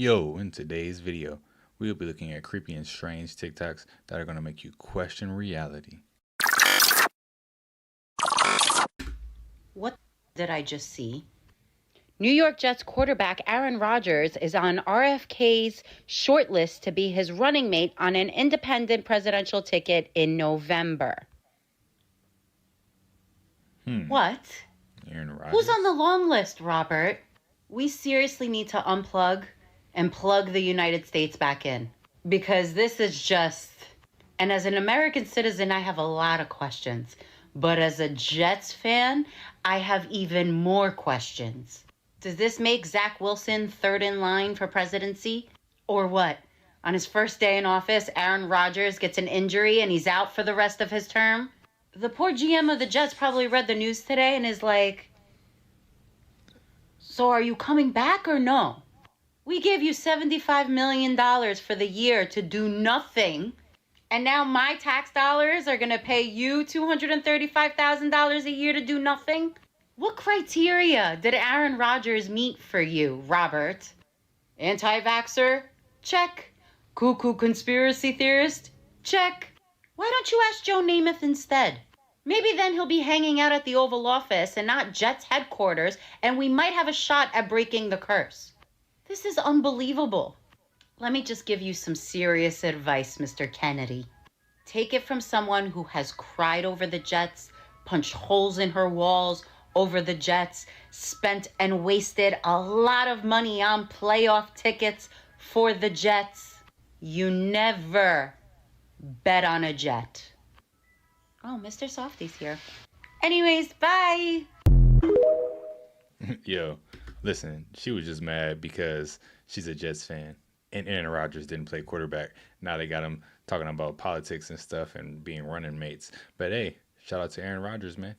Yo, in today's video, we will be looking at creepy and strange TikToks that are going to make you question reality. What did I just see? New York Jets quarterback Aaron Rodgers is on RFK's shortlist to be his running mate on an independent presidential ticket in November. What? Aaron Rodgers? Who's on the long list, Robert? We seriously need to unplug and plug the United States back in. Because this is just... And as an American citizen, I have a lot of questions. But as a Jets fan, I have even more questions. Does this make Zach Wilson third in line for presidency? Or what? On his first day in office, Aaron Rodgers gets an injury and he's out for the rest of his term? The poor GM of the Jets probably read the news today and is like, so are you coming back or no? We gave you $75 million for the year to do nothing. And now my tax dollars are going to pay you $235,000 a year to do nothing? What criteria did Aaron Rodgers meet for you, Robert? Anti-vaxxer? Check. Cuckoo conspiracy theorist? Check. Why don't you ask Joe Namath instead? Maybe then he'll be hanging out at the Oval Office and not Jets headquarters, and we might have a shot at breaking the curse. This is unbelievable. Let me just give you some serious advice, Mr. Kennedy. Take it from someone who has cried over the Jets, punched holes in her walls over the Jets, spent and wasted a lot of money on playoff tickets for the Jets. You never bet on a Jet. Oh, Mr. Softy's here. Anyways, bye. Yo, listen, she was just mad because she's a Jets fan and Aaron Rodgers didn't play quarterback. Now they got him talking about politics and stuff and being running mates. But hey, shout out to Aaron Rodgers, man.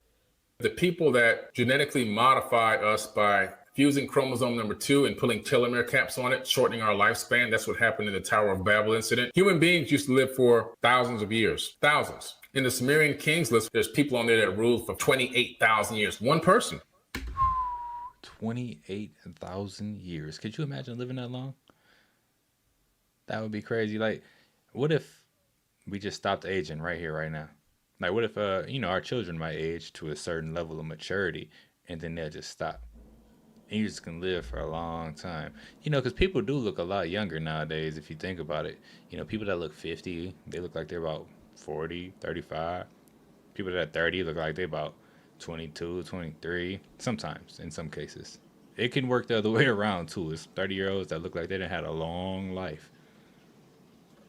The people that genetically modified us by fusing chromosome number 2 and putting telomere caps on it, shortening our lifespan. That's what happened in the Tower of Babel incident. Human beings used to live for thousands of years, thousands. In the Sumerian kings list, there's people on there that ruled for 28,000 years. One person. 28,000 years. Could you imagine living that long? That would be crazy. Like, what if we just stopped aging right here, right now? Like, what if, our children might age to a certain level of maturity and then they'll just stop? And you just can live for a long time. Because people do look a lot younger nowadays if you think about it. People that look 50, they look like they're about 40, 35. People that are 30 look like they're about 22, 23. Sometimes, in some cases. It can work the other way around, too. It's 30-year-olds that look like they done had a long life.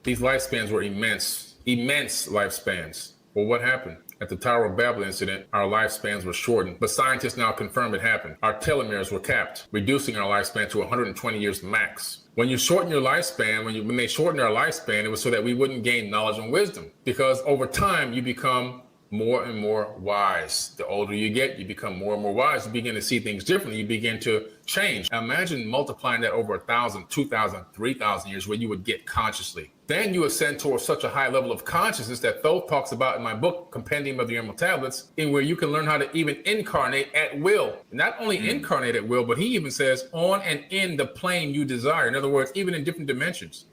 These lifespans were immense lifespans. Well, what happened? At the Tower of Babel incident, our lifespans were shortened, but scientists now confirm it happened. Our telomeres were capped, reducing our lifespan to 120 years max. When you shorten your lifespan, when they shortened our lifespan, it was so that we wouldn't gain knowledge and wisdom. Because over time, you become more and more wise. The older you get, you become more and more wise. You begin to see things differently. You begin to change. Imagine multiplying that over 1,000, 2,000, 3,000 years where you would get consciously. Then you ascend towards such a high level of consciousness that Thoth talks about in my book, Compendium of the Emerald Tablets, in where you can learn how to even incarnate at will. Not only incarnate at will, but he even says on and in the plane you desire. In other words, even in different dimensions.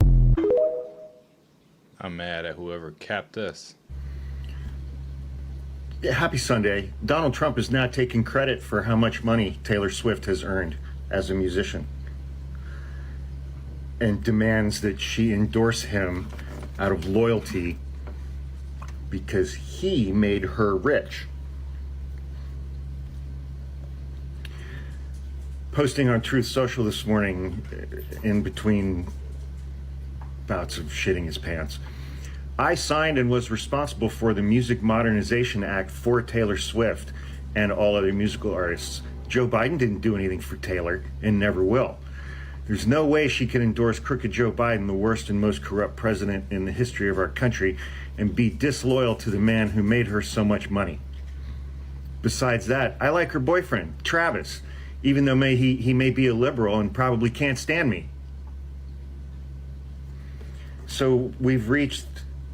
I'm mad at whoever capped us. Happy Sunday. Donald Trump is now taking credit for how much money Taylor Swift has earned as a musician and demands that she endorse him out of loyalty because he made her rich. Posting on Truth Social this morning, in between bouts of shitting his pants, I signed and was responsible for the Music Modernization Act for Taylor Swift and all other musical artists. Joe Biden didn't do anything for Taylor and never will. There's no way she can endorse crooked Joe Biden, the worst and most corrupt president in the history of our country, and be disloyal to the man who made her so much money. Besides that, I like her boyfriend, Travis, even though he may be a liberal and probably can't stand me. So we've reached,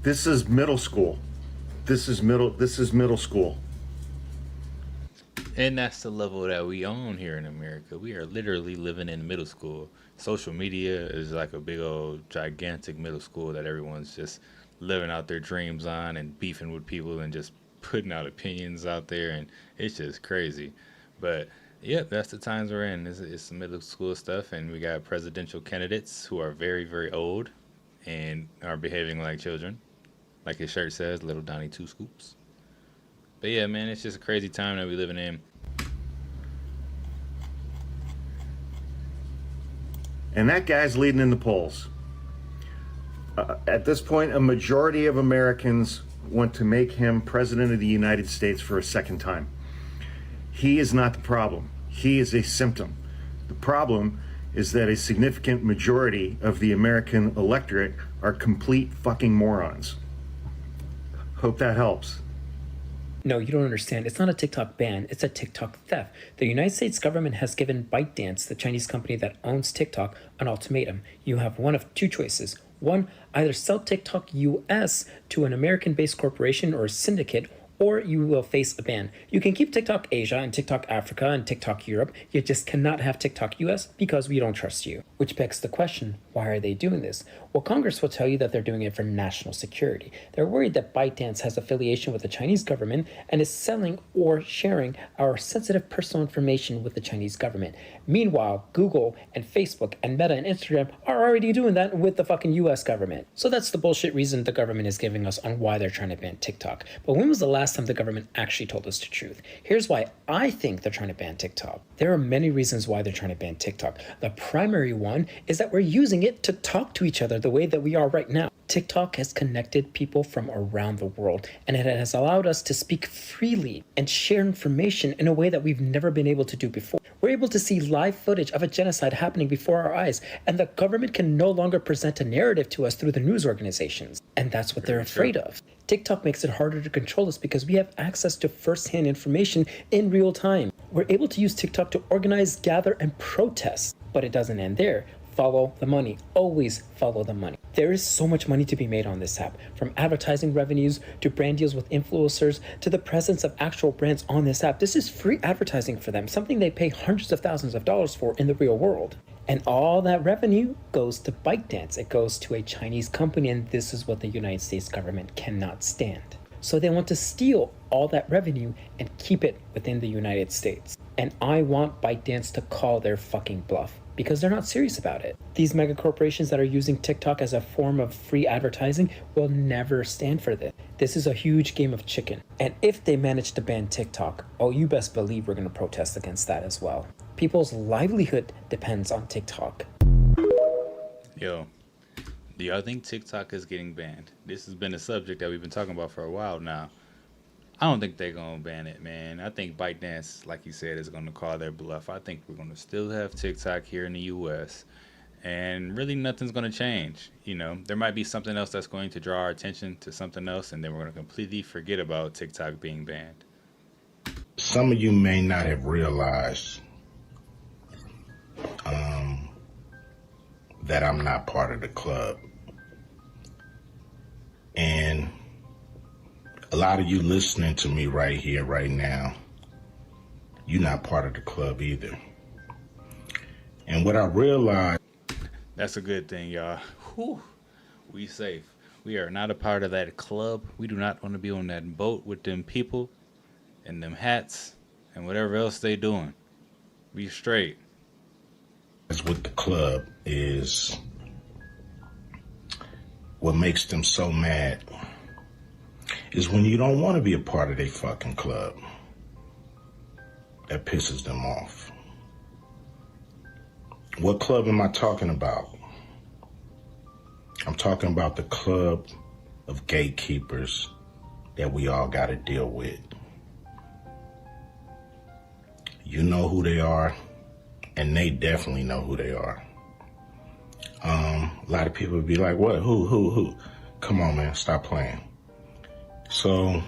this is middle school. This is middle school. And that's the level that we own here in America. We are literally living in middle school. Social media is like a big old gigantic middle school that everyone's just living out their dreams on and beefing with people and just putting out opinions out there, and it's just crazy. But yep, that's the times we're in. It's the middle school stuff, and we got presidential candidates who are very, very old and are behaving like children. Like his shirt says, Little Donnie Two Scoops. But yeah, man, it's just a crazy time that we living in. And that guy's leading in the polls. At this point, a majority of Americans want to make him president of the United States for a second time. He is not the problem. He is a symptom. The problem is that a significant majority of the American electorate are complete fucking morons. Hope that helps. No, you don't understand. It's not a TikTok ban. It's a TikTok theft. The United States government has given ByteDance, the Chinese company that owns TikTok, an ultimatum. You have one of two choices. One, either sell TikTok US to an American-based corporation or a syndicate, or you will face a ban. You can keep TikTok Asia and TikTok Africa and TikTok Europe. You just cannot have TikTok US because we don't trust you. Which begs the question, why are they doing this? Well, Congress will tell you that they're doing it for national security. They're worried that ByteDance has affiliation with the Chinese government and is selling or sharing our sensitive personal information with the Chinese government. Meanwhile, Google and Facebook and Meta and Instagram are already doing that with the fucking US government. So that's the bullshit reason the government is giving us on why they're trying to ban TikTok. But when was the last time the government actually told us the truth? Here's why I think they're trying to ban TikTok. There are many reasons why they're trying to ban TikTok. The primary one is that we're using it to talk to each other the way that we are right now. TikTok has connected people from around the world, and it has allowed us to speak freely and share information in a way that we've never been able to do before. We're able to see live footage of a genocide happening before our eyes, and the government can no longer present a narrative to us through the news organizations. And that's what they're afraid of. TikTok makes it harder to control us because we have access to first-hand information in real time. We're able to use TikTok to organize, gather, and protest. But it doesn't end there. Follow the money. Always follow the money. There is so much money to be made on this app, from advertising revenues to brand deals with influencers to the presence of actual brands on this app. This is free advertising for them, something they pay hundreds of thousands of dollars for in the real world. And all that revenue goes to ByteDance. It goes to a Chinese company, and this is what the United States government cannot stand. So they want to steal all that revenue and keep it within the United States. And I want ByteDance to call their fucking bluff, because they're not serious about it. These mega corporations that are using TikTok as a form of free advertising will never stand for this. This is a huge game of chicken. And if they manage to ban TikTok, oh, you best believe we're going to protest against that as well. People's livelihood depends on TikTok. Yo, do y'all think TikTok is getting banned? This has been a subject that we've been talking about for a while now. I don't think they're going to ban it, man. I think ByteDance, like you said, is going to call their bluff. I think we're going to still have TikTok here in the U.S., and really nothing's going to change. You know, there might be something else that's going to draw our attention to something else, and then we're going to completely forget about TikTok being banned. Some of you may not have realized that I'm not part of the club. And a lot of you listening to me right here, right now, you're not part of the club either. And what I realized... That's a good thing, y'all. Whew. We safe. We are not a part of that club. We do not want to be on that boat with them people and them hats and whatever else they doing. We straight. With the club is what makes them so mad is when you don't want to be a part of their fucking club. That pisses them off. What club am I talking about? I'm talking about the club of gatekeepers that we all got to deal with. You know who they are, and they definitely know who they are. A lot of people would be like, what? Who? Come on, man, stop playing. So,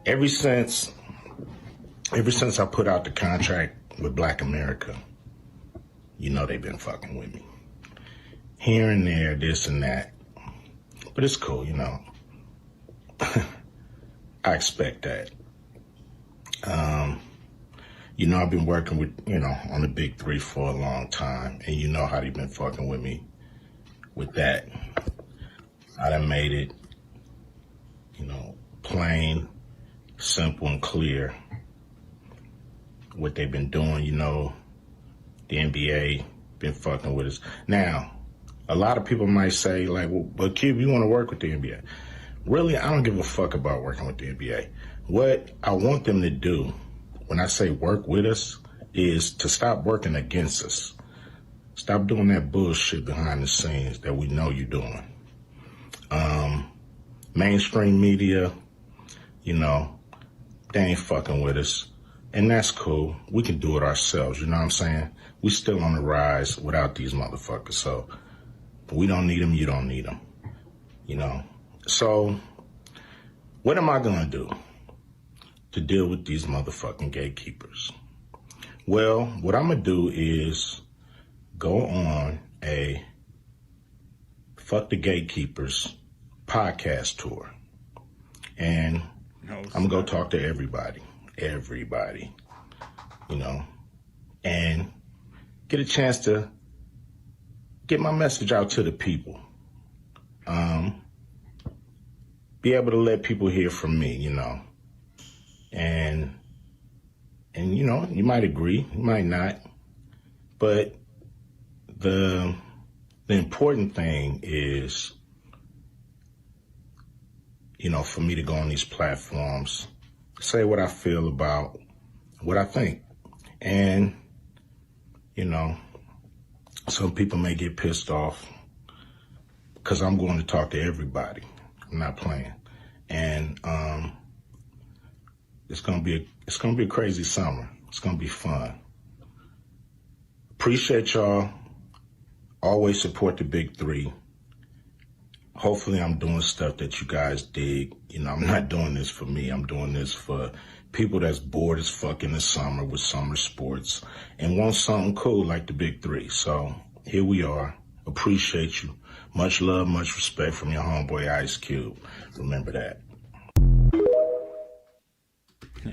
ever since I put out the contract with Black America, you know they've been fucking with me. Here and there, this and that. But it's cool, you know. I expect that. You know, I've been working with, on the big three for a long time, and you know how they've been fucking with me with that. I done made it, plain, simple, and clear what they've been doing. The NBA been fucking with us. Now, a lot of people might say, like, well, but Cube, you want to work with the NBA. Really, I don't give a fuck about working with the NBA. What I want them to do, when I say work with us, is to stop working against us. Stop doing that bullshit behind the scenes that we know you're doing. Mainstream media, they ain't fucking with us. And that's cool. We can do it ourselves, you know what I'm saying? We still on the rise without these motherfuckers. So we don't need them, you don't need them. So what am I gonna do to deal with these motherfucking gatekeepers? Well, what I'm gonna do is go on a Fuck the Gatekeepers podcast tour. And I'm gonna go talk to everybody, and get a chance to get my message out to the people. Be able to let people hear from me, and you might agree, you might not, but the important thing is, for me to go on these platforms, say what I feel about what I think. And, some people may get pissed off because I'm going to talk to everybody. I'm not playing. And it's gonna be a crazy summer. It's gonna be fun. Appreciate y'all. Always support the big three. Hopefully I'm doing stuff that you guys dig. I'm not doing this for me. I'm doing this for people that's bored as fuck in the summer with summer sports and want something cool like the big three. So here we are. Appreciate you. Much love, much respect from your homeboy Ice Cube. Remember that.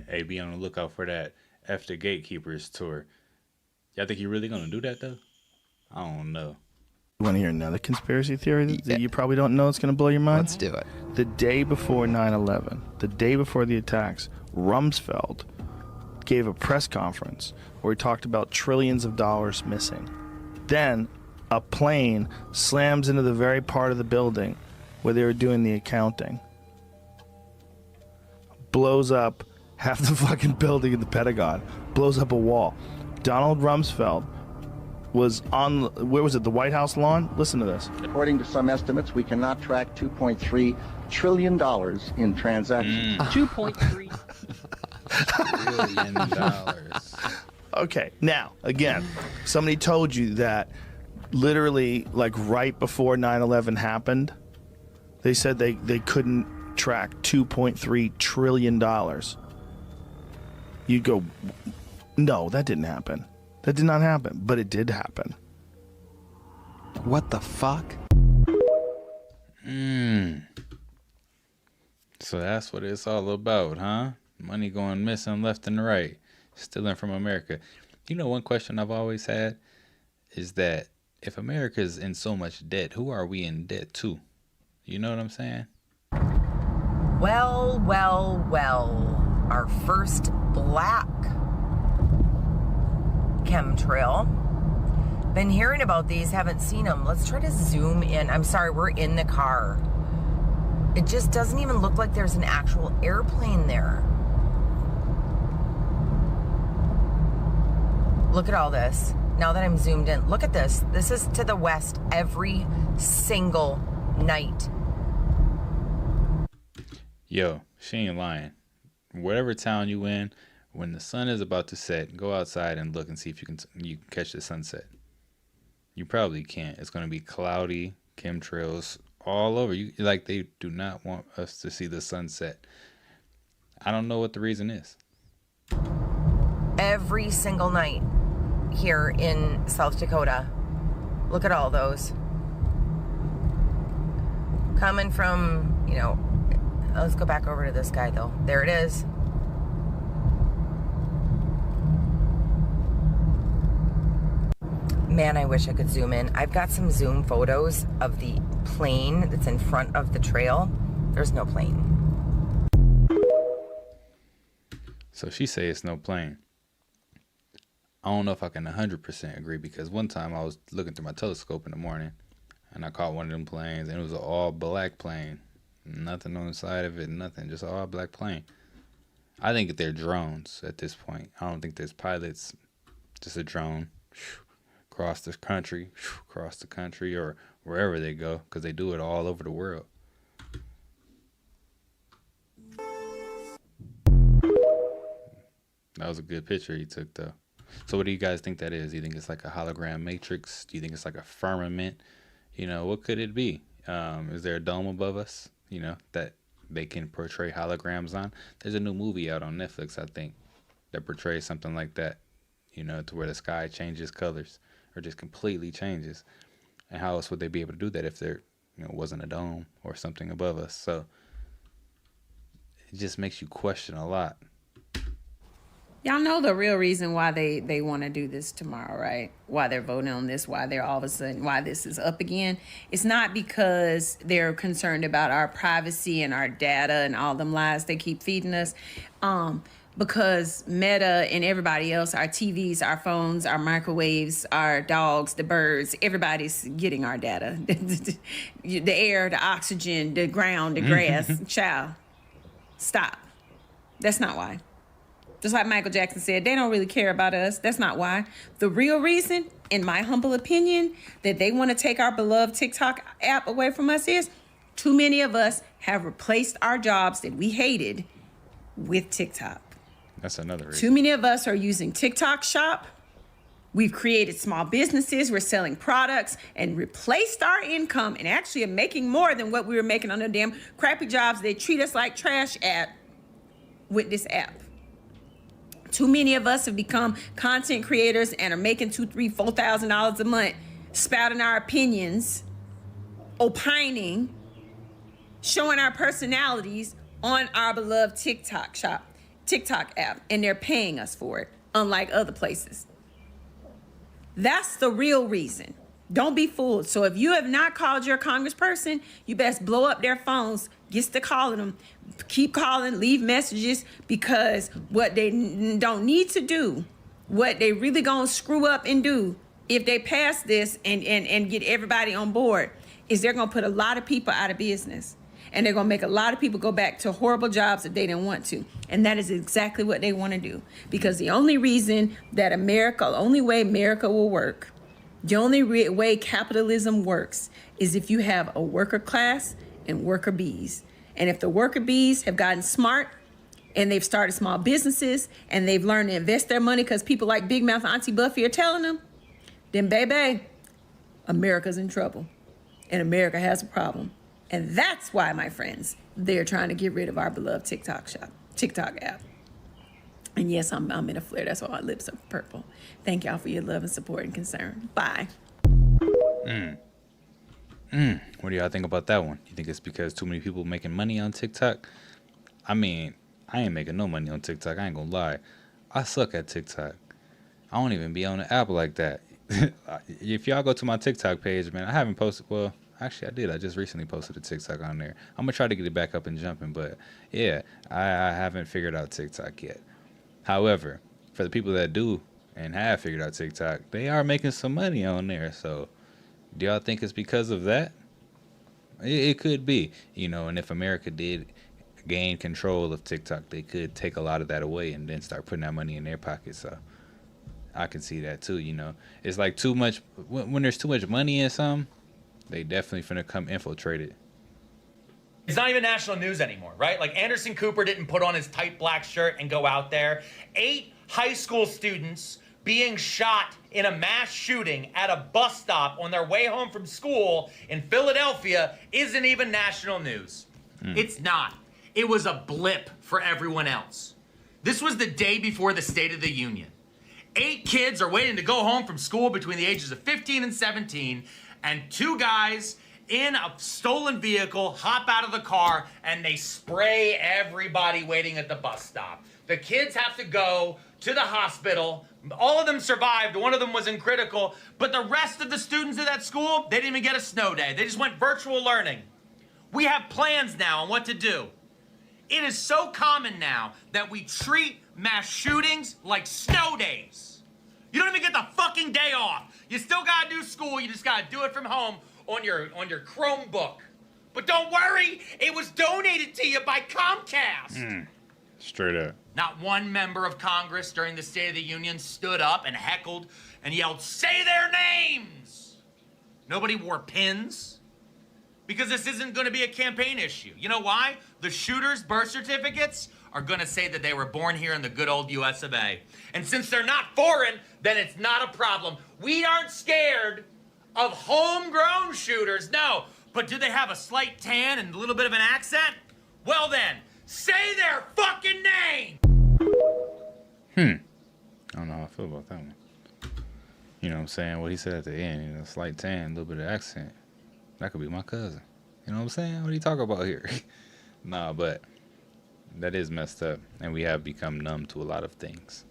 Hey, be on the lookout for that F the Gatekeepers tour. Y'all think you really gonna do that though? I don't know. You want to hear another conspiracy theory that you probably don't know? It's going to blow your mind? Let's do it. The day before 9/11, the day before the attacks, Rumsfeld gave a press conference where he talked about trillions of dollars missing. Then a plane slams into the very part of the building where they were doing the accounting. Blows up half the fucking building in the Pentagon. Blows up a wall. Donald Rumsfeld was on, where was it, the White House lawn? Listen to this. According to some estimates, we cannot track $2.3 trillion in transactions. $2.3 $1 billion. Okay, now, again, somebody told you that literally, like, right before 9/11 happened, they said they couldn't track $2.3 trillion. You'd go, no, that didn't happen. That did not happen, but it did happen. What the fuck? So that's what it's all about, huh? Money going missing left and right, stealing from America. One question I've always had is that if America is in so much debt, who are we in debt to? You know what I'm saying? Well, our first black chemtrail. Been hearing about these, haven't seen them. Let's try to zoom in. I'm sorry, we're in the car. It just doesn't even look like there's an actual airplane there. Look at all this. Now that I'm zoomed in, look at this. This is to the west every single night. Yo, she ain't lying. Whatever town you in, when the sun is about to set, go outside and look and see if you can catch the sunset. You probably can't. It's going to be cloudy, chemtrails all over. They do not want us to see the sunset. I don't know what the reason is. Every single night here in South Dakota. Look at all those. Coming from, let's go back over to this guy though. There it is. Man, I wish I could zoom in. I've got some zoom photos of the plane that's in front of the trail. There's no plane. So she say it's no plane. I don't know if I can 100% agree, because one time I was looking through my telescope in the morning and I caught one of them planes, and it was an all black plane. Nothing on the side of it, nothing, just an all black plane. I think they're drones at this point. I don't think there's pilots, just a drone. Across the country, or wherever they go, because they do it all over the world. That was a good picture he took, though. So what do you guys think that is? Do you think it's like a hologram matrix? Do you think it's like a firmament? You know, what could it be? Is there a dome above us, you know, that they can portray holograms on? There's a new movie out on Netflix, I think, that portrays something like that, you know, to where the sky changes colors or just completely changes. And how else would they be able to do that if there, you know, wasn't a dome or something above us? So it just makes you question a lot. Y'all know the real reason why they want to do this tomorrow, right? Why they're voting on this, why they're all of a sudden, why this is up again. It's not because they're concerned about our privacy and our data and all them lies they keep feeding us. Because Meta and everybody else, our TVs, our phones, our microwaves, our dogs, the birds, everybody's getting our data. The air, the oxygen, the ground, the grass. Child, stop. That's not why. Just like Michael Jackson said, they don't really care about us. That's not why. The real reason, in my humble opinion, that they want to take our beloved TikTok app away from us is too many of us have replaced our jobs that we hated with TikTok. That's another reason. Too many of us are using TikTok Shop. We've created small businesses. We're selling products and replaced our income and actually are making more than what we were making on the damn crappy jobs they treat us like trash at with this app. Too many of us have become content creators and are making $2,000, $3,000, $4,000 a month, spouting our opinions, opining, showing our personalities on our beloved TikTok app, and they're paying us for it, unlike other places. That's the real reason. Don't be fooled. So if you have not called your congressperson, you best blow up their phones, get to calling them, keep calling, leave messages, because what they don't need to do, what they really gonna screw up and do if they pass this and get everybody on board, is they're gonna put a lot of people out of business. And they're gonna make a lot of people go back to horrible jobs that they didn't want to. And that is exactly what they wanna do. Because the only reason that the only way America will work, the only way capitalism works is if you have a worker class and worker bees. And if the worker bees have gotten smart and they've started small businesses and they've learned to invest their money because people like Big Mouth Auntie Buffy are telling them, then baby, America's in trouble. And America has a problem. And that's why, my friends, they're trying to get rid of our beloved TikTok app. And yes, I'm in a flare. That's why my lips are purple. Thank y'all for your love and support and concern. Bye. What do y'all think about that one? You think it's because too many people making money on TikTok? I mean, I ain't making no money on TikTok. I ain't gonna lie. I suck at TikTok. I don't even be on the app like that. If y'all go to my TikTok page, man, I haven't posted. Well, actually, I did. I just recently posted a TikTok on there. I'm gonna try to get it back up and jumping, but yeah, I haven't figured out TikTok yet. However, for the people that do and have figured out TikTok, they are making some money on there. So, do y'all think it's because of that? It could be, you know. And if America did gain control of TikTok, they could take a lot of that away and then start putting that money in their pockets. So, I can see that too. You know, it's like too much. When there's too much money in something, they definitely finna come infiltrate it. It's not even national news anymore, right? Like Anderson Cooper didn't put on his tight black shirt and go out there. 8 high school students being shot in a mass shooting at a bus stop on their way home from school in Philadelphia isn't even national news. It's not. It was a blip for everyone else. This was the day before the State of the Union. 8 kids are waiting to go home from school between the ages of 15 and 17, and 2 guys in a stolen vehicle hop out of the car and they spray everybody waiting at the bus stop. The kids have to go to the hospital. All of them survived. One of them was in critical. But the rest of the students at that school, they didn't even get a snow day. They just went virtual learning. We have plans now on what to do. It is so common now that we treat mass shootings like snow days. You don't even get the fucking day off. You still gotta do school. You just gotta do it from home on your Chromebook. But don't worry, it was donated to you by Comcast. Straight up. Not one member of Congress during the State of the Union stood up and heckled and yelled, "Say their names!" Nobody wore pins. Because this isn't going to be a campaign issue. You know why? The shooters' birth certificates are going to say that they were born here in the good old US of A. And since they're not foreign, then it's not a problem. We aren't scared of homegrown shooters, no. But do they have a slight tan and a little bit of an accent? Well then, say their fucking name! I don't know how I feel about that one. You know what I'm saying? What he said at the end, you know, slight tan, a little bit of accent. That could be my cousin. You know what I'm saying? What are you talking about here? Nah, but that is messed up. And we have become numb to a lot of things.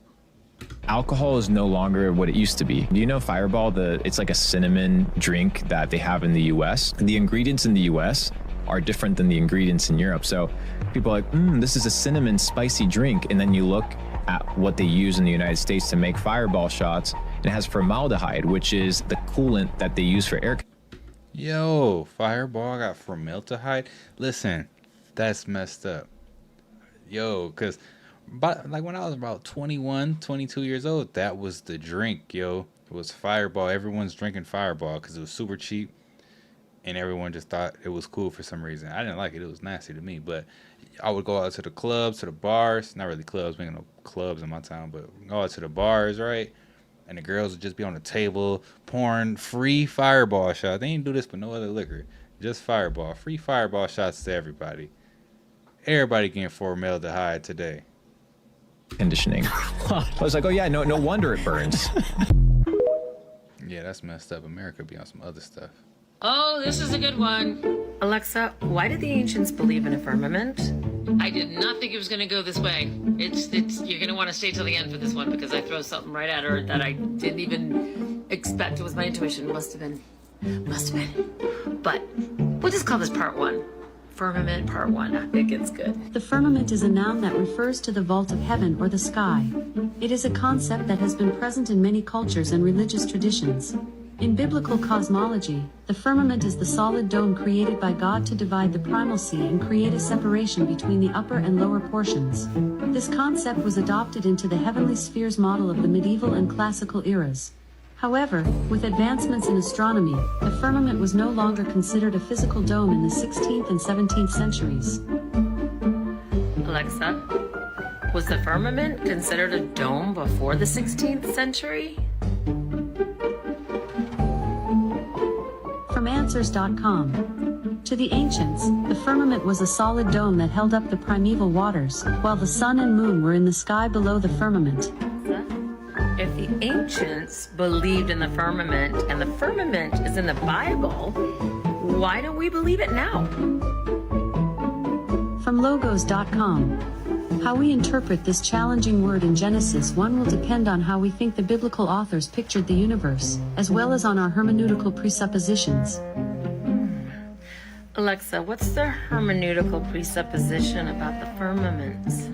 Alcohol is no longer what it used to be. Do you know Fireball? It's like a cinnamon drink that they have in the US. The ingredients in the US are different than the ingredients in Europe. So people are like, this is a cinnamon spicy drink. And then you look at what they use in the United States to make Fireball shots. And it has formaldehyde, which is the coolant that they use for air. Yo, Fireball got formaldehyde. Listen, that's messed up. Yo, because like when I was about 21, 22 years old, that was the drink, yo. It was Fireball. Everyone's drinking Fireball because it was super cheap. And everyone just thought it was cool for some reason. I didn't like it. It was nasty to me. But I would go out to the clubs, to the bars. Not really clubs. We ain't no clubs in my town. But go out to the bars, right? And the girls would just be on the table pouring free Fireball shots. They didn't do this for no other liquor. Just Fireball. Free Fireball shots to everybody. Everybody getting formaldehyde today. Conditioning. I was like, oh yeah, no wonder it burns. Yeah, that's messed up. America be on some other stuff. Oh, this is a good one. Alexa, why did the ancients believe in a firmament? I did not think it was going to go this way. It's you're going to want to stay till the end for this one because I throw something right at her that I didn't even expect. It was my intuition. Must have been. But we'll just call this part one. Firmament part one. I think it's good. The firmament is a noun that refers to the vault of heaven or the sky. It is a concept that has been present in many cultures and religious traditions. In biblical cosmology, the firmament is the solid dome created by God to divide the primal sea and create a separation between the upper and lower portions. This concept was adopted into the heavenly spheres model of the medieval and classical eras. However, with advancements in astronomy, the firmament was no longer considered a physical dome in the 16th and 17th centuries. Alexa, was the firmament considered a dome before the 16th century? From Answers.com. To the ancients, the firmament was a solid dome that held up the primeval waters, while the sun and moon were in the sky below the firmament. If the ancients believed in the firmament and the firmament is in the Bible, why don't we believe it now? From Logos.com. How we interpret this challenging word in Genesis 1 will depend on how we think the biblical authors pictured the universe, as well as on our hermeneutical presuppositions. Alexa, what's the hermeneutical presupposition about the firmaments?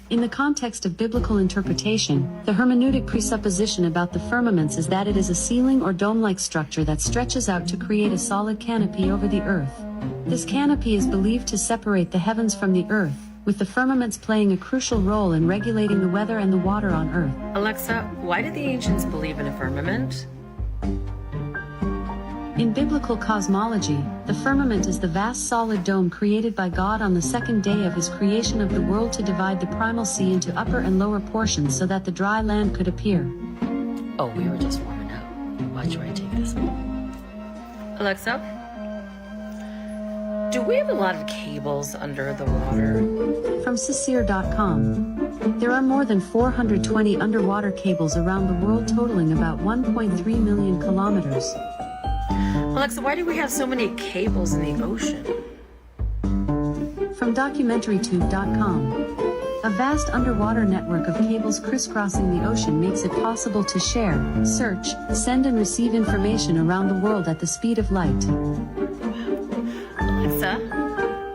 In the context of biblical interpretation, the hermeneutic presupposition about the firmaments is that it is a ceiling or dome-like structure that stretches out to create a solid canopy over the earth. This canopy is believed to separate the heavens from the earth, with the firmaments playing a crucial role in regulating the weather and the water on earth. Alexa, why did the ancients believe in a firmament? In biblical cosmology, the firmament is the vast solid dome created by God on the second day of his creation of the world to divide the primal sea into upper and lower portions so that the dry land could appear. Oh, we were just warming up. Watch where I take this one. Alexa, do we have a lot of cables under the water? From Sisir.com. There are more than 420 underwater cables around the world totaling about 1.3 million kilometers. Alexa, why do we have so many cables in the ocean? From DocumentaryTube.com. A vast underwater network of cables crisscrossing the ocean makes it possible to share, search, send and receive information around the world at the speed of light. Alexa,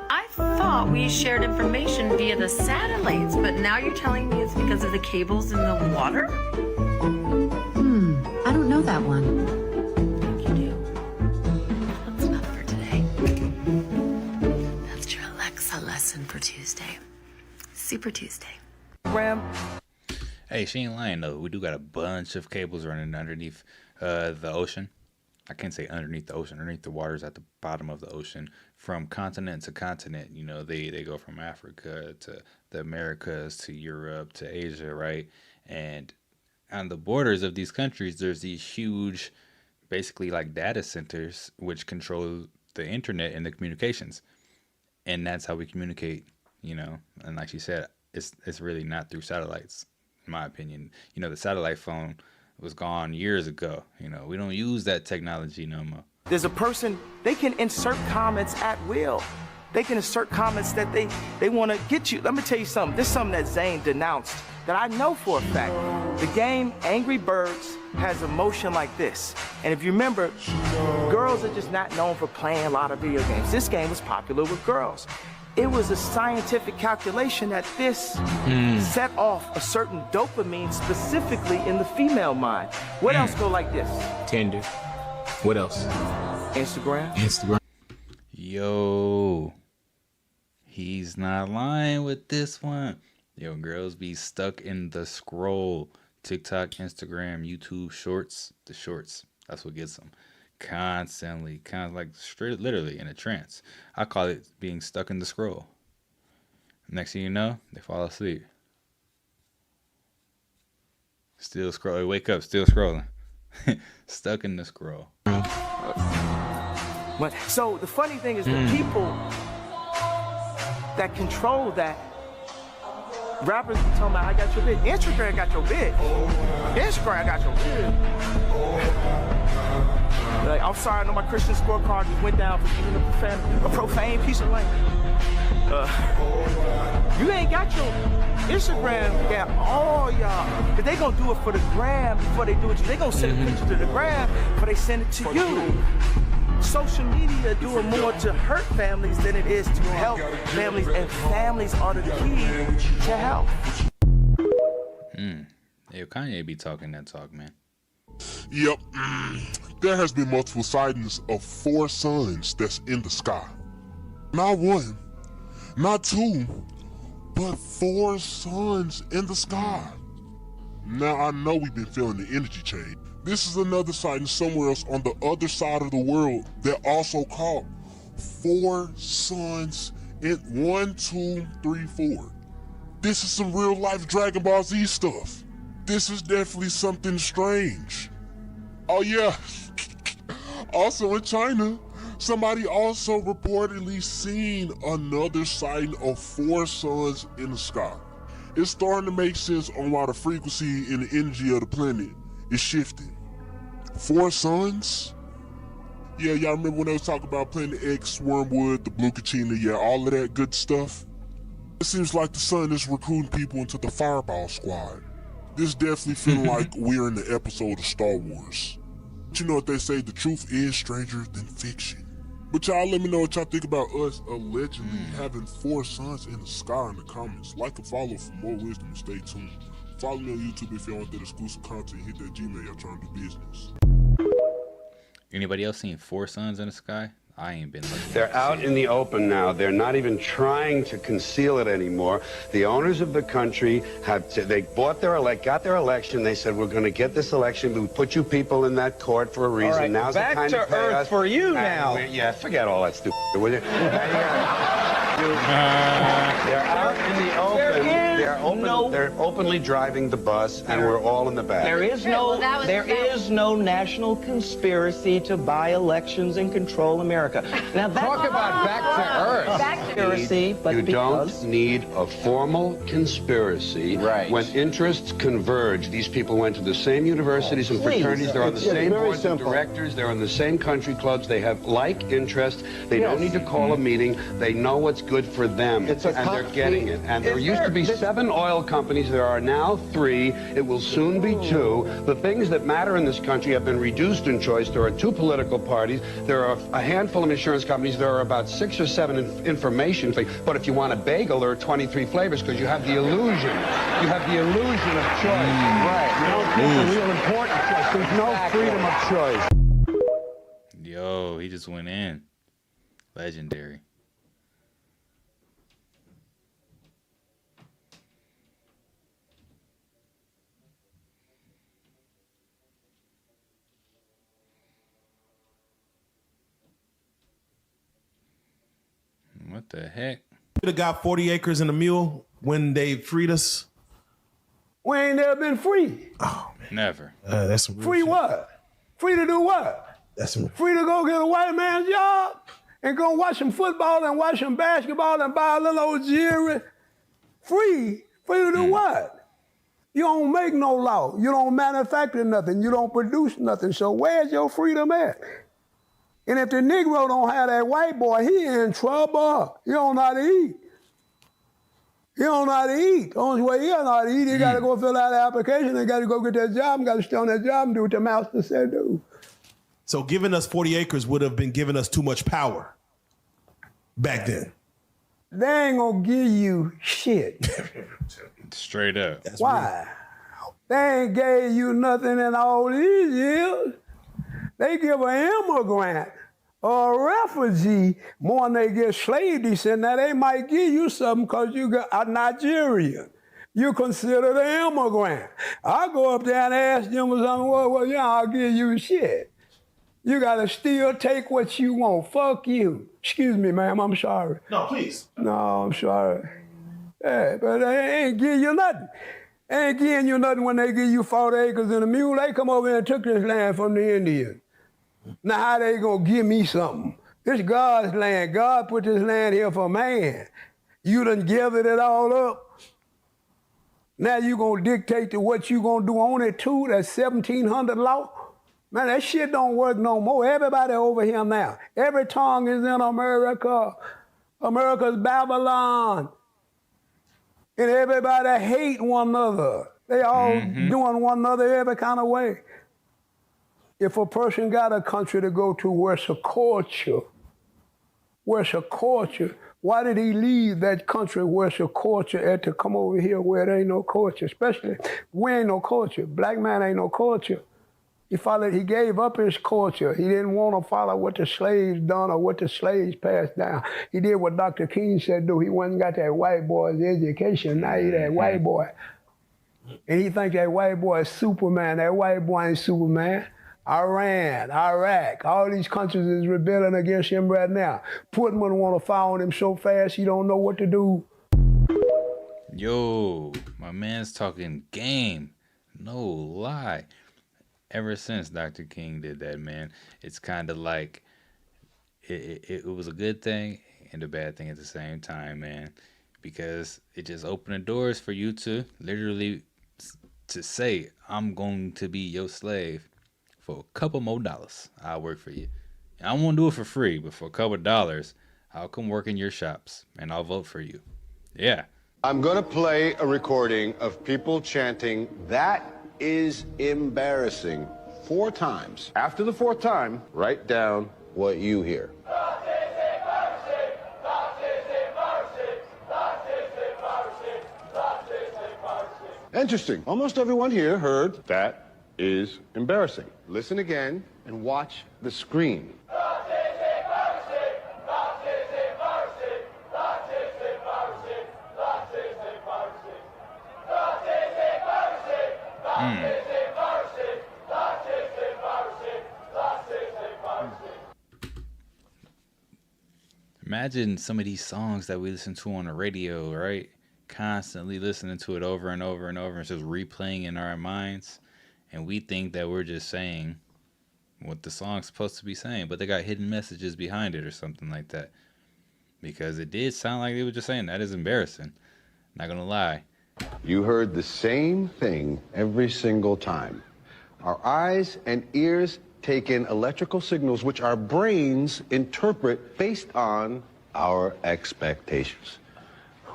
I thought we shared information via the satellites, but now you're telling me it's because of the cables in the water? I don't know that one. You do. That's enough for today. That's your Alexa lesson for Tuesday. Super Tuesday. Hey, she ain't lying though. We do got a bunch of cables running underneath the ocean. I can't say underneath the ocean. Underneath the waters at the bottom of the ocean, from continent to continent. You know, they go from Africa to the Americas to Europe to Asia, right? And on the borders of these countries, there's these huge, basically like data centers, which control the internet and the communications. And that's how we communicate, you know. And like she said, it's really not through satellites, in my opinion. You know, the satellite phone was gone years ago. You know, we don't use that technology no more. There's a person, they can insert comments at will. They can insert comments that they want to get you. Let me tell you something. This is something that Zane denounced that I know for a fact. The game Angry Birds has a motion like this. And if you remember, girls are just not known for playing a lot of video games. This game was popular with girls. It was a scientific calculation that this set off a certain dopamine specifically in the female mind. What else go like this? Tinder. What else? Instagram. Yo, he's not lying with this one. Yo, girls be stuck in the scroll. TikTok, Instagram, YouTube shorts. The shorts. That's what gets them. Constantly, kind of like straight, literally in a trance. I call it being stuck in the scroll. Next thing you know, they fall asleep. Still scroll. Wake up, still scrolling. Stuck in the scroll. So the funny thing is the people that control that, rappers be talking about, I got your bid. Instagram got your bid. Instagram got your bid. Like, I'm sorry, I know my Christian scorecard just went down for using a profane piece of language. You ain't got your Instagram, got all y'all. Cause they gonna do it for the gram before they do it to you. They gonna send a picture to the gram before they send it to you. Social media doing more to hurt families than it is to help families, and families are the key to help. Yo, Kanye be talking that talk, man. Yep. There has been multiple sightings of 4 suns that's in the sky. Not 1, not 2, but 4 suns in the sky. Now I know we've been feeling the energy change. This is another sighting somewhere else on the other side of the world that also caught 4 suns in 1, 2, 3, 4. This is some real life Dragon Ball Z stuff. This is definitely something strange. Oh yeah. Also in China, somebody also reportedly seen another sighting of 4 suns in the sky. It's starting to make sense on why the frequency and the energy of the planet is shifting. 4 suns? Yeah, y'all remember when they was talking about Planet X, Wormwood, the Blue Kachina, yeah, all of that good stuff? It seems like the sun is recruiting people into the Fireball Squad. This definitely feeling like we're in the episode of Star Wars. But you know what they say, the truth is stranger than fiction. But y'all let me know what y'all think about us allegedly having 4 suns in the sky in the comments. Like and follow for more wisdom and stay tuned. Follow me on YouTube if y'all want that exclusive content. Hit that Gmail, y'all trying to do business. Anybody else seen 4 suns in the sky? I ain't been looking. They're out in the open now. They're not even trying to conceal it anymore. The owners of the country they got their election. They said, we're going to get this election. We put you people in that court for a reason. All right, Now's back the time to to pay earth us. for you now. Yeah, forget all that stupid, will you? They're out in the open. They're They're openly driving the bus, and we're all in the back. There is no national conspiracy to buy elections and control America. Now Talk about back to earth. Conspiracy, but You because don't need a formal conspiracy. Right. When interests converge, these people went to the same universities and Please. fraternities. They're on the It's same very boards of simple. directors. They're on the same country clubs. They have like interests. They don't need to call a meeting. They know what's good for them, It's a and they're getting it. And there used to be 7 oil companies. There are now 3. It will soon be 2. The things that matter in this country have been reduced in choice. There are 2 political parties. There are a handful of insurance companies. There are about 6 or 7 information things. But if you want a bagel, there are 23 flavors because you have the illusion. You have the illusion of choice. Right. You don't get the real important choice. There's no freedom of choice. Yo, he just went in. Legendary. What the heck? Should have got 40 acres and a mule when they freed us. We ain't never been free. Never. That's some real Free shit. what? Free to do what? That's some Free to go get a white man's job and go watch some football and watch some basketball and buy a little old jewelry. Free to do what? You don't make no law. You don't manufacture nothing. You don't produce nothing. So where's your freedom at? And if the Negro don't have that white boy, he in trouble. He don't know how to eat. He don't know how to eat. The only way he don't know how to eat, he got to go fill out an application and got to go get that job and got to stay on that job and do what the master said do. So giving us 40 acres would have been giving us too much power back then. They ain't gonna give you shit. Straight up. Why? They ain't gave you nothing in all these years. They give an immigrant or a refugee more than they get slave descent. Now they might give you something because you got a Nigerian. You consider the immigrant. I go up there and ask them something, well, yeah, I'll give you shit. You gotta still take what you want. Fuck you. Excuse me, ma'am, I'm sorry. No, please. No, I'm sorry. Yeah, but they ain't give you nothing. They ain't giving you nothing when they give you 40 acres and a mule. They come over here and took this land from the Indians. Now how they gonna give me something? This God's land. God put this land here for man. You done gathered it all up. Now you gonna dictate to what you gonna do on it too, that 1700 law? Man, that shit don't work no more. Everybody over here now. Every tongue is in America. America's Babylon. And everybody hate one another. They all doing one another every kind of way. If a person got a country to go to where's a culture, why did he leave that country where's a culture at to come over here where there ain't no culture? Especially, we ain't no culture. Black man ain't no culture. He gave up his culture. He didn't want to follow what the slaves done or what the slaves passed down. He did what Dr. King said do. He went and got that white boy's education. Now he that white boy. And he think that white boy is Superman. That white boy ain't Superman. Iran, Iraq, all these countries is rebelling against him right now. Putin wouldn't want to fire on him so fast he don't know what to do. Yo, my man's talking game. No lie. Ever since Dr. King did that, man, it's kind of like it was a good thing and a bad thing at the same time, man, because it just opened the doors for you to literally to say, I'm going to be your slave for a couple more dollars. I'll work for you. I won't do it for free, but for a couple dollars, I'll come work in your shops and I'll vote for you. Yeah. I'm going to play a recording of people chanting, "That is embarrassing," 4 times. After the 4th time, write down what you hear. Interesting. Almost everyone here heard "that is embarrassing." Listen again and watch the screen. Imagine some of these songs that we listen to on the radio, right? constantly listening to it over and over and over. It's just replaying in our minds. And we think that we're just saying what the song's supposed to be saying, but they got hidden messages behind it or something like that. Because it did sound like they were just saying that is embarrassing. Not gonna lie. You heard the same thing every single time. Our eyes and ears take in electrical signals which our brains interpret based on our expectations.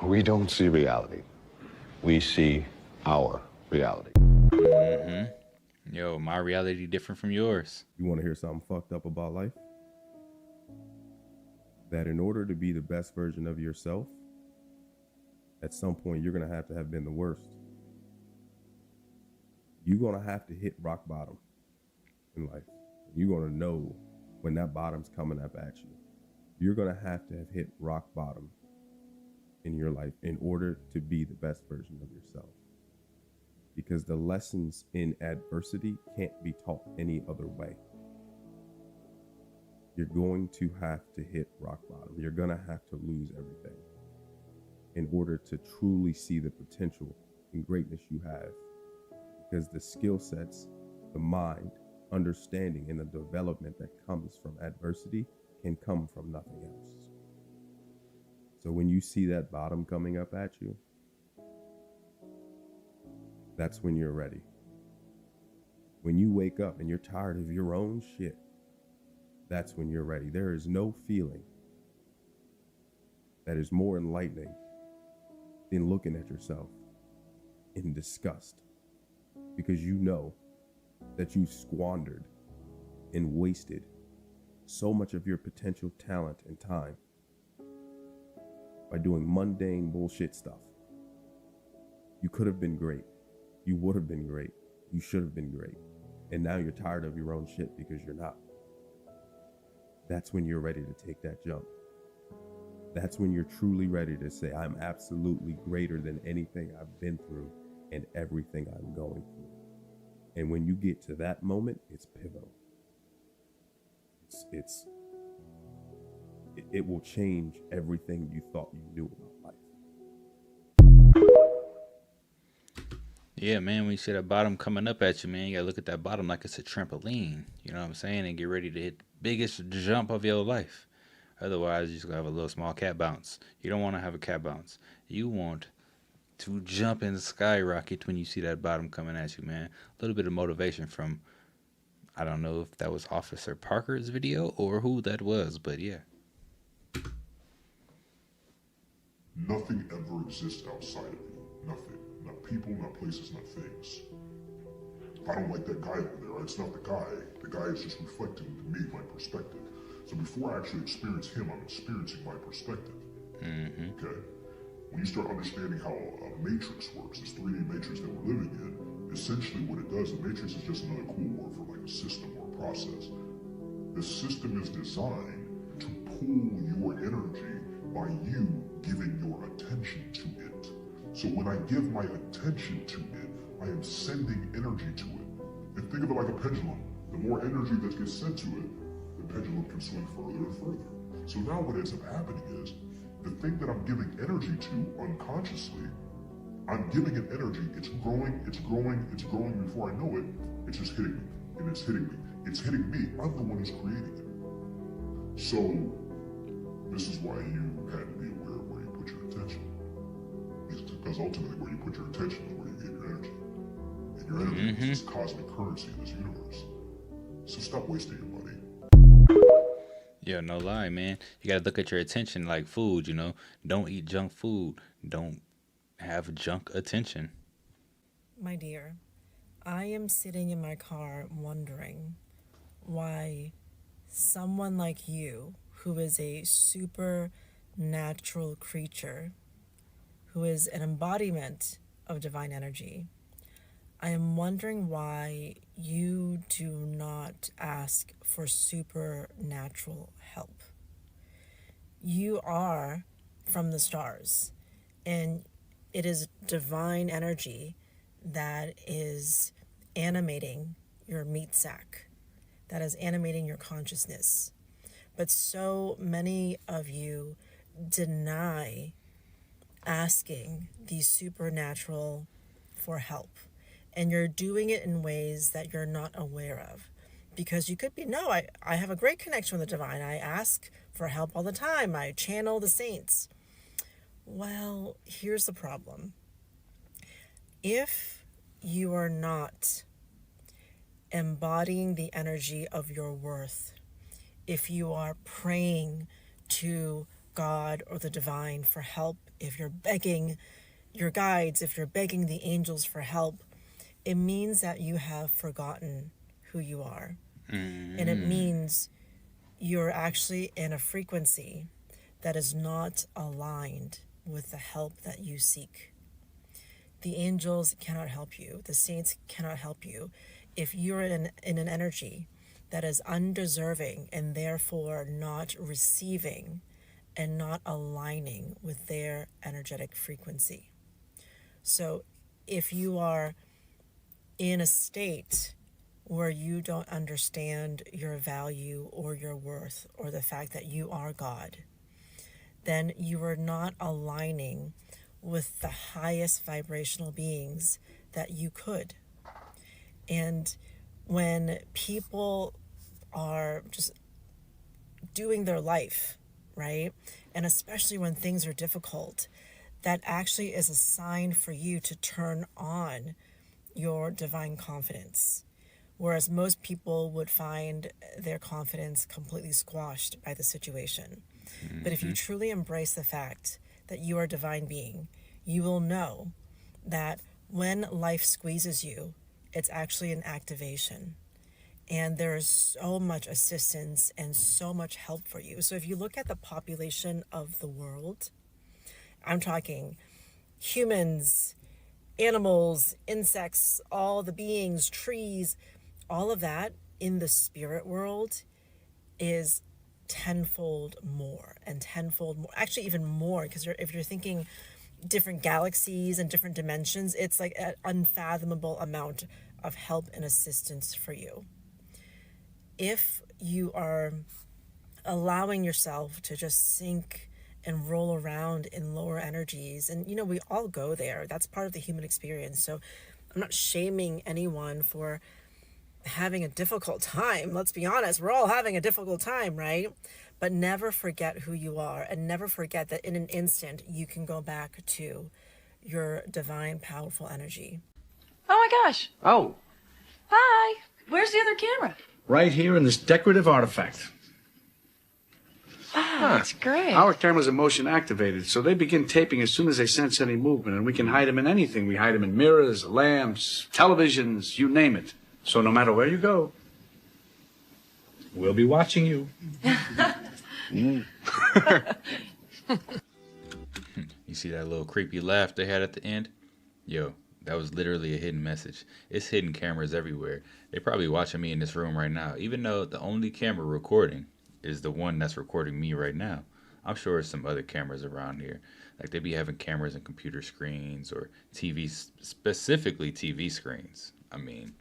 We don't see reality. We see our reality. Yo, my reality different from yours. You want to hear something fucked up about life? That in order to be the best version of yourself, at some point you're going to have been the worst. You're going to have to hit rock bottom in life. You're going to know when that bottom's coming up at you. You're going to have hit rock bottom in your life in order to be the best version of yourself. Because the lessons in adversity can't be taught any other way. You're going to have to hit rock bottom. You're going to have to lose everything in order to truly see the potential and greatness you have. Because the skill sets, the mind, understanding, and the development that comes from adversity can come from nothing else. So when you see that bottom coming up at you, that's when you're ready. When you wake up and you're tired of your own shit, that's when you're ready. There is no feeling that is more enlightening than looking at yourself in disgust, because you know that you squandered and wasted so much of your potential talent and time by doing mundane bullshit stuff. You could have been great. You would have been great. You should have been great. And now you're tired of your own shit because you're not. That's when you're ready to take that jump. That's when you're truly ready to say, I'm absolutely greater than anything I've been through and everything I'm going through. And when you get to that moment, it's pivotal. It will change everything you thought you knew about life. Yeah, man, when you see that bottom coming up at you, man, you gotta look at that bottom like it's a trampoline. You know what I'm saying? And get ready to hit the biggest jump of your life. Otherwise, you're just gonna have a little small cat bounce. You don't want to have a cat bounce. You want to jump and skyrocket when you see that bottom coming at you, man. A little bit of motivation from, I don't know if that was Officer Parker's video or who that was, but yeah. Nothing ever exists outside of you. Nothing. Not people, not places, not things. If I don't like that guy over there, it's not the guy. The guy is just reflecting to me my perspective. So before I actually experience him, I'm experiencing my perspective. Okay? When you start understanding how a matrix works, this 3D matrix that we're living in, essentially what it does, the matrix is just another cool word for like a system or a process. The system is designed to pull your energy by you giving your attention to it. So when I give my attention to it, I am sending energy to it. And think of it like a pendulum. The more energy that gets sent to it, the pendulum can swing further and further. So now what ends up happening is, the thing that I'm giving energy to unconsciously, I'm giving it energy, it's growing, it's growing, it's growing. Before I know it, it's just hitting me, and it's hitting me. It's hitting me, I'm the one who's creating it. So, this is why you had to be aware of where you put your attention. Because ultimately where you put your attention is where you get your energy. And your energy is this cosmic currency in this universe. So stop wasting your money. Yeah, no lie, man. You gotta look at your attention like food, you know. Don't eat junk food. Don't have junk attention. My dear, I am sitting in my car wondering why someone like you, who is a supernatural creature, who is an embodiment of divine energy, I am wondering why you do not ask for supernatural help. You are from the stars, and it is divine energy that is animating your meat sack, that is animating your consciousness. But so many of you deny asking the supernatural for help. And you're doing it in ways that you're not aware of. Because you could be, no, I have a great connection with the divine. I ask for help all the time. I channel the saints. Well, here's the problem. If you are not embodying the energy of your worth, if you are praying to God or the divine for help, if you're begging your guides, if you're begging the angels for help, it means that you have forgotten who you are. And it means you're actually in a frequency that is not aligned with the help that you seek. The angels cannot help you. The saints cannot help you if you're in an energy that is undeserving and therefore not receiving and not aligning with their energetic frequency. So if you are in a state where you don't understand your value or your worth or the fact that you are God, then you are not aligning with the highest vibrational beings that you could. And when people are just doing their life, right? And especially when things are difficult, that actually is a sign for you to turn on your divine confidence. Whereas most people would find their confidence completely squashed by the situation. But if you truly embrace the fact that you are a divine being, you will know that when life squeezes you, it's actually an activation. And there is so much assistance and so much help for you. So if you look at the population of the world, I'm talking humans, animals, insects, all the beings, trees, all of that in the spirit world is tenfold more and tenfold more, actually even more, because if you're thinking different galaxies and different dimensions, it's like an unfathomable amount of help and assistance for you. If you are allowing yourself to just sink and roll around in lower energies, and you know, we all go there, that's part of the human experience. So I'm not shaming anyone for having a difficult time. Let's be honest, we're all having a difficult time, right? But never forget who you are, and never forget that in an instant you can go back to your divine, powerful energy. Oh my gosh. Oh, Hi. Where's the other camera? right here in this decorative artifact. Wow, that's great. Our cameras are motion activated, so they begin taping as soon as they sense any movement, and we can hide them in anything. We hide them in mirrors, lamps, televisions, you name it. So no matter where you go, we'll be watching you. You see that little creepy laugh they had at the end? Yo, that was literally a hidden message. It's hidden cameras everywhere. They're probably watching me in this room right now, even though the only camera recording is the one that's recording me right now. I'm sure there's some other cameras around here. Like they be having cameras in computer screens or TV, specifically TV screens. I mean,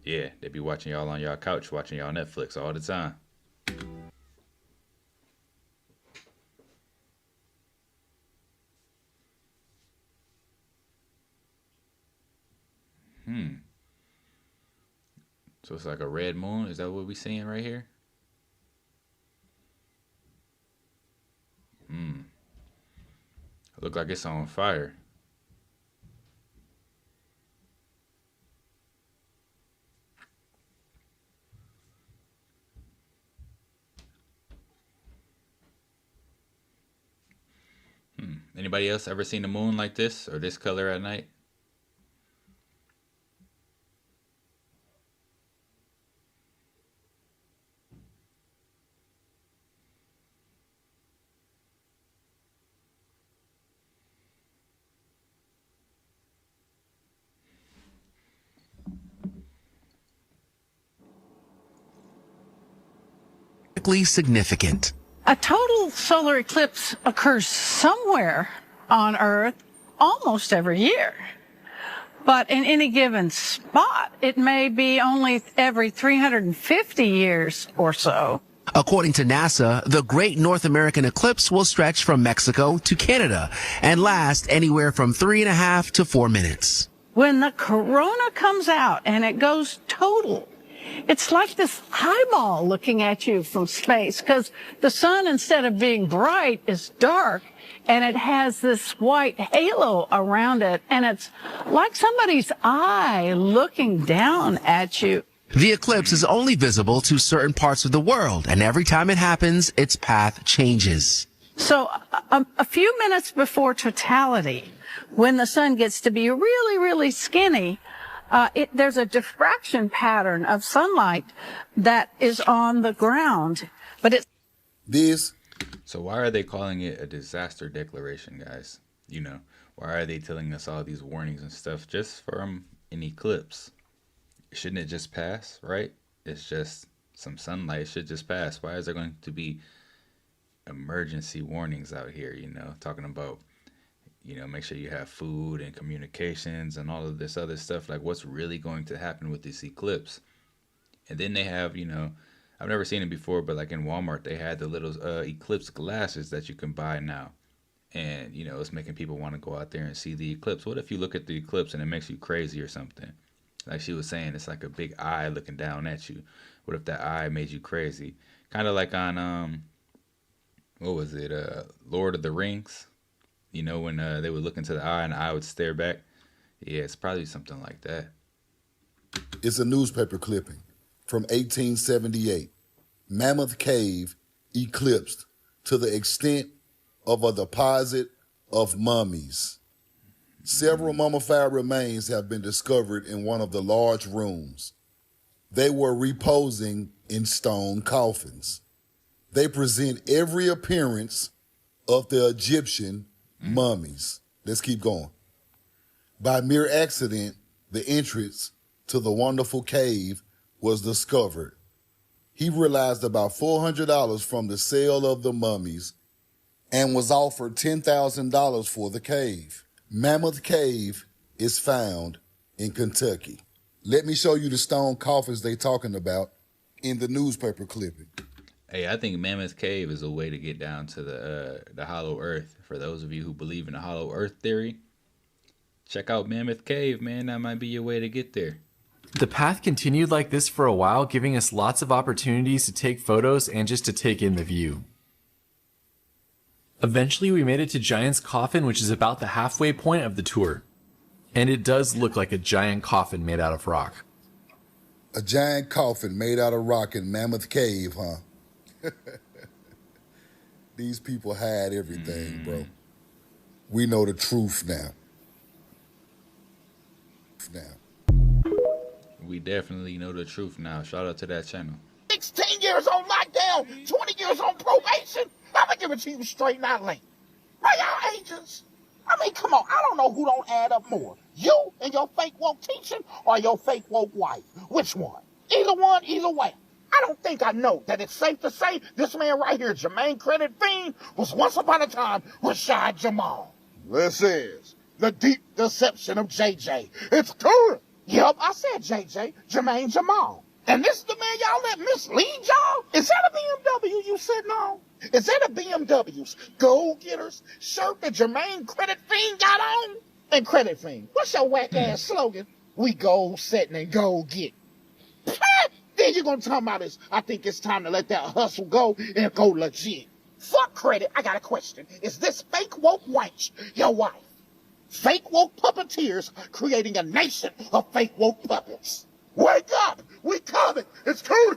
yeah, they be watching y'all on y'all couch, watching y'all Netflix all the time. So it's like a red moon. Is that what we seeing right here? Look like it's on fire. Anybody else ever seen the moon like this or this color at night? Significant. A total solar eclipse occurs somewhere on Earth almost every year. But in any given spot, it may be only every 350 years or so. According to NASA, the Great North American Eclipse will stretch from Mexico to Canada and last anywhere from 3.5 to 4 minutes. When the corona comes out and it goes total, it's like this eyeball looking at you from space, because the sun, instead of being bright, is dark, and it has this white halo around it, and it's like somebody's eye looking down at you. The eclipse is only visible to certain parts of the world, and every time it happens, its path changes. So a few minutes before totality, when the sun gets to be really, really skinny, there's a diffraction pattern of sunlight that is on the ground, but it's So why are they calling it a disaster declaration, guys? You know, why are they telling us all these warnings and stuff just from an eclipse? Shouldn't it just pass, right? It's just some sunlight. It should just pass. Why is there going to be emergency warnings out here, you know, talking about, you know, make sure you have food and communications and all of this other stuff? Like, what's really going to happen with this eclipse? And then they have, you know, I've never seen it before, but like in Walmart, they had the little eclipse glasses that you can buy now. And, you know, it's making people want to go out there and see the eclipse. What if you look at the eclipse and it makes you crazy or something? Like she was saying, it's like a big eye looking down at you. What if that eye made you crazy? Kind of like on, what was it, Lord of the Rings? You know, when they would look into the eye and the eye would stare back? Yeah, it's probably something like that. It's a newspaper clipping from 1878. Mammoth Cave eclipsed to the extent of a deposit of mummies. Several mummified remains have been discovered in one of the large rooms. They were reposing in stone coffins. They present every appearance of the Egyptian mummies. Let's keep going. By mere accident, the entrance to the wonderful cave was discovered. He realized about $400 from the sale of the mummies and was offered $10,000 for the cave. Mammoth Cave is found in Kentucky. Let me show you the stone coffins they talking about in the newspaper clipping. Hey, I think Mammoth Cave is a way to get down to the Hollow Earth. For those of you who believe in the Hollow Earth theory, check out Mammoth Cave, man. That might be your way to get there. The path continued like this for a while, giving us lots of opportunities to take photos and just to take in the view. Eventually, we made it to Giant's Coffin, which is about the halfway point of the tour. And it does look like a giant coffin made out of rock. A giant coffin made out of rock in Mammoth Cave, huh? These people hide everything, bro. We know the truth now. We definitely know the truth now. Shout out to that channel. 16 years on lockdown, 20 years on probation. I'm gonna give it to you straight, not late. Are y'all agents? I mean, come on, I don't know who don't add up more. You and your fake woke teaching or your fake woke wife? Which one? Either one, either way. I don't think I know that it's safe to say this man right here, Jermaine Credit Fiend, was once upon a time Rashad Jamal. This is the deep deception of JJ. It's cool. Yup, I said JJ, Jermaine Jamal. And this is the man y'all let mislead y'all? Is that a BMW you sitting on? Is that a BMW's Go-Getters shirt that Jermaine Credit Fiend got on? And Credit Fiend, what's your whack-ass slogan? We goal-setting and go-get. Then you're gonna talk about this. I think it's time to let that hustle go and go legit. Fuck Credit, I got a question. Is this fake woke wench your wife? Fake woke puppeteers creating a nation of fake woke puppets. Wake up! We coming! It's cool!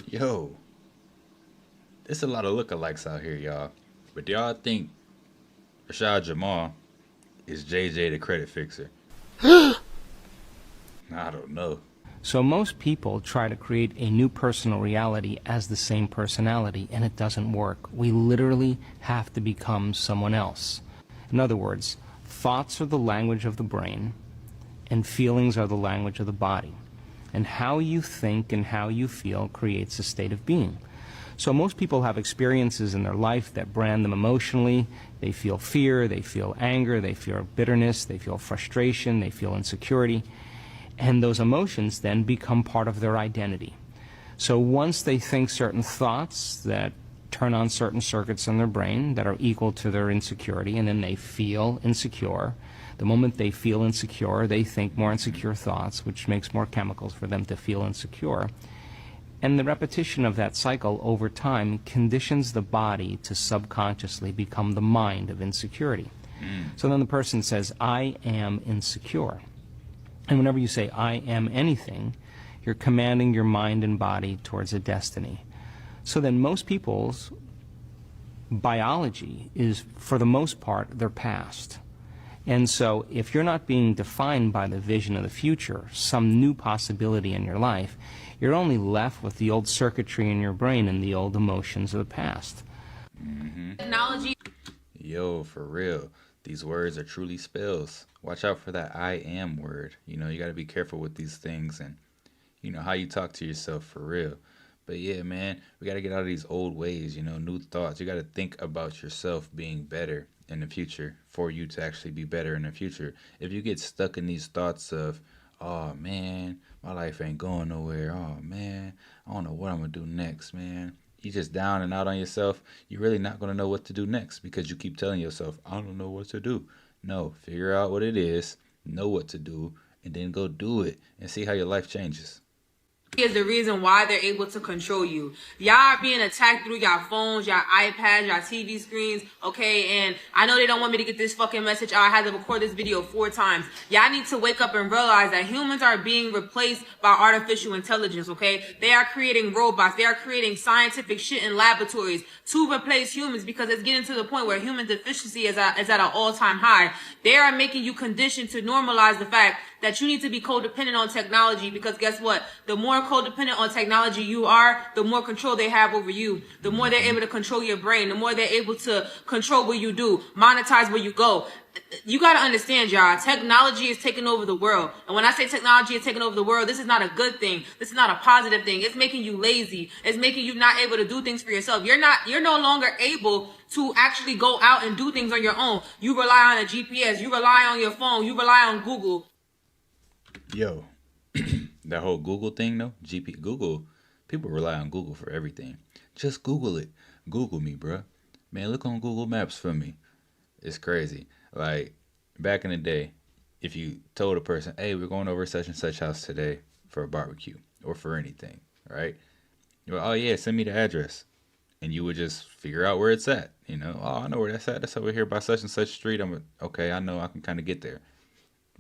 Yo. There's a lot of lookalikes out here, y'all. But do y'all think Rashad Jamal is JJ the Credit Fixer? I don't know. So most people try to create a new personal reality as the same personality, and it doesn't work. We literally have to become someone else. In other words, thoughts are the language of the brain, and feelings are the language of the body. And how you think and how you feel creates a state of being. So most people have experiences in their life that brand them emotionally. They feel fear, they feel anger, they feel bitterness, they feel frustration, they feel insecurity. And those emotions then become part of their identity. So once they think certain thoughts that turn on certain circuits in their brain that are equal to their insecurity, and then they feel insecure. The moment they feel insecure, they think more insecure thoughts, which makes more chemicals for them to feel insecure. And the repetition of that cycle over time conditions the body to subconsciously become the mind of insecurity. So then the person says, I am insecure. And whenever you say, I am anything, you're commanding your mind and body towards a destiny. So then most people's biology is, for the most part, their past. And so if you're not being defined by the vision of the future, some new possibility in your life, you're only left with the old circuitry in your brain and the old emotions of the past. Technology. Yo, for real. These words are truly spells. Watch out for that I am word. You know, you got to be careful with these things and, you know, how you talk to yourself for real. But yeah, man, we got to get out of these old ways, you know, new thoughts. You got to think about yourself being better in the future for you to actually be better in the future. If you get stuck in these thoughts of, oh man, my life ain't going nowhere. Oh man, I don't know what I'm going to do next, man. You just down and out on yourself. You're really not going to know what to do next because you keep telling yourself, I don't know what to do. No, figure out what it is, know what to do, and then go do it and see how your life changes. Is the reason why they're able to control you. Y'all are being attacked through your phones, your iPads, your TV screens, okay? And I know they don't want me to get this fucking message out. I had to record this video 4 times. Y'all need to wake up and realize that humans are being replaced by artificial intelligence, okay? They are creating robots. They are creating scientific shit in laboratories to replace humans because it's getting to the point where human deficiency is at an all-time high. They are making you conditioned to normalize the fact that you need to be codependent on technology because guess what? The more codependent on technology you are, the more control they have over you. The more they're able to control your brain, the more they're able to control what you do, monetize where you go. You got to understand, y'all, technology is taking over the world. And when I say technology is taking over the world, this is not a good thing. This is not a positive thing. It's making you lazy. It's making you not able to do things for yourself. You're no longer able to actually go out and do things on your own. You rely on a GPS. You rely on your phone. You rely on Google. Yo, that whole Google thing though, Google, people rely on Google for everything. Just Google it. Google me, bruh. Man, look on Google Maps for me. It's crazy. Like, back in the day, if you told a person, hey, we're going over such and such house today for a barbecue or for anything, right? You're like, oh yeah, send me the address. And you would just figure out where it's at. You know, oh, I know where that's at. That's over here by such and such street. Okay, I know I can kind of get there.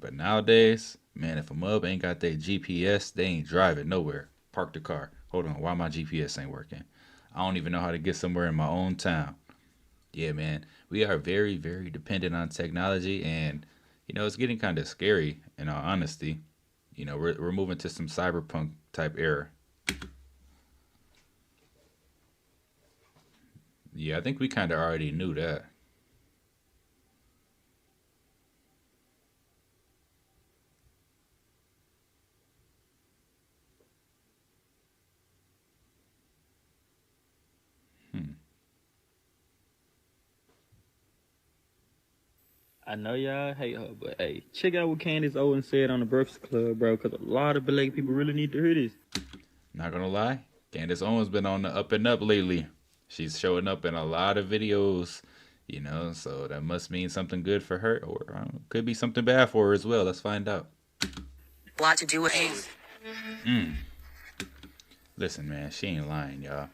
But nowadays, man, if a mub ain't got their GPS, they ain't driving nowhere. Park the car. Hold on, why my GPS ain't working? I don't even know how to get somewhere in my own town. Yeah, man, we are very, very dependent on technology, and, you know, it's getting kind of scary, in all honesty. You know, we're moving to some cyberpunk type era. Yeah, I think we kind of already knew that. I know y'all hate her, but hey, check out what Candace Owens said on the Breakfast Club, bro, because a lot of black people really need to hear this. Not gonna lie, Candace Owens been on the up and up lately. She's showing up in a lot of videos, you know, so that must mean something good for her, or could be something bad for her as well. Let's find out. A lot to do with AIDS. Listen, man, she ain't lying, y'all.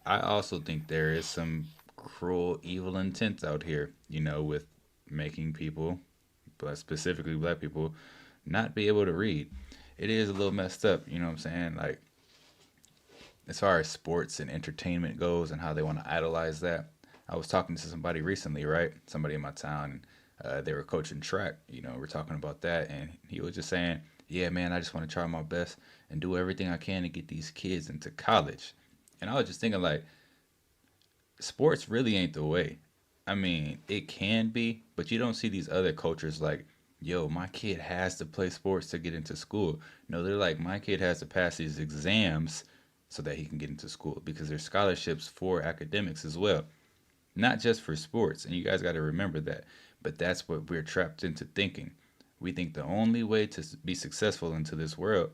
I also think there is some cruel, evil intent out here, you know, with making people, but specifically black people, not be able to read. It is a little messed up, you know what I'm saying? Like, as far as sports and entertainment goes and how they want to idolize that. I was talking to somebody recently, right? Somebody in my town, they were coaching track, you know, we're talking about that, and he was just saying, yeah, man, I just want to try my best and do everything I can to get these kids into college. And I was just thinking, like, sports really ain't the way. I mean, it can be, but you don't see these other cultures like, yo, my kid has to play sports to get into school. No, they're like, my kid has to pass these exams so that he can get into school, because there's scholarships for academics as well, not just for sports. And you guys got to remember that. But that's what we're trapped into thinking. We think the only way to be successful into this world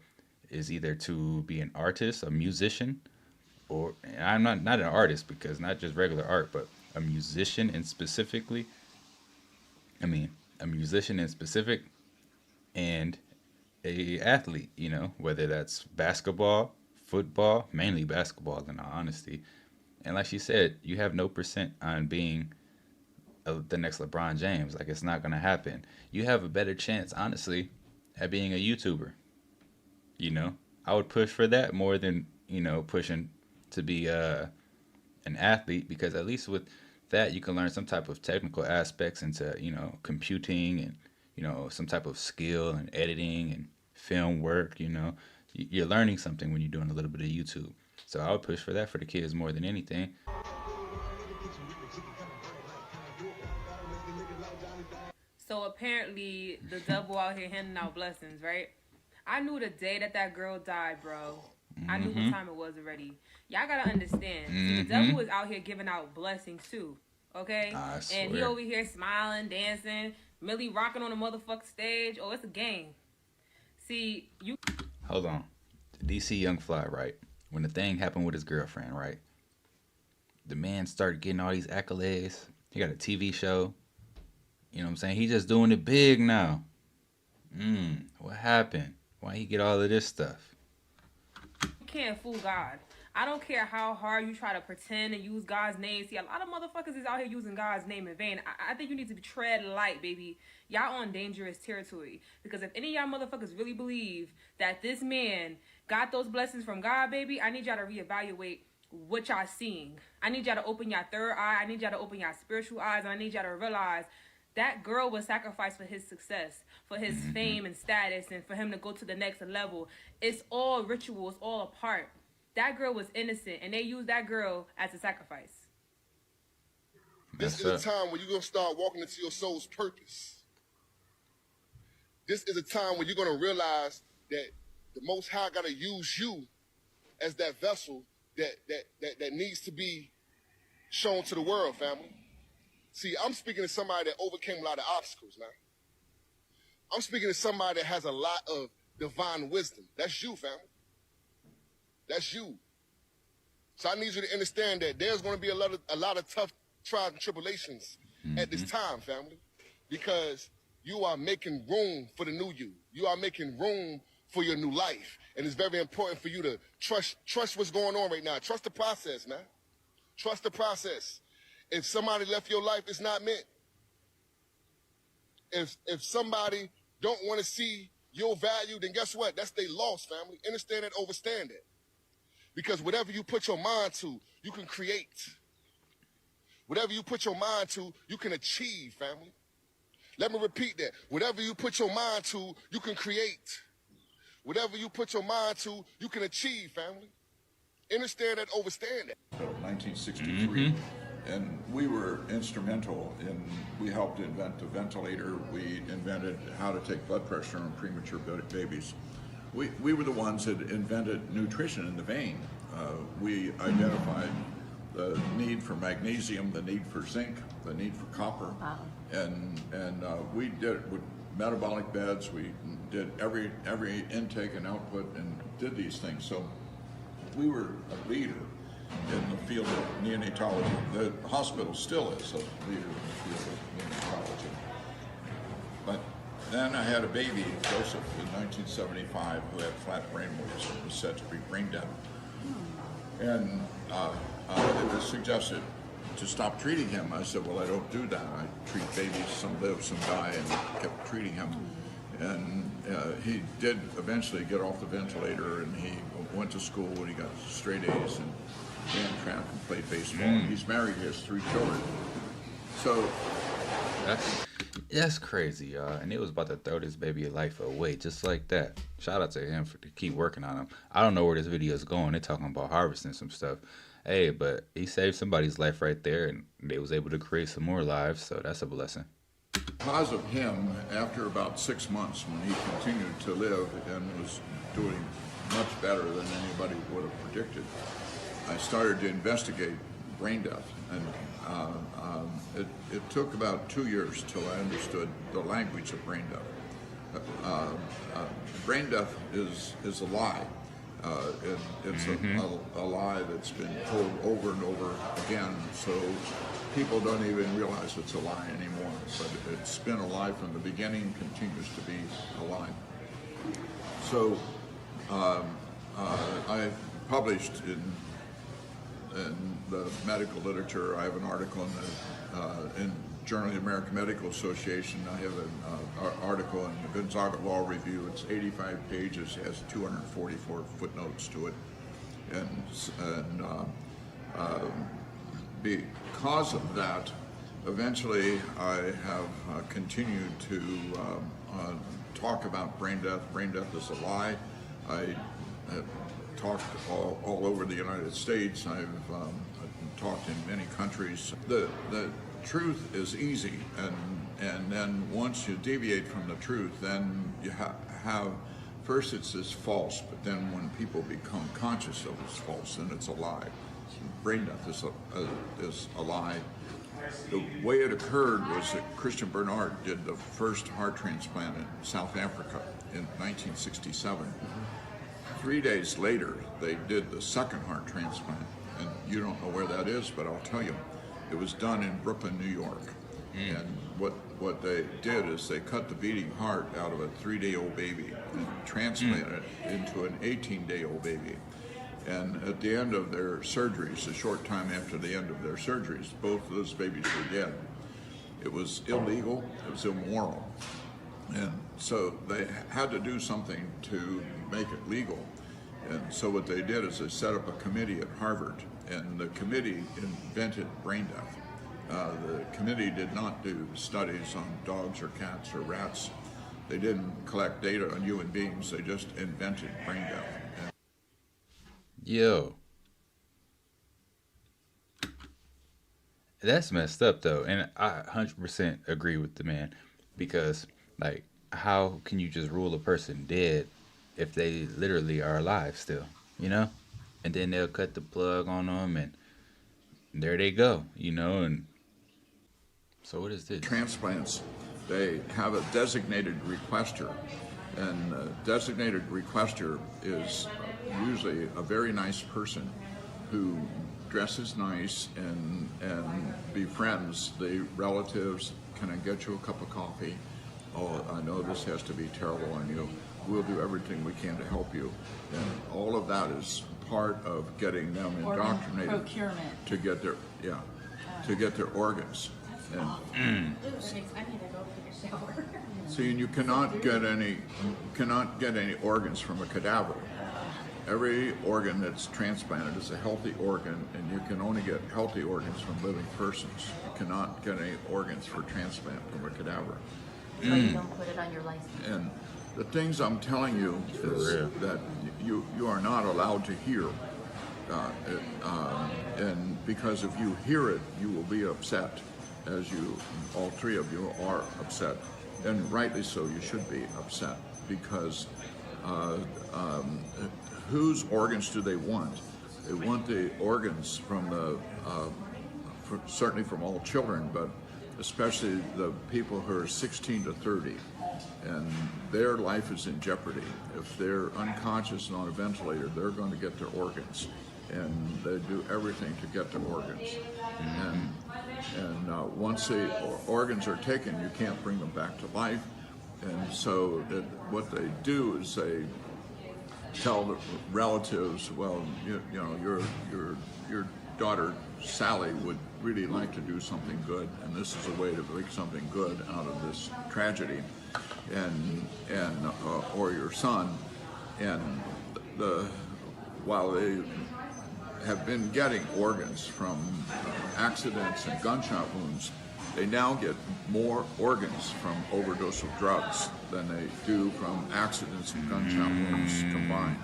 is either to be an artist, a musician, or and I'm not an artist because not just regular art, but a musician and specifically. I mean, a musician in specific, and a athlete. You know, whether that's basketball, football, mainly basketball, in all honesty. And like she said, you have no percent on being the next LeBron James. Like, it's not gonna happen. You have a better chance, honestly, at being a YouTuber. You know, I would push for that more than, you know, pushing to be an athlete, because at least with that you can learn some type of technical aspects into, you know, computing and, you know, some type of skill and editing and film work. You know, you're learning something when you're doing a little bit of YouTube. So I would push for that for the kids more than anything. So apparently the devil out here handing out blessings, right? I knew the day that girl died, bro. I knew what time it was already. Y'all gotta understand. See, the devil is out here giving out blessings too, okay? And he over here smiling, dancing, Millie rocking on the motherfucking stage. Oh, it's a game. See, you... Hold on. DC Young Fly, right? When the thing happened with his girlfriend, right? The man started getting all these accolades. He got a TV show. You know what I'm saying? He just doing it big now. What happened? Why he get all of this stuff? You can't fool God. I don't care how hard you try to pretend and use God's name. See, a lot of motherfuckers is out here using God's name in vain. I think you need to tread light, baby. Y'all on dangerous territory. Because if any of y'all motherfuckers really believe that this man got those blessings from God, baby, I need y'all to reevaluate what y'all seeing. I need y'all to open y'all third eye. I need y'all to open y'all spiritual eyes. And I need y'all to realize that girl was sacrificed for his success, for his fame and status, and for him to go to the next level. It's all ritual. It's all a part. That girl was innocent, and they used that girl as a sacrifice. This is a time when you're going to start walking into your soul's purpose. This is a time when you're going to realize that the Most High got to use you as that vessel that needs to be shown to the world, family. See, I'm speaking to somebody that overcame a lot of obstacles, man. I'm speaking to somebody that has a lot of divine wisdom. That's you, family. That's you. So I need you to understand that there's going to be a lot of tough trials and tribulations at this time, family, because you are making room for the new you. You are making room for your new life. And it's very important for you to trust what's going on right now. Trust the process, man. Trust the process. If somebody left your life, it's not meant. If somebody don't want to see your value, then guess what? That's their loss, family. Understand that, overstand it. Because whatever you put your mind to, you can create. Whatever you put your mind to, you can achieve, family. Let me repeat that. Whatever you put your mind to, you can create. Whatever you put your mind to, you can achieve, family. Understand that, overstand it. 1963. And we were instrumental in, we helped invent the ventilator. We invented how to take blood pressure on premature babies. We were the ones that invented nutrition in the vein. We identified the need for magnesium, the need for zinc, the need for copper. Wow. And we did it with metabolic beds. We did every intake and output and did these things. So we were a leader in the field of neonatology. The hospital still is a leader in the field of neonatology. But then I had a baby, Joseph, in 1975, who had flat brain waves and was said to be brain dead. And it was suggested to stop treating him. I said, well, I don't do that. I treat babies, some live, some die, and kept treating him. And he did eventually get off the ventilator, and he went to school, and he got straight A's, and ran track and played baseball. And he's married, he has 3 children. So that's crazy, y'all. And it was about to throw this baby life away just like that. Shout out to him to keep working on him. I don't know where this video is going. They're talking about harvesting some stuff. Hey, but he saved somebody's life right there, and they was able to create some more lives, so that's a blessing. Because of him, after about 6 months, when he continued to live and was doing much better than anybody would have predicted, I started to investigate brain death. And it took about 2 years till I understood the language of brain death. brain death is a lie. It's a lie that's been told over and over again, so people don't even realize it's a lie anymore. But it's been a lie from the beginning, continues to be a lie. So I published in the medical literature. I have an article in Journal of the American Medical Association. I have an article in the Gonzaga Law Review. It's 85 pages, has 244 footnotes to it, and because of that, eventually I have continued to talk about brain death. Brain death is a lie. I have talked all over the United States. I've talked in many countries. The truth is easy, and then once you deviate from the truth, then you have first it's this false, but then when people become conscious of it's false, then it's a lie. Brain death is a lie. The way it occurred was that Christian Barnard did the first heart transplant in South Africa in 1967. 3 days later, they did the second heart transplant, and you don't know where that is, but I'll tell you. It was done in Brooklyn, New York. And what they did is they cut the beating heart out of a 3-day-old baby and transplanted it into an 18-day-old baby. And at the end of their surgeries, a short time after the end of their surgeries, both of those babies were dead. It was illegal, it was immoral. And so they had to do something to make it legal. And so what they did is they set up a committee at Harvard, and the committee invented brain death. The committee did not do studies on dogs or cats or rats. They didn't collect data on human beings, they just invented brain death. Yo. That's messed up though, and I 100% agree with the man, because like, how can you just rule a person dead if they literally are alive still, you know? And then they'll cut the plug on them, and there they go, you know? And so what is this? Transplants, they have a designated requester, and a designated requester is usually a very nice person who dresses nice and befriends the relatives. Can I get you a cup of coffee? Oh, I know this has to be terrible on you. We'll do everything we can to help you. And all of that is part of getting them indoctrinated procurement to get their to get their organs. And see, and you cannot get any organs from a cadaver. Every organ that's transplanted is a healthy organ, and you can only get healthy organs from living persons. You cannot get any organs for transplant from a cadaver. So you don't put it on your license. And the things I'm telling you is that you are not allowed to hear. And because if you hear it, you will be upset, as you, all three of you are upset. And rightly so, you should be upset, because whose organs do they want? They want the organs from the, certainly from all children, but especially the people who are 16 to 30, and their life is in jeopardy. If they're unconscious and on a ventilator, they're going to get their organs, and they do everything to get their organs. And once the organs are taken, you can't bring them back to life. And so what they do is they tell the relatives, well, you know, your daughter Sally would really like to do something good, and this is a way to make something good out of this tragedy, and or your son, and while they have been getting organs from accidents and gunshot wounds, they now get more organs from overdose of drugs than they do from accidents and gunshot wounds combined.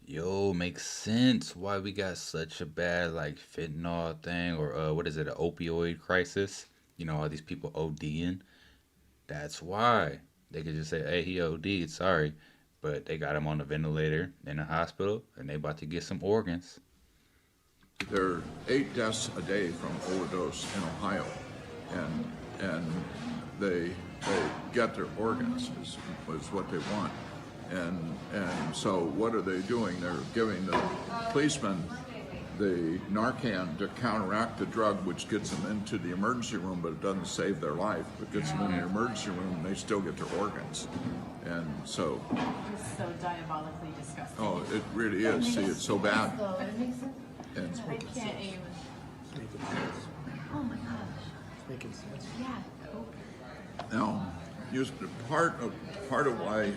Yo, makes sense why we got such a bad like fentanyl thing, or what is it, an opioid crisis? You know, all these people ODing. That's why. They could just say, hey, he OD'd, sorry. But they got him on a ventilator in a hospital, and they about to get some organs. There are 8 deaths a day from overdose in Ohio, and they they get their organs is what they want. And so what are they doing? They're giving the policemen the Narcan to counteract the drug, which gets them into the emergency room, but it doesn't save their life. It gets them in the emergency room, and they still get their organs. And so... It's so diabolically disgusting. Oh, it really is. See, it's so bad. It makes sense. And I can't even. Oh my gosh. It's making sense. Yeah. now, part of why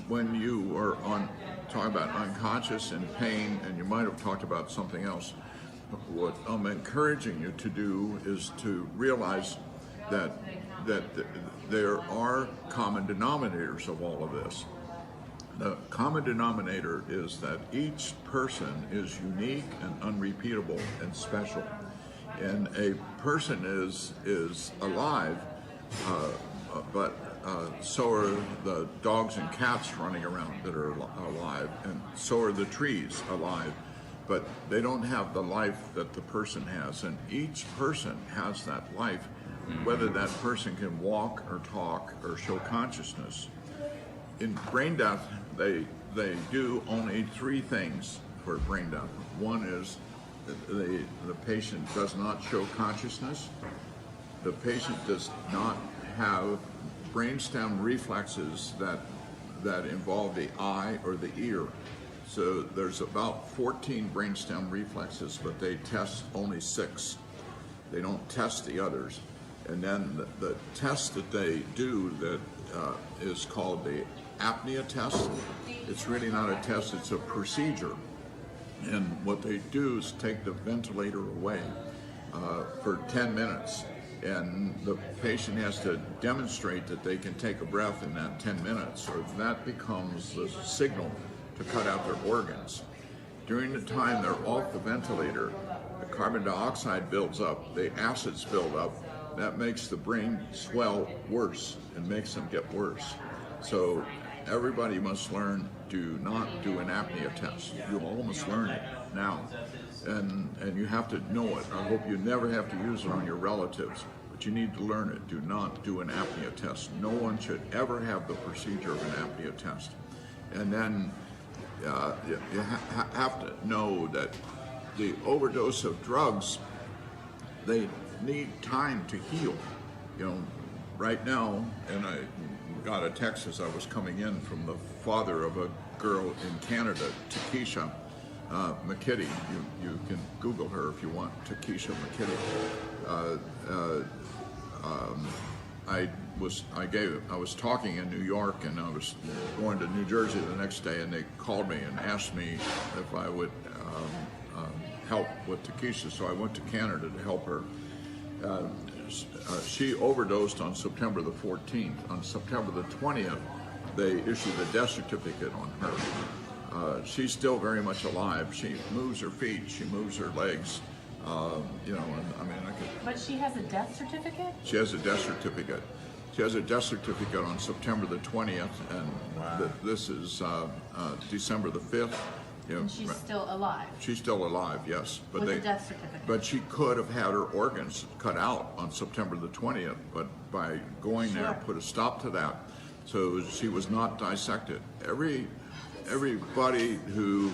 when you are talking about unconscious and pain, and you might have talked about something else, what I'm encouraging you to do is to realize that there are common denominators of all of this. The common denominator is that each person is unique and unrepeatable and special. And a person is alive, but so are the dogs and cats running around that are alive, and so are the trees alive, but they don't have the life that the person has. And each person has that life, whether that person can walk or talk or show consciousness. In brain death, they do only three things for brain death. One is the patient does not show consciousness. The patient does not have brainstem reflexes that involve the eye or the ear. So there's about 14 brainstem reflexes, but they test only 6. They don't test the others. And then the test that they do that is called the apnea test. It's really not a test, it's a procedure. And what they do is take the ventilator away for 10 minutes. And the patient has to demonstrate that they can take a breath in that 10 minutes, or that becomes the signal to cut out their organs. During the time they're off the ventilator, the carbon dioxide builds up, the acids build up, that makes the brain swell worse and makes them get worse. So everybody must learn, do not do an apnea test. You almost learn it now. And you have to know it. I hope you never have to use it on your relatives, but you need to learn it. Do not do an apnea test. No one should ever have the procedure of an apnea test. And then you have to know that the overdose of drugs, they need time to heal. You know, right now, and I got a text as I was coming in from the father of a girl in Canada, Takesha McKitty. You can Google her if you want, Takesha McKitty. I was talking in New York, and I was going to New Jersey the next day, and they called me and asked me if I would help with Takesha. So I went to Canada to help her. She overdosed on September the 14th. On September the 20th, they issued a death certificate on her. She's still very much alive. She moves her feet, she moves her legs. You know, and I mean, I could. But she has a death certificate? She has a death certificate. She has a death certificate on September the 20th, and this is December the 5th. You know, and she's still alive? She's still alive, yes. But with a death certificate? But she could have had her organs cut out on September the 20th, but by going there, put a stop to that. So she was not dissected. Everybody who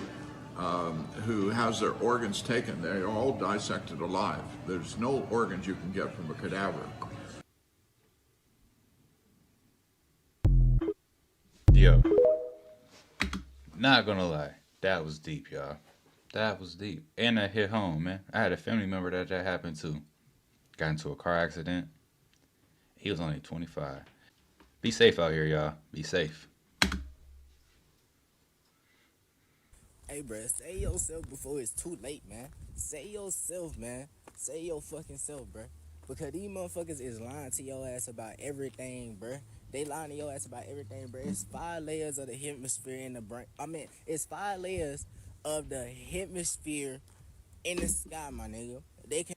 has their organs taken, they're all dissected alive. There's no organs you can get from a cadaver. Yo, not gonna lie, that was deep, y'all. That was deep. And that hit home, man. I had a family member that happened to. Got into a car accident. He was only 25. Be safe out here, y'all. Be safe. Hey, bruh, say yourself before it's too late, man. Say yourself, man. Say your fucking self, bruh. Because these motherfuckers is lying to your ass about everything, bruh. They lying to your ass about everything, bruh. It's 5 layers of the hemisphere in the brain. I mean, it's 5 layers of the hemisphere in the sky, my nigga. They can...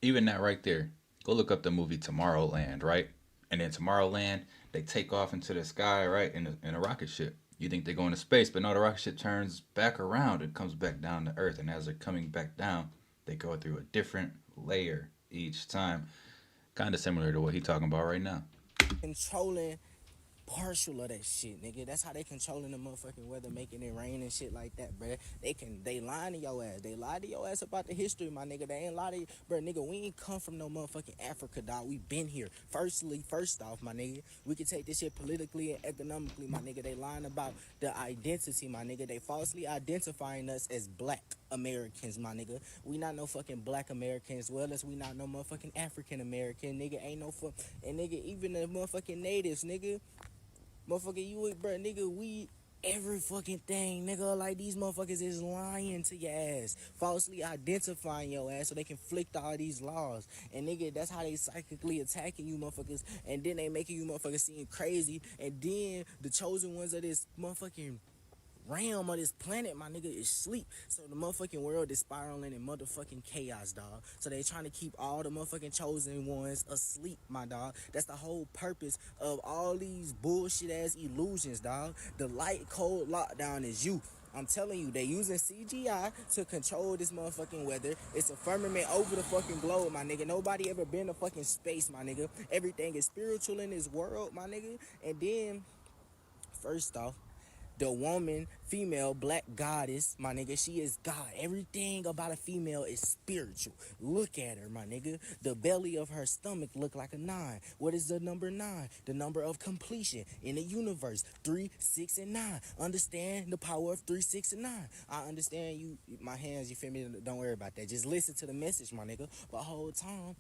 Even that right there. Go look up the movie Tomorrowland, right? And in Tomorrowland, they take off into the sky, right? In a rocket ship. You think they're going to space, but no, the rocket ship turns back around and comes back down to Earth. And as they're coming back down, They go through a different layer each time. Kind of similar to what he talking about right now. Controlling partial of that shit, nigga. That's how they controlling the motherfucking weather, making it rain and shit like that, bruh. They lying to your ass. They lie to your ass about the history, my nigga. They ain't lie to you, bruh, nigga. We ain't come from no motherfucking Africa, dog. We been here. First off, my nigga, we can take this shit politically and economically, my nigga. They lying about the identity, my nigga. They falsely identifying us as black Americans, my nigga. We not no fucking black Americans, well as we not no motherfucking African American, nigga. Ain't no and nigga, even the motherfucking natives, nigga. Motherfucker, you, bruh, nigga, we every fucking thing, nigga. Like, these motherfuckers is lying to your ass, falsely identifying your ass so they can flick all these laws. And nigga, that's how they psychically attacking you motherfuckers, and then they making you motherfuckers seem crazy, and then the chosen ones of this motherfucking realm of this planet, my nigga, is sleep. So the motherfucking world is spiraling in motherfucking chaos, dog. So they trying to keep all the motherfucking chosen ones asleep, my dog. That's the whole purpose of all these bullshit ass illusions, dog. The light cold lockdown is you. I'm telling you, they using CGI to control this motherfucking weather. It's a firmament over the fucking globe, my nigga. Nobody ever been to fucking space, my nigga. Everything is spiritual in this world, my nigga. And then, first off, the woman, female, black goddess, my nigga, she is God. Everything about a female is spiritual. Look at her, my nigga. The belly of her stomach look like a 9. What is the number 9? The number of completion in the universe. 3, 6, and 9. Understand the power of 3, 6, and 9. I understand you, my hands, you feel me? Don't worry about that. Just listen to the message, my nigga. But whole time,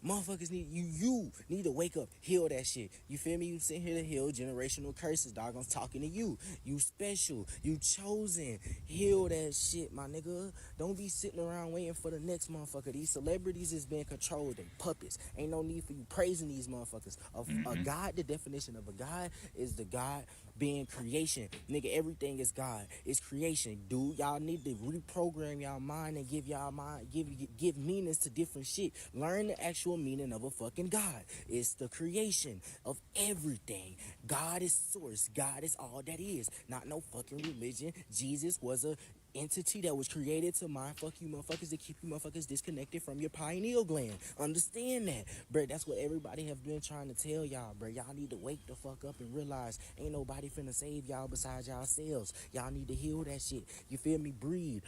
motherfuckers need you need to wake up, heal that shit. You feel me? You sitting here to heal generational curses, dog. I'm talking to you. You special. You chosen. Heal that shit, my nigga. Don't be sitting around waiting for the next motherfucker. These celebrities is being controlled and puppets. Ain't no need for you praising these motherfuckers. A God, the definition of a God is the God being creation. Nigga, everything is God. It's creation. Dude, y'all need to reprogram y'all mind and give y'all mind, give meanings to different shit. Learn the actual meaning of a fucking God. It's the creation of everything. God is source. God is all that is. Not no fucking religion. Jesus was a entity that was created to mind fuck you motherfuckers, to keep you motherfuckers disconnected from your pineal gland. Understand that, bruh. That's what everybody have been trying to tell y'all, bruh. Y'all need to wake the fuck up and realize ain't nobody finna save y'all besides yourselves. Y'all need to heal that shit. You feel me? Breathe.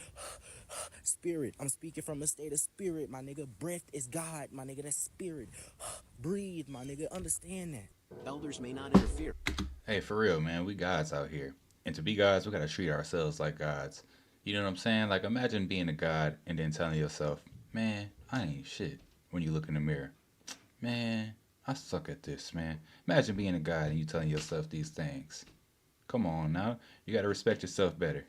Spirit. I'm speaking from a state of spirit, my nigga. Breath is God, my nigga. That's spirit. Breathe, my nigga. Understand that. Elders may not interfere. Hey, for real, man, we gods out here. And to be gods, we gotta treat ourselves like gods. You know what I'm saying? Like, imagine being a god and then telling yourself, man, I ain't shit, when you look in the mirror. Man, I suck at this, man. Imagine being a god and you telling yourself these things. Come on now. You gotta respect yourself better.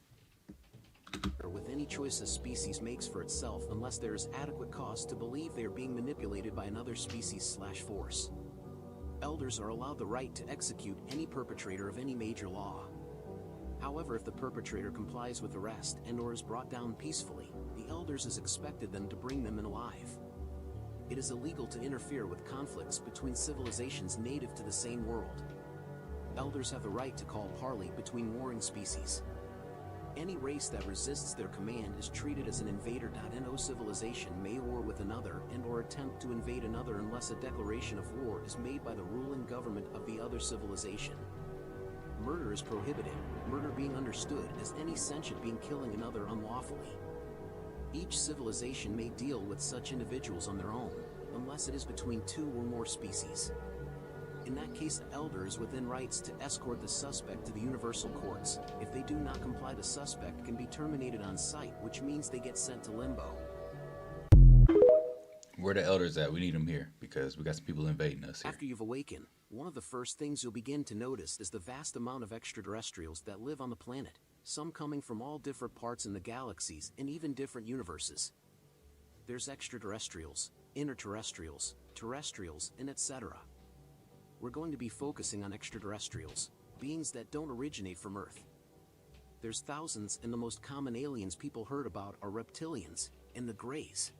With any choice a species makes for itself unless there is adequate cause to believe they are being manipulated by another species/force. Elders are allowed the right to execute any perpetrator of any major law. However, if the perpetrator complies with arrest and or is brought down peacefully, the elders is expected then to bring them in alive. It is illegal to interfere with conflicts between civilizations native to the same world. Elders have the right to call parley between warring species. Any race that resists their command is treated as an invader. No civilization may war with another and or attempt to invade another unless a declaration of war is made by the ruling government of the other civilization. Murder is prohibited, murder being understood as any sentient being killing another unlawfully. Each civilization may deal with such individuals on their own, unless it is between 2 or more species. In that case, the elder is within rights to escort the suspect to the universal courts. If they do not comply, the suspect can be terminated on sight, which means they get sent to limbo. Where the elders at? We need them here because we got some people invading us here. After you've awakened, one of the first things you'll begin to notice is the vast amount of extraterrestrials that live on the planet, some coming from all different parts in the galaxies and even different universes. There's extraterrestrials, interterrestrials, terrestrials, and etc. We're going to be focusing on extraterrestrials, beings that don't originate from Earth. There's thousands, and the most common aliens people heard about are reptilians and the Greys.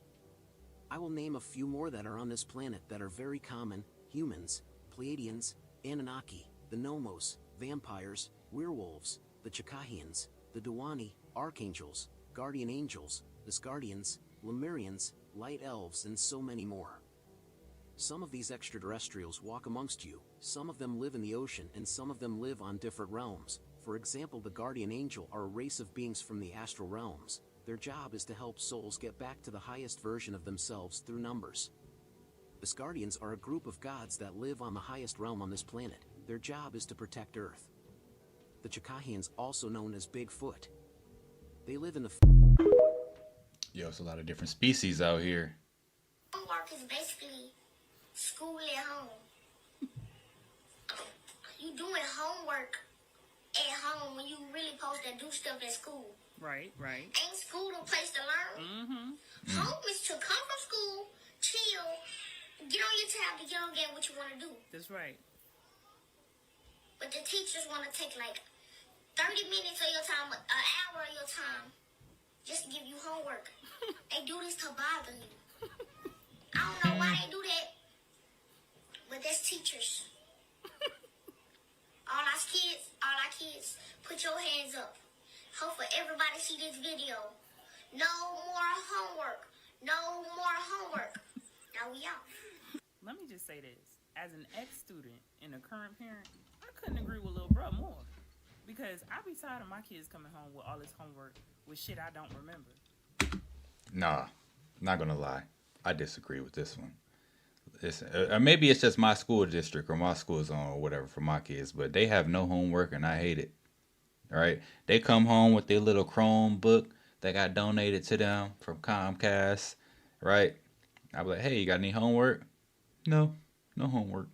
I will name a few more that are on this planet that are very common: humans, Pleiadians, Anunnaki, the Nomos, vampires, werewolves, the Chakahians, the Duwani, archangels, guardian angels, the Scardians, Lemurians, light elves, and so many more. Some of these extraterrestrials walk amongst you, some of them live in the ocean, and some of them live on different realms. For example, the Guardian Angel are a race of beings from the astral realms. Their job is to help souls get back to the highest version of themselves through numbers. The Asgardians are a group of gods that live on the highest realm on this planet. Their job is to protect Earth. The Chakahians, also known as Bigfoot. They live in the... Yo, it's a lot of different species out here. Homework is basically school at home. You doing homework at home when you really supposed to do stuff at school. Right. Ain't school the place to learn? Home is to come from school, chill, get on your tablet, get on game what you want to do. That's right. But the teachers want to take like 30 minutes of your time, an hour of your time, just to give you homework. They do this to bother you. I don't know why they do that, but that's teachers. All our kids, put your hands up. Hopefully everybody see this video. No more homework. No more homework. Now we out. Let me just say this. As an ex-student and a current parent, I couldn't agree with Lil Bruh more. Because I be tired of my kids coming home with all this homework with shit I don't remember. Nah, not gonna lie. I disagree with this one. Maybe it's just my school district or my school zone or whatever for my kids, but they have no homework and I hate it. All right, they come home with their little Chromebook that got donated to them from Comcast, right? I be like, hey, you got any homework? No homework.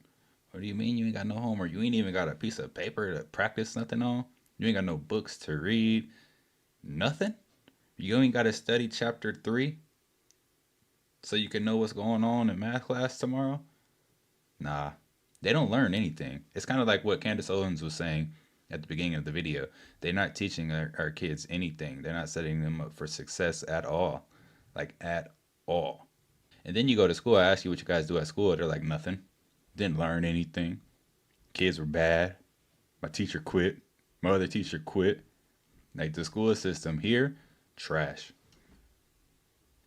What do you mean you ain't got no homework? You ain't even got a piece of paper to practice nothing on? You ain't got no books to read? Nothing? You ain't got to study chapter 3 so you can know what's going on in math class tomorrow? Nah, they don't learn anything. It's kind of like what Candace Owens was saying at the beginning of the video. They're not teaching our kids anything. They're not setting them up for success at all. Like, at all. And then you go to school, I ask you what you guys do at school. They're like, nothing. Didn't learn anything. Kids were bad. My teacher quit. My other teacher quit. Like, the school system here, trash.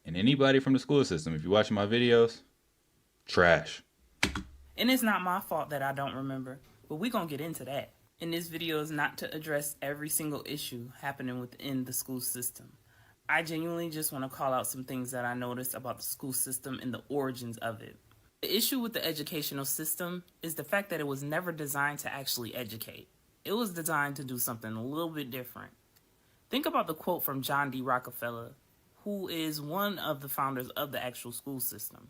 And anybody from the school system, if you're watching my videos, trash. And it's not my fault that I don't remember, but we gonna get into that. And this video is not to address every single issue happening within the school system. I genuinely just want to call out some things that I noticed about the school system and the origins of it. The issue with the educational system is the fact that it was never designed to actually educate. It was designed to do something a little bit different. Think about the quote from John D. Rockefeller, who is one of the founders of the actual school system,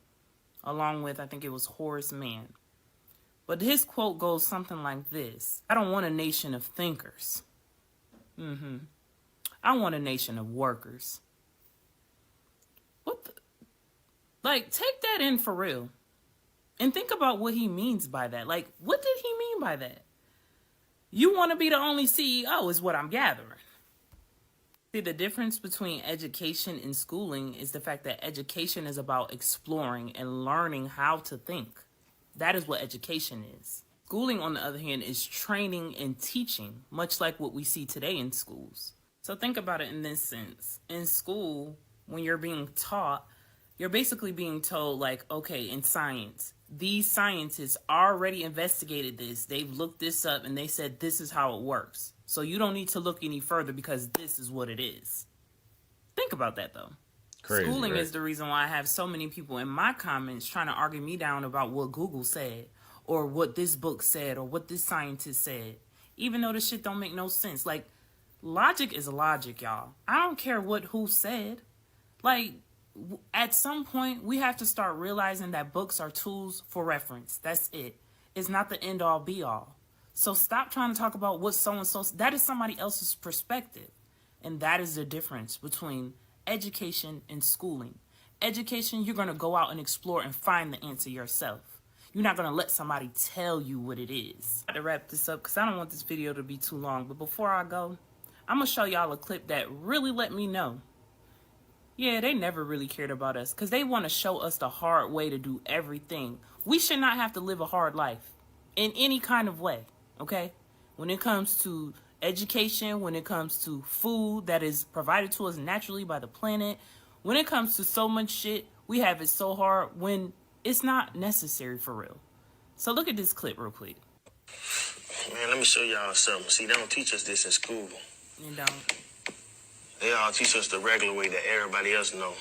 along with, I think it was Horace Mann. But his quote goes something like this: I don't want a nation of thinkers. I want a nation of workers. What the? Like, take that in for real. And think about what he means by that. Like, what did he mean by that? You want to be the only CEO is what I'm gathering. See, the difference between education and schooling is the fact that education is about exploring and learning how to think. That is what education is. Schooling, on the other hand, is training and teaching, much like what we see today in schools. So think about it in this sense. In school, when you're being taught, you're basically being told, like, okay, in science, these scientists already investigated this. They've looked this up and they said this is how it works. So you don't need to look any further because this is what it is. Think about that, though. Crazy, Schooling right? is the reason why I have so many people in my comments trying to argue me down about what Google said or what this book said or what this scientist said, even though this shit don't make no sense. Like, logic is logic, y'all. I don't care what who said. Like, at some point, we have to start realizing that books are tools for reference. That's it. It's not the end all be all. So stop trying to talk about what so-and-so, that is somebody else's perspective. And that is the difference between education and schooling. Education, you're going to go out and explore and find the answer yourself. You're not going to let somebody tell you what it is. To wrap this up, because I don't want this video to be too long, but before I go, I'm going to show y'all a clip that really let me know. Yeah, they never really cared about us because they want to show us the hard way to do everything. We should not have to live a hard life in any kind of way, okay? When it comes to education, when it comes to food that is provided to us naturally by the planet, When it comes to so much shit, we have it so hard when it's not necessary for real. So look at this clip real quick. Man, let me show y'all something. See, they don't teach us this in school. You don't. They all teach us the regular way that everybody else know.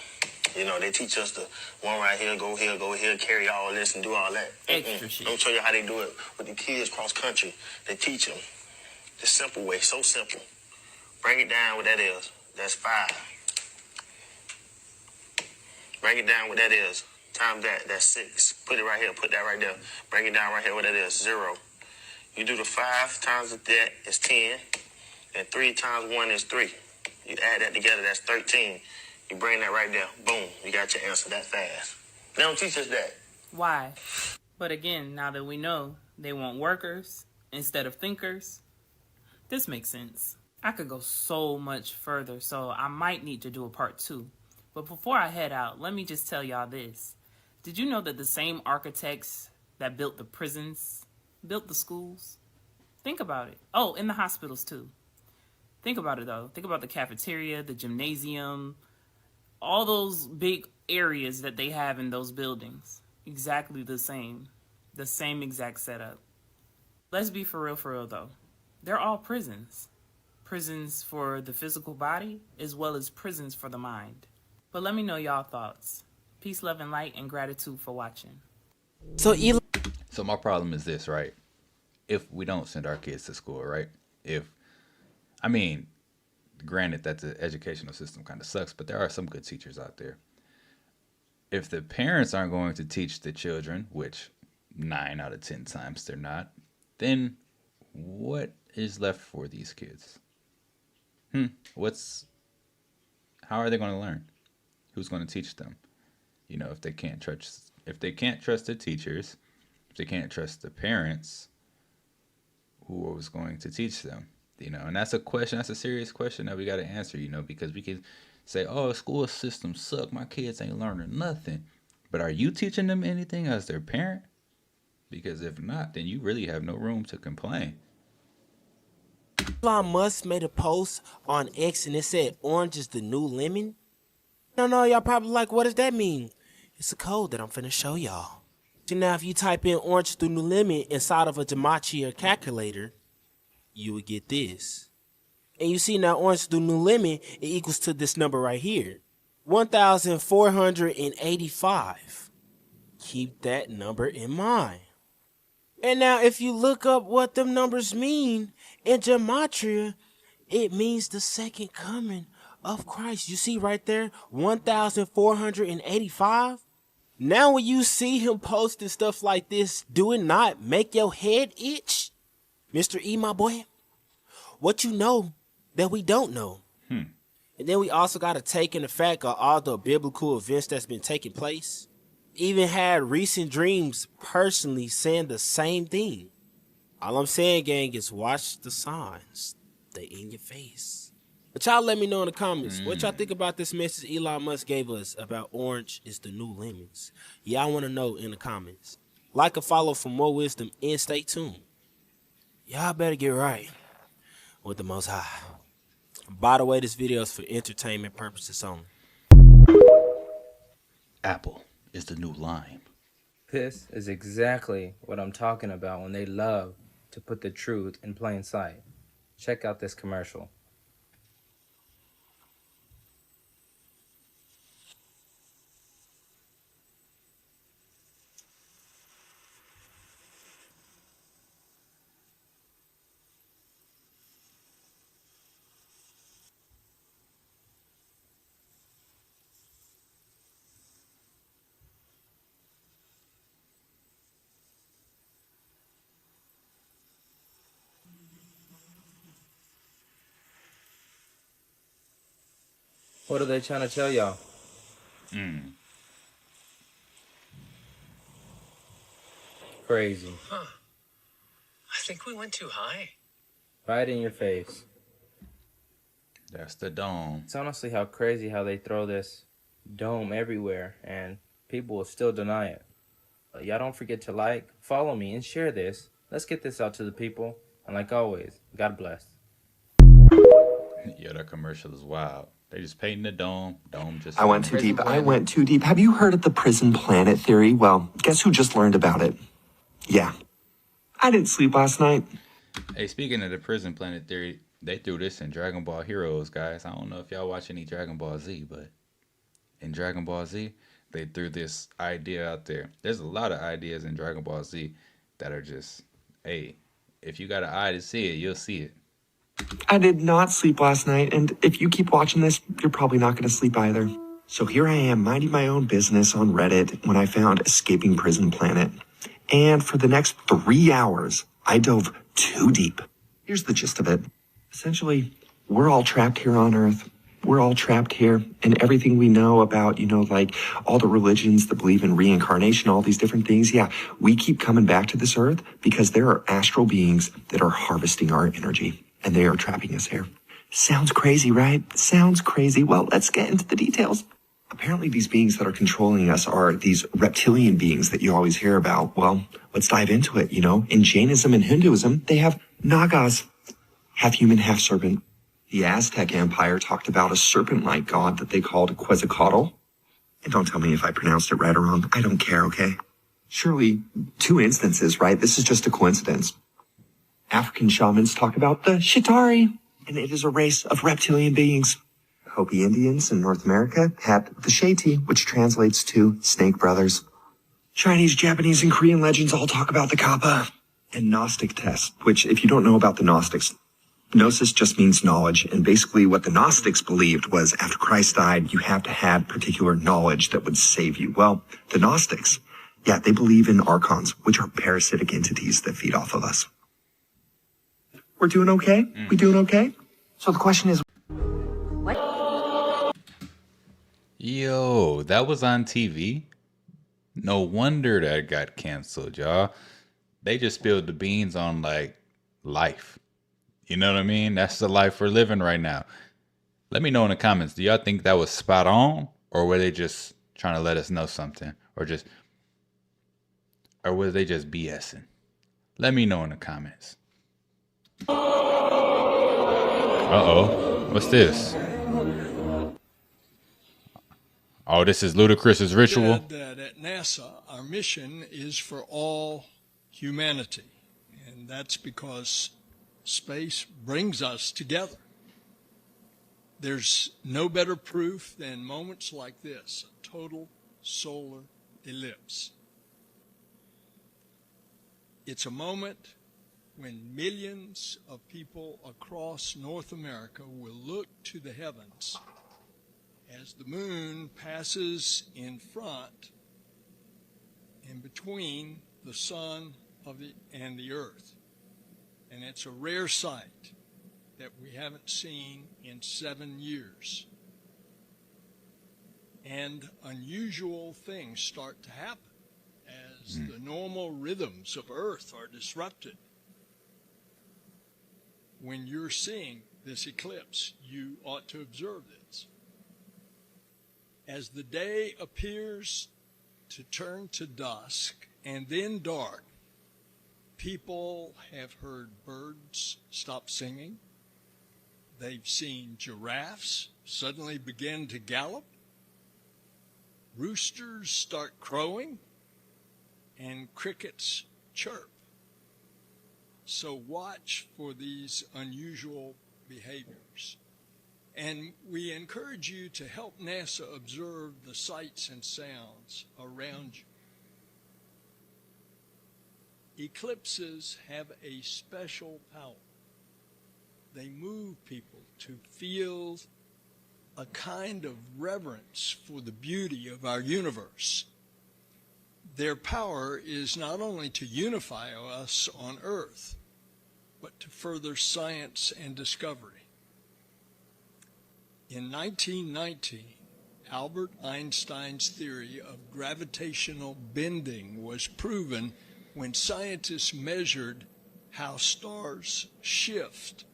You know, they teach us the one right here, go here, carry all this and do all that. Extra shit. Let me show you how they do it with the kids cross country. They teach them the simple way, so simple. Bring it down what that is. That's 5. Bring it down what that is. Times that, that's 6. Put it right here, put that right there. Bring it down right here what that is, 0. You do the 5 times that is 10, and 3 times 1 is 3. You add that together, that's 13. You bring that right there, boom, you got your answer that fast. They don't teach us that. Why? But again, now that we know they want workers instead of thinkers, this makes sense. I could go so much further, so I might need to do a part 2. But before I head out, let me just tell y'all this. Did you know that the same architects that built the prisons built the schools? Think about it. Oh, in the hospitals too. Think about it though. Think about the cafeteria, the gymnasium, all those big areas that they have in those buildings. Exactly the same. The same exact setup. Let's be for real though. They're all prisons. Prisons for the physical body as well as prisons for the mind. But let me know y'all thoughts. Peace, love, and light, and gratitude for watching. So my problem is this, right? If we don't send our kids to school, right? Granted that the educational system kind of sucks, but there are some good teachers out there. If the parents aren't going to teach the children, which 9 out of 10 times they're not, then what is left for these kids? How are they going to learn? Who's going to teach them? You know, if they can't trust the teachers, if they can't trust the parents, who was going to teach them? You know, and that's a serious question that we got to answer, you know, because we can say, oh, school systems suck, my kids ain't learning nothing. But are you teaching them anything as their parent? Because if not, then you really have no room to complain. Elon Musk made a post on X and it said orange is the new lemon. No, y'all probably like, what does that mean? It's a code that I'm finna show y'all. So now if you type in orange is the new lemon inside of a gematria calculator, you would get this. And you see now orange is the new lemon, it equals to this number right here. 1,485. Keep that number in mind. And now if you look up what them numbers mean in gematria, it means the second coming of Christ. You see right there, 1,485. Now when you see him posting stuff like this, do it not make your head itch? Mr. E, my boy, what you know that we don't know. And then we also got to take in the fact of all the biblical events that's been taking place. Even had recent dreams personally saying the same thing. All I'm saying, gang, is watch the signs. They in your face. But y'all let me know in the comments what y'all think about this message Elon Musk gave us about orange is the new lemons. Y'all want to know in the comments. Like and follow for more wisdom and stay tuned. Y'all better get right with the Most High. By the way, this video is for entertainment purposes only. Apple is the new lime. This is exactly what I'm talking about when they love to put the truth in plain sight. Check out this commercial. What are they trying to tell y'all? Crazy. Huh. I think we went too high. Right in your face. That's the dome. It's honestly how crazy how they throw this dome everywhere and people will still deny it. Y'all don't forget to like, follow me, and share this. Let's get this out to the people. And like always, God bless. Yeah, that commercial is wild. They just painting the dome. Dome just. I went too deep. I went too deep. Have you heard of the prison planet theory? Well, guess who just learned about it? Yeah. I didn't sleep last night. Hey, speaking of the prison planet theory, they threw this in Dragon Ball Heroes, guys. I don't know if y'all watch any Dragon Ball Z, but in Dragon Ball Z, they threw this idea out there. There's a lot of ideas in Dragon Ball Z that are just, hey, if you got an eye to see it, you'll see it. I did not sleep last night, and if you keep watching this, you're probably not going to sleep either. So here I am, minding my own business on Reddit when I found Escaping Prison Planet. And for the next 3 hours, I dove too deep. Here's the gist of it. Essentially, we're all trapped here on Earth. We're all trapped here, and everything we know about, like all the religions that believe in reincarnation, all these different things, yeah, we keep coming back to this Earth because there are astral beings that are harvesting our energy. And they are trapping us here. Sounds crazy, right? Sounds crazy. Well, let's get into the details. Apparently, these beings that are controlling us are these reptilian beings that you always hear about. Well, let's dive into it, In Jainism and Hinduism, they have Nagas, half human, half serpent. The Aztec Empire talked about a serpent-like god that they called Quetzalcoatl. And don't tell me if I pronounced it right or wrong. I don't care, okay? Surely, 2 instances, right? This is just a coincidence. African shamans talk about the Shitari, and it is a race of reptilian beings. Hopi Indians in North America had the Sheti, which translates to snake brothers. Chinese, Japanese, and Korean legends all talk about the Kappa. And Gnostic texts, which, if you don't know about the Gnostics, Gnosis just means knowledge, and basically what the Gnostics believed was after Christ died, you have to have particular knowledge that would save you. Well, the Gnostics, yeah, they believe in archons, which are parasitic entities that feed off of us. We're doing okay? We doing okay? So the question is... What? Yo, that was on TV? No wonder that got canceled, y'all. They just spilled the beans on, life. You know what I mean? That's the life we're living right now. Let me know in the comments. Do y'all think that was spot on? Or were they just trying to let us know something? Or were they just BSing? Let me know in the comments. Uh-oh. What's this? Oh, this is Ludacris's ritual. That at NASA, our mission is for all humanity. And that's because space brings us together. There's no better proof than moments like this, a total solar eclipse. It's a moment when millions of people across North America will look to the heavens as the moon passes in front and between the sun and the earth. And it's a rare sight that we haven't seen in 7 years. And unusual things start to happen as the normal rhythms of Earth are disrupted. When you're seeing this eclipse, you ought to observe this. As the day appears to turn to dusk and then dark, people have heard birds stop singing. They've seen giraffes suddenly begin to gallop. Roosters start crowing and crickets chirp. So watch for these unusual behaviors. And we encourage you to help NASA observe the sights and sounds around you. Eclipses have a special power. They move people to feel a kind of reverence for the beauty of our universe. Their power is not only to unify us on Earth, but to further science and discovery. In 1919, Albert Einstein's theory of gravitational bending was proven when scientists measured how stars shift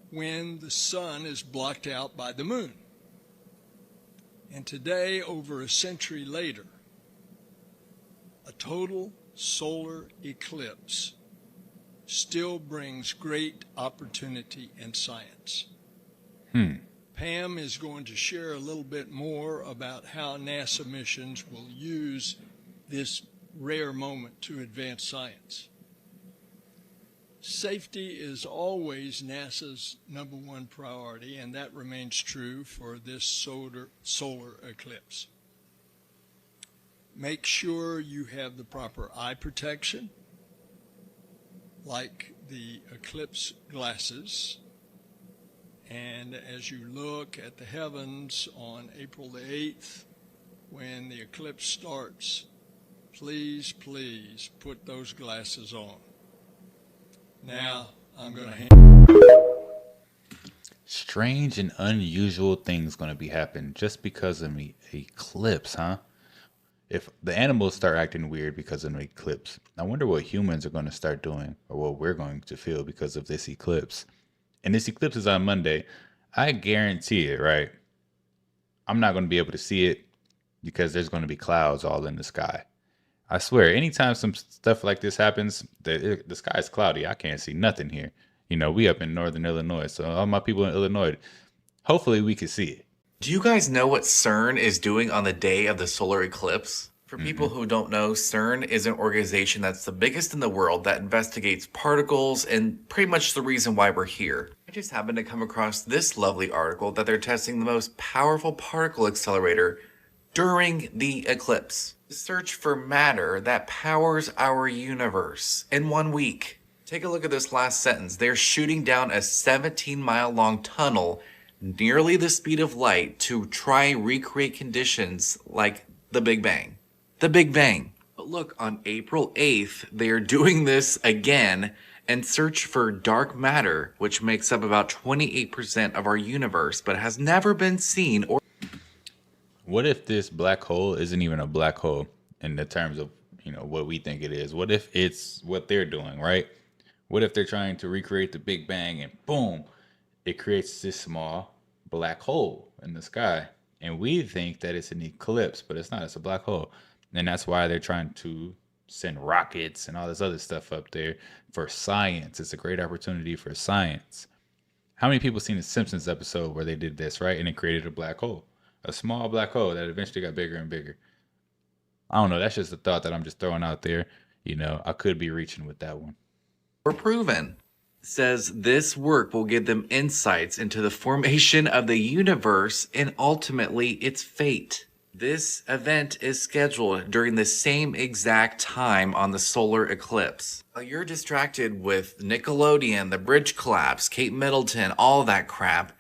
when the sun is blocked out by the moon. And today, over a century later, a total solar eclipse still brings great opportunity in science. Pam is going to share a little bit more about how NASA missions will use this rare moment to advance science. Safety is always NASA's #1 priority, and that remains true for this solar eclipse. Make sure you have the proper eye protection, like the eclipse glasses. And as you look at the heavens on April the 8th, when the eclipse starts, please, please put those glasses on. Now, I'm going to hand... Strange and unusual things going to be happening just because of the eclipse, huh? If the animals start acting weird because of an eclipse, I wonder what humans are going to start doing or what we're going to feel because of this eclipse. And this eclipse is on Monday. I guarantee it, right? I'm not going to be able to see it because there's going to be clouds all in the sky. I swear, anytime some stuff like this happens, the sky is cloudy. I can't see nothing here. You know, we up in northern Illinois, so all my people in Illinois, hopefully we can see it. Do you guys know what CERN is doing on the day of the solar eclipse? For people who don't know, CERN is an organization that's the biggest in the world that investigates particles and pretty much the reason why we're here. I just happened to come across this lovely article that they're testing the most powerful particle accelerator during the eclipse. Search for matter that powers our universe in 1 week. Take a look at this last sentence. They're shooting down a 17-mile long tunnel nearly the speed of light to try and recreate conditions like the Big Bang. The Big Bang. But look, on April 8th, they are doing this again and search for dark matter, which makes up about 28% of our universe, but has never been seen or... What if this black hole isn't even a black hole in the terms of, you know, what we think it is? What if it's what they're doing, right? What if they're trying to recreate the Big Bang and boom, it creates this small black hole in the sky? And we think that it's an eclipse, but it's not. It's a black hole. And that's why they're trying to send rockets and all this other stuff up there for science. It's a great opportunity for science. How many people seen the Simpsons episode where they did this, right? And it created a black hole, a small black hole that eventually got bigger and bigger. I don't know. That's just a thought that I'm just throwing out there. You know, I could be reaching with that one. We're proven. Says this work will give them insights into the formation of the universe and ultimately its fate. This event is scheduled during the same exact time on the solar eclipse. While you're distracted with Nickelodeon, the bridge collapse, Kate Middleton, all that crap,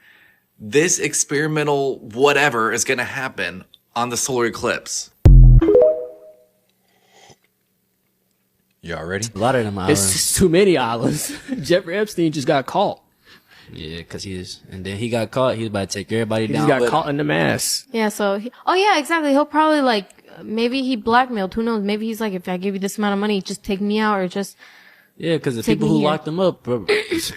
this experimental whatever is going to happen on the solar eclipse. Y'all ready? A lot of them islands. It's just too many islands. Jeffrey Epstein just got caught. Yeah, because and then he got caught. He was about to take everybody down. He got caught in the mass. Yeah, so, yeah, exactly. He'll probably, maybe he blackmailed. Who knows? Maybe he's like, if I give you this amount of money, just take me out or just. Yeah, because the people who locked him up were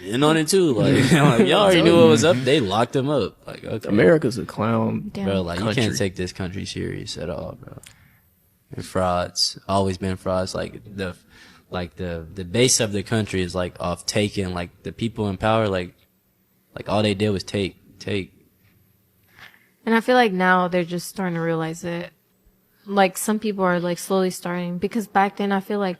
in on it too. Y'all already knew what was up. They locked him up. Okay. America's a clown. Bro, you can't take this country serious at all, bro. And frauds. Always been frauds. The base of the country is off taking, the people in power, all they did was take. And I feel like now they're just starting to realize it. Some people are slowly starting, because back then I feel like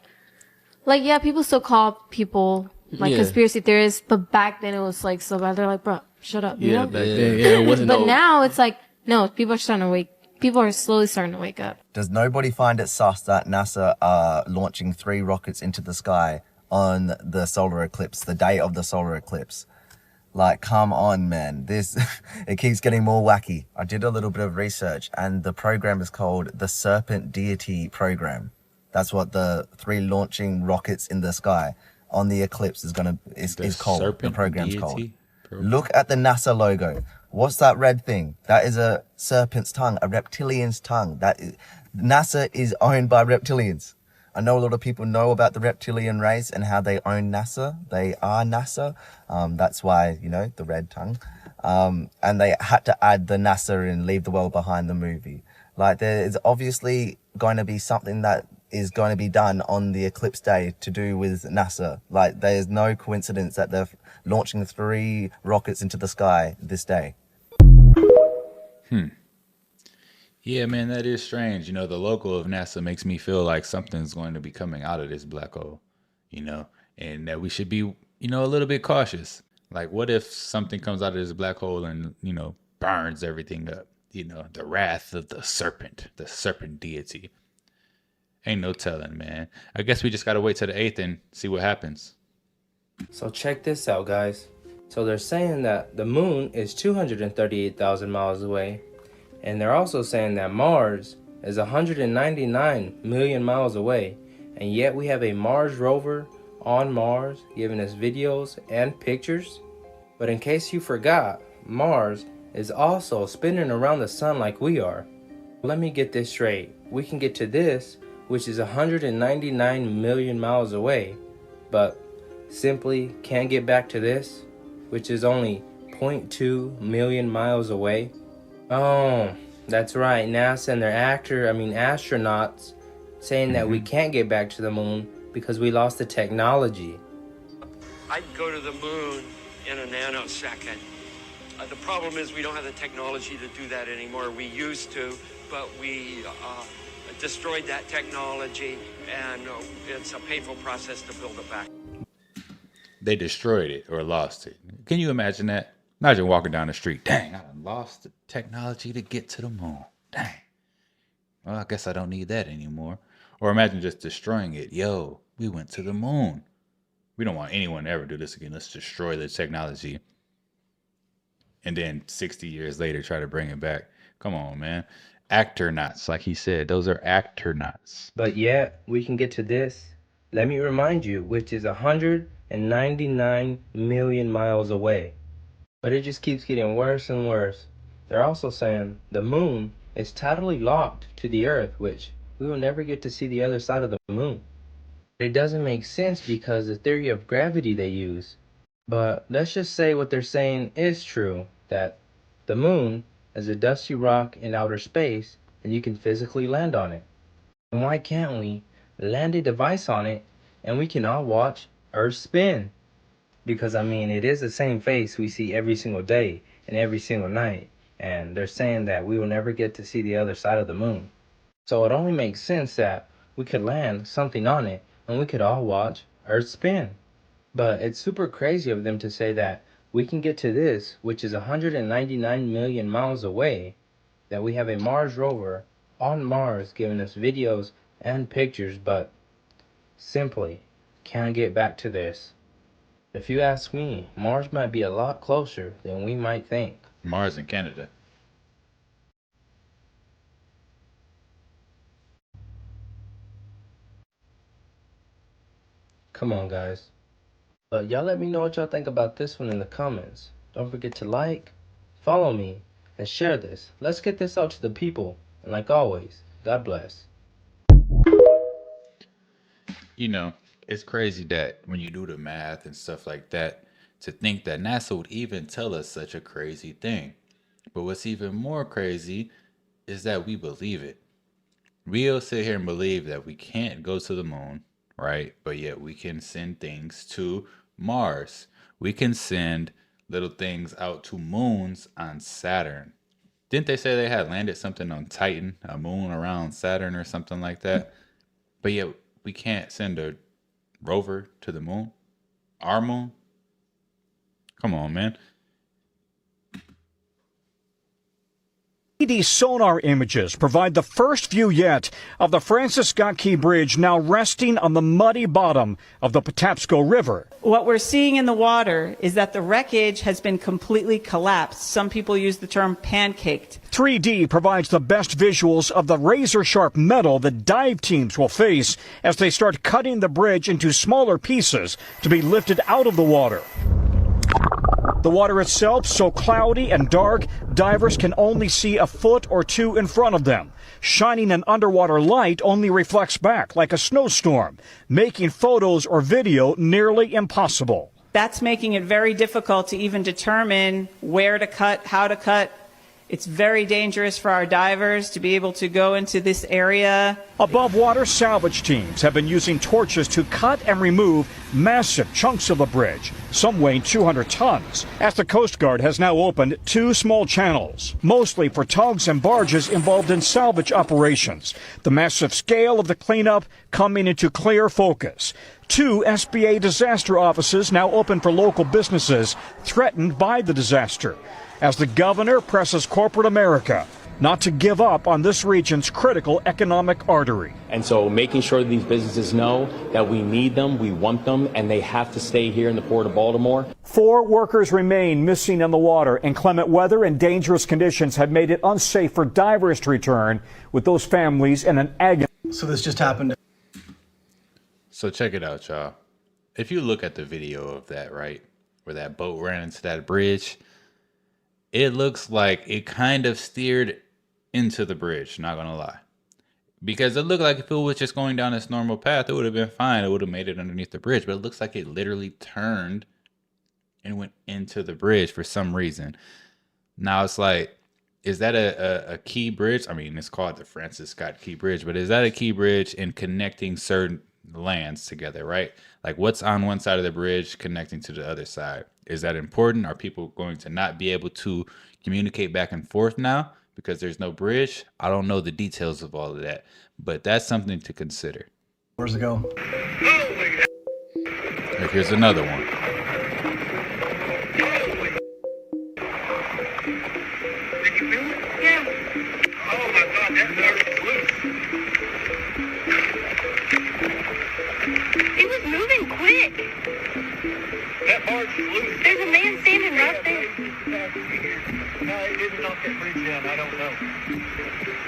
yeah, people still call people conspiracy theorists, but back then it was so bad. They're like, bro, shut up. Yeah, back then, it wasn't. But now it's no, people are slowly starting to wake up. Does nobody find it sus that NASA are launching 3 rockets into the sky on the solar eclipse, the day of the solar eclipse? Come on, man. It keeps getting more wacky. I did a little bit of research, and the program is called the Serpent Deity Program. That's what the 3 launching rockets in the sky on the eclipse is called. The program's called. Look at the NASA logo. What's that red thing? That is a serpent's tongue, a reptilian's tongue. NASA is owned by reptilians. I know a lot of people know about the reptilian race and how they own NASA. They are NASA. That's why, the red tongue. And they had to add the NASA and Leave the World Behind the movie. There is obviously going to be something that is going to be done on the eclipse day to do with NASA. There's no coincidence that launching 3 rockets into the sky this day. Yeah, man, that is strange. You know, the logo of NASA makes me feel like something's going to be coming out of this black hole, you know, and that we should be, you know, a little bit cautious. Like, what if something comes out of this black hole and, you know, burns everything up? You know, the wrath of the serpent deity. Ain't no telling, man. I guess we just got to wait till the 8th and see what happens. So check this out, guys. So they're saying that the moon is 238,000 miles away. And they're also saying that Mars is 199 million miles away. And yet we have a Mars rover on Mars giving us videos and pictures. But in case you forgot, Mars is also spinning around the sun like we are. Let me get this straight. We can get to this, which is 199 million miles away, but simply can't get back to this, which is only 0.2 million miles away. Oh, that's right. NASA and their astronauts saying that we can't get back to the moon because we lost the technology. I'd go to the moon in a nanosecond. The problem is we don't have the technology to do that anymore. We used to, but we destroyed that technology, and it's a painful process to build it back. They destroyed it or lost it. Can you imagine that? Imagine walking down the street. Dang, I done lost the technology to get to the moon. Dang. Well, I guess I don't need that anymore. Or imagine just destroying it. Yo, we went to the moon. We don't want anyone to ever do this again. Let's destroy the technology. And then 60 years later, try to bring it back. Come on, man. Actronauts, like he said. Those are actronauts. But yet, we can get to this. Let me remind you, which is 199 million miles away. But it just keeps getting worse and worse. They're also saying the moon is totally locked to the Earth, which we will never get to see the other side of the moon. It doesn't make sense because the theory of gravity they use. But let's just say what they're saying is true, that the moon is a dusty rock in outer space and you can physically land on it. And why can't we land a device on it and we can all watch Earth spin? Because it is the same face we see every single day and every single night. And they're saying that we will never get to see the other side of the moon. So it only makes sense that we could land something on it and we could all watch Earth spin. But it's super crazy of them to say that we can get to this, which is 199 million miles away, that we have a Mars rover on Mars giving us videos and pictures, but simply can't get back to this. If you ask me, Mars might be a lot closer than we might think. Mars in Canada. Come on, guys. But y'all let me know what y'all think about this one in the comments. Don't forget to like, follow me, and share this. Let's get this out to the people. And like always, God bless. You know, it's crazy that when you do the math and stuff like that, to think that NASA would even tell us such a crazy thing. But what's even more crazy is that we believe it. We'll sit here and believe that we can't go to the moon, right? But yet we can send things to Mars. We can send little things out to moons on Saturn. Didn't they say they had landed something on Titan, a moon around Saturn or something like that? But yet we can't send a rover to the moon? Our moon? Come on, man. 3D sonar images provide the first view yet of the Francis Scott Key Bridge now resting on the muddy bottom of the Patapsco River. What we're seeing in the water is that the wreckage has been completely collapsed. Some people use the term pancaked. 3D provides the best visuals of the razor-sharp metal that dive teams will face as they start cutting the bridge into smaller pieces to be lifted out of the water. The water itself so cloudy and dark, divers can only see a foot or two in front of them. Shining an underwater light only reflects back like a snowstorm, making photos or video nearly impossible. That's making it very difficult to even determine where to cut, how to cut, It's very dangerous for our divers to be able to go into this area. Above water salvage teams have been using torches to cut and remove massive chunks of the bridge, some weighing 200 tons, as the Coast Guard has now opened 2 small channels, mostly for tugs and barges involved in salvage operations. The massive scale of the cleanup coming into clear focus. 2 SBA disaster offices now open for local businesses threatened by the disaster, as the governor presses corporate America not to give up on this region's critical economic artery. And so making sure that these businesses know that we need them, we want them, and they have to stay here in the Port of Baltimore. 4 workers remain missing in the water, and inclement weather and dangerous conditions have made it unsafe for divers to return, with those families in an agony. So this just happened. So check it out, y'all. If you look at the video of that, right, where that boat ran into that bridge, it looks like it kind of steered into the bridge, not gonna lie. Because it looked like if it was just going down its normal path, it would have been fine. It would have made it underneath the bridge. But it looks like it literally turned and went into the bridge for some reason. Now it's like, is that a key bridge? I mean, it's called the Francis Scott Key Bridge, but is that a key bridge in connecting certain lands together, right? Like what's on one side of the bridge connecting to the other side? Is that important? Are people going to not be able to communicate back and forth now because there's no bridge? I don't know the details of all of that, but that's something to consider. Where's it go? Here's another one. It was moving quick. That barge is loose. There's a man standing right there. No, it didn't knock that bridge down. I don't know.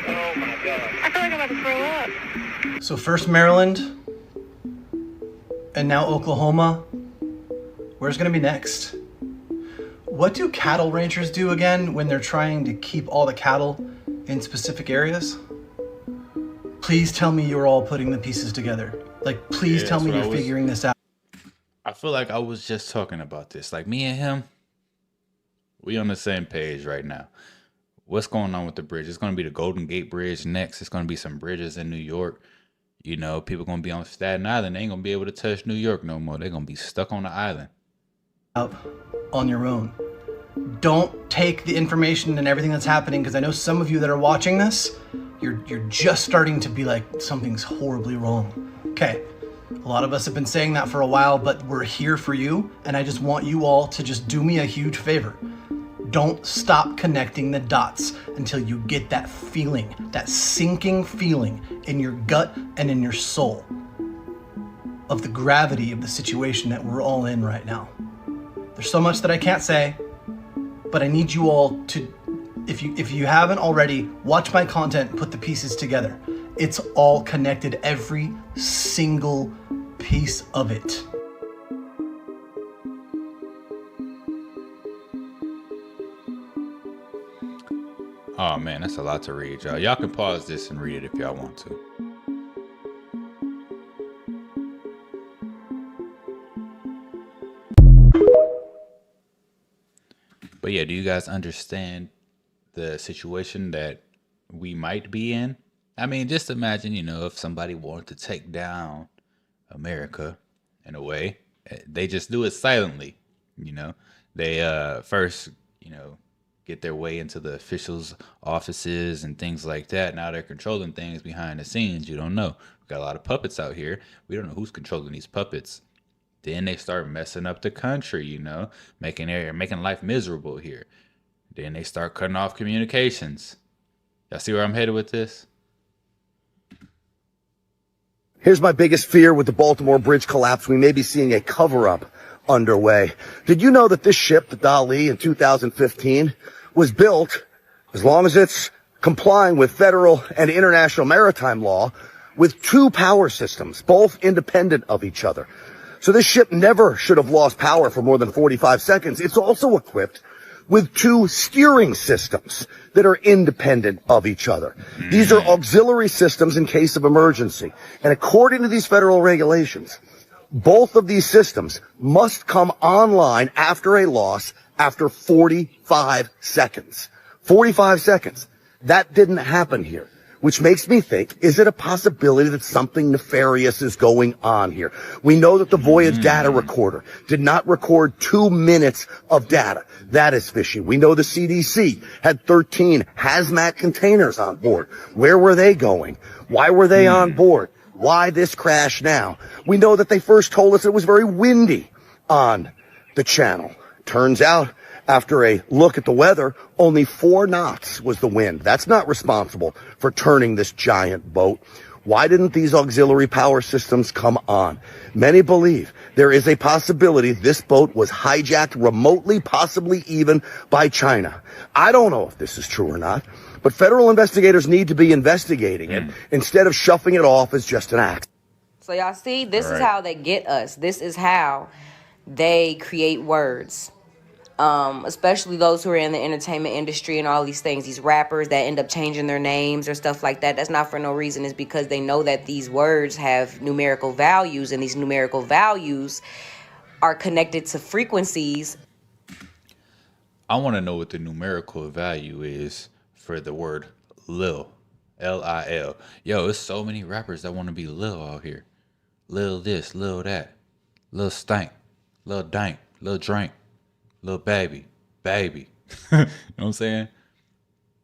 Oh my God. I feel like I'm about to throw up. So first Maryland, and now Oklahoma. Where's going to be next? What do cattle ranchers do again when they're trying to keep all the cattle in specific areas? Please tell me you're all putting the pieces together. Like, please tell me you're figuring this out. I feel like I was just talking about this. Like me and him, we on the same page right now. What's going on with the bridge? It's going to be the Golden Gate Bridge next. It's going to be some bridges in New York. You know, people going to be on Staten Island. They ain't going to be able to touch New York no more. They're going to be stuck on the island. Out on your own. Don't take the information and everything that's happening, because I know some of you that are watching this, you're just starting to be like, something's horribly wrong. Okay, a lot of us have been saying that for a while, but we're here for you, and I just want you all to just do me a huge favor. Don't stop connecting the dots until you get that feeling, that sinking feeling in your gut and in your soul of the gravity of the situation that we're all in right now. There's so much that I can't say, but I need you all to, if you haven't already, watch my content, put the pieces together. It's all connected, every single piece of it. Oh man, that's a lot to read, y'all. Y'all can pause this and read it if y'all want to. But yeah, do you guys understand the situation that we might be in? I mean, just imagine, you know, if somebody wanted to take down America in a way, they just do it silently, you know. They first, you know, get their way into the officials' offices and things like that. Now they're controlling things behind the scenes. You don't know. We've got a lot of puppets out here. We don't know who's controlling these puppets. Then they start messing up the country, you know, making life miserable here. Then they start cutting off communications. Y'all see where I'm headed with this? Here's my biggest fear with the Baltimore Bridge collapse. We may be seeing a cover-up underway. Did you know that this ship, the Dali, in 2015, was built, as long as it's complying with federal and international maritime law, with 2 power systems, both independent of each other? So this ship never should have lost power for more than 45 seconds. It's also equipped with 2 steering systems that are independent of each other. These are auxiliary systems in case of emergency. And according to these federal regulations, both of these systems must come online after a loss after 45 seconds. 45 seconds. That didn't happen here, which makes me think, is it a possibility that something nefarious is going on here? We know that the Voyage data recorder did not record 2 minutes of data. That is fishy. We know the CDC had 13 hazmat containers on board. Where were they going? Why were they on board? Why this crash now? We know that they first told us it was very windy on the channel. Turns out, after a look at the weather, only 4 knots was the wind. That's not responsible for turning this giant boat. Why didn't these auxiliary power systems come on? Many believe there is a possibility this boat was hijacked remotely, possibly even by China. I don't know if this is true or not, but federal investigators need to be investigating it instead of shuffling it off as just an accident. So y'all see, this is how they get us. This is how they create words. Especially those who are in the entertainment industry and all these things, these rappers that end up changing their names or stuff like that. That's not for no reason. It's because they know that these words have numerical values, and these numerical values are connected to frequencies. I want to know what the numerical value is for the word Lil. L-I-L. Yo, there's so many rappers that want to be Lil out here. Lil this, Lil that. Lil Stank. Lil Dank. Lil Drink. Lil Baby. Baby. You know what I'm saying?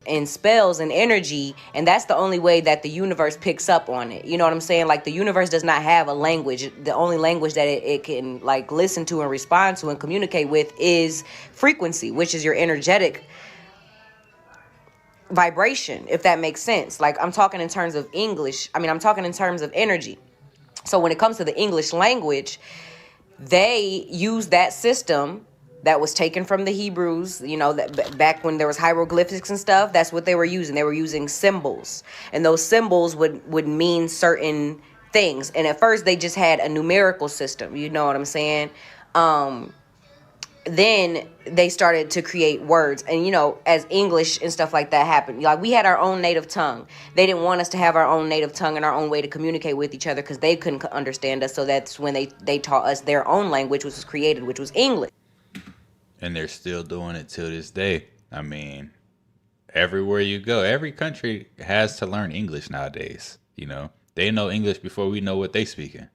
And spells and energy, and that's the only way that the universe picks up on it. You know what I'm saying? Like, the universe does not have a language. The only language that it can, like, listen to and respond to and communicate with is frequency, which is your energetic vibration, if that makes sense. Like, I'm talking in terms of English. I'm talking in terms of energy. So when it comes to the English language, they use that system that was taken from the Hebrews, you know, that back when there was hieroglyphics and stuff. That's what they were using. They were using symbols, and those symbols would mean certain things. And at first they just had a numerical system, you know what I'm saying? Then they started to create words, and you know, as English and stuff like that happened, like, we had our own native tongue. They didn't want us to have our own native tongue and our own way to communicate with each other because they couldn't understand us. So that's when they taught us their own language, which was created, which was English. And they're still doing it till this day. I mean, everywhere you go, every country has to learn English nowadays. You know, they know English before we know what they speaking.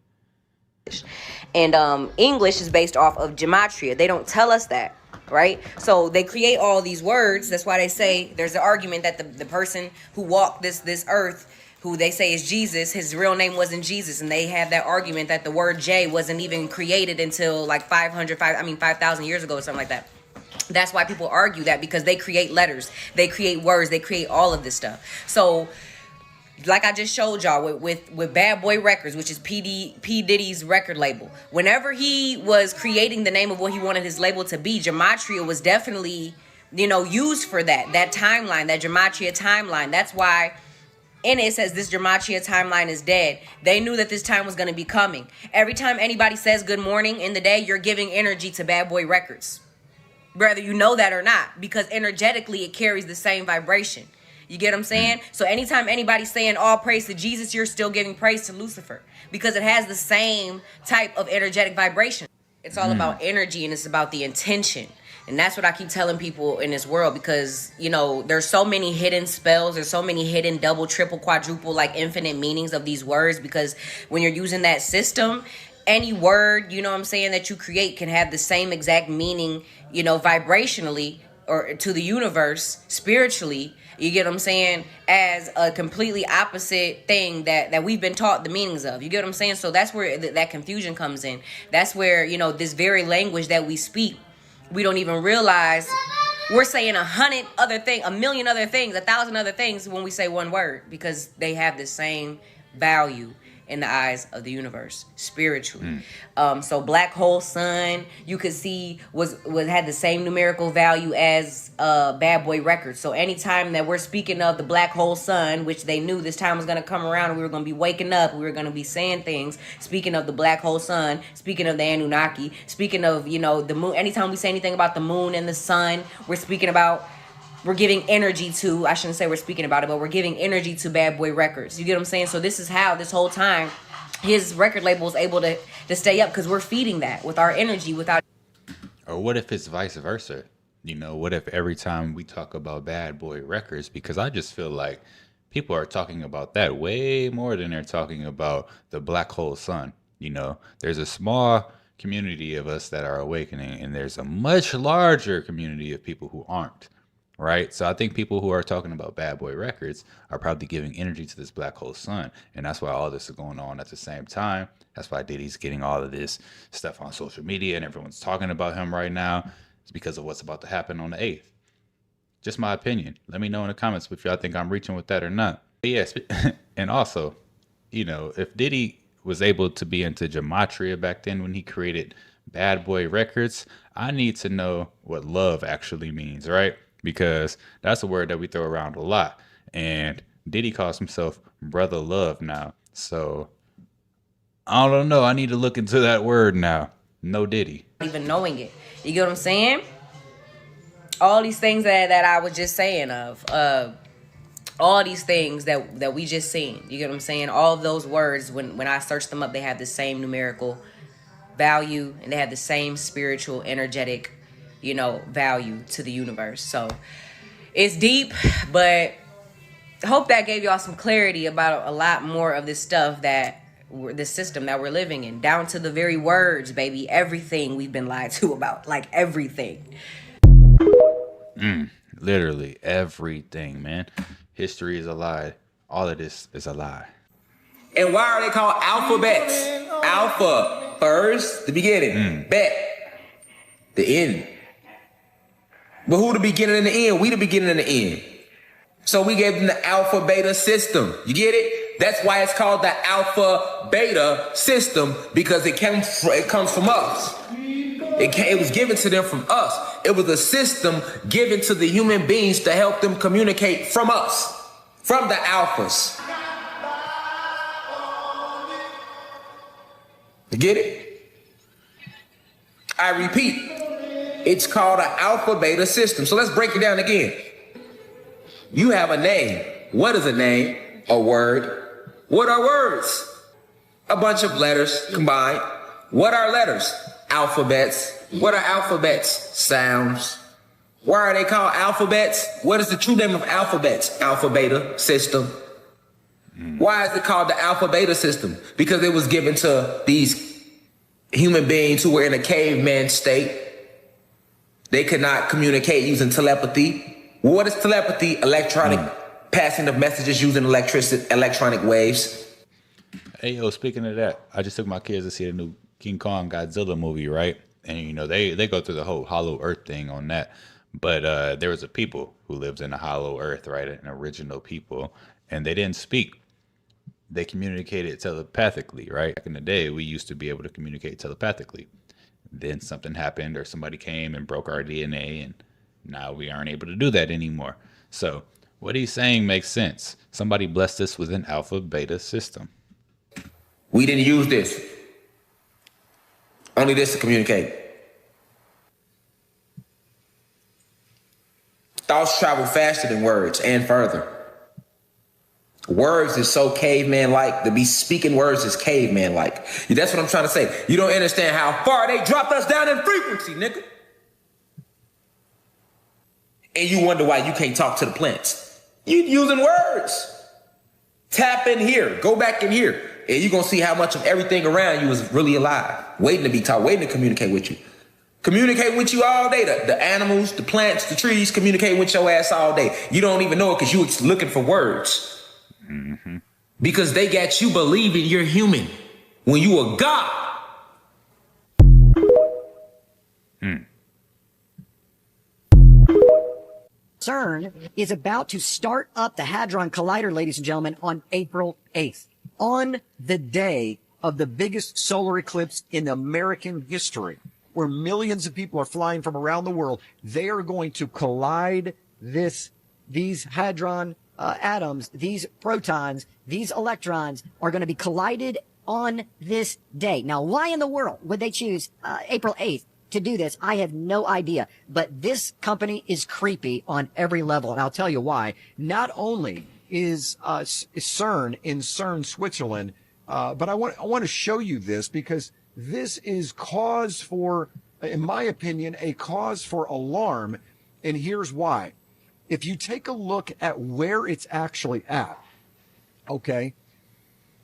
And English is based off of gematria. They don't tell us that, right? So they create all these words. That's why they say there's an argument that the person who walked this earth, who they say is Jesus, his real name wasn't Jesus. And they have that argument that the word J wasn't even created until like 5,000 years ago or something like that. That's why people argue that, because they create letters, they create words, they create all of this stuff. So like I just showed y'all with Bad Boy Records, which is P. Diddy's record label. Whenever he was creating the name of what he wanted his label to be, gematria was definitely, you know, used for that timeline, that gematria timeline. That's why in it says this gematria timeline is dead. They knew that this time was going to be coming. Every time anybody says good morning in the day, you're giving energy to Bad Boy Records, whether you know that or not, because energetically it carries the same vibration. You get what I'm saying? So anytime anybody's saying all praise to Jesus, you're still giving praise to Lucifer, because it has the same type of energetic vibration. It's all about energy, and it's about the intention. And that's what I keep telling people in this world, because, you know, there's so many hidden spells. There's so many hidden double, triple, quadruple, like infinite meanings of these words, because when you're using that system, any word, you know what I'm saying, that you create can have the same exact meaning, you know, vibrationally, or to the universe, spiritually, you get what I'm saying, as a completely opposite thing that we've been taught the meanings of. You get what I'm saying? So that's where that confusion comes in. That's where, you know, this very language that we speak, we don't even realize we're saying 100 other things, 1,000,000 other things, 1,000 other things when we say one word, because they have the same value in the eyes of the universe spiritually. So Black Hole Sun, you could see was had the same numerical value as Bad Boy Records. So anytime that we're speaking of the Black Hole Sun, which they knew this time was going to come around and we were going to be waking up, we were going to be saying things, speaking of the Black Hole Sun, speaking of the Anunnaki, speaking of, you know, the moon. Anytime we say anything about the moon and the sun, we're speaking about, we're giving energy to, I shouldn't say we're speaking about it, but we're giving energy to Bad Boy Records. You get what I'm saying? So this is how this whole time his record label is able to stay up, because we're feeding that with our energy without. Or what if it's vice versa? You know, what if every time we talk about Bad Boy Records, because I just feel like people are talking about that way more than they're talking about the Black Hole Sun. You know, there's a small community of us that are awakening, and there's a much larger community of people who aren't. Right. So I think people who are talking about Bad Boy Records are probably giving energy to this Black Hole Sun. And that's why all this is going on at the same time. That's why Diddy's getting all of this stuff on social media and everyone's talking about him right now. It's because of what's about to happen on the 8th. Just my opinion. Let me know in the comments if y'all think I'm reaching with that or not. But yes, and also, you know, if Diddy was able to be into gematria back then when he created Bad Boy Records, I need to know what love actually means, right? Because that's a word that we throw around a lot. And Diddy calls himself Brother Love now. So I don't know. I need to look into that word now. No Diddy. Even knowing it. You get what I'm saying? All these things that I was just saying of. All these things that we just seen. You get what I'm saying? All of those words, when I searched them up, they have the same numerical value. And they have the same spiritual, energetic, you know, value to the universe. So it's deep, but I hope that gave y'all some clarity about a lot more of this stuff that the system that we're living in, down to the very words, baby. Everything we've been lied to about, like everything. Literally everything, man. History is a lie. All of this is a lie. And why are they called alphabets? Alpha first, the beginning. Bet, the end. But who the beginning and the end? We the beginning and the end. So we gave them the alpha beta system. You get it? That's why it's called the alpha beta system, because it comes from us. It was given to them from us. It was a system given to the human beings to help them communicate from us, from the alphas. You get it? I repeat, it's called an alpha beta system. So let's break it down again. You have a name. What is a name? A word. What are words? A bunch of letters combined. What are letters? Alphabets. What are alphabets? Sounds. Why are they called alphabets? What is the true name of alphabets? Alpha beta system. Why is it called the alpha beta system? Because it was given to these human beings who were in a caveman state. They could not communicate using telepathy. What is telepathy? Electronic passing of messages using electronic waves. Hey, yo, speaking of that, I just took my kids to see the new King Kong Godzilla movie, right? And, you know, they go through the whole hollow earth thing on that. But there was a people who lives in a hollow earth, right? An original people. And they didn't speak. They communicated telepathically, right? Back in the day, we used to be able to communicate telepathically. Then something happened or somebody came and broke our DNA, and now we aren't able to do that anymore. So what he's saying makes sense. Somebody blessed us with an alpha beta system. We didn't use this. Only this to communicate. Thoughts travel faster than words and further. Words is so caveman-like. To be speaking words is caveman-like. That's what I'm trying to say. You don't understand how far they dropped us down in frequency, nigga. And you wonder why you can't talk to the plants. You using words. Tap in here. Go back in here. And you're going to see how much of everything around you is really alive. Waiting to be taught. Waiting to communicate with you. Communicate with you all day. The animals, the plants, the trees communicate with your ass all day. You don't even know it because you looking for words. Mm-hmm. Because they got you believing you're human when you a god. CERN is about to start up the Hadron Collider, ladies and gentlemen, on April 8th, on the day of the biggest solar eclipse in American history, where millions of people are flying from around the world. They are going to collide these hadron atoms, these protons, these electrons are going to be collided on this day. Now, why in the world would they choose April 8th to do this? I have no idea. But this company is creepy on every level, and I'll tell you why. Not only is CERN in CERN, Switzerland, but I want to show you this because this is cause for, in my opinion, a cause for alarm. And here's why. If you take a look at where it's actually at, okay,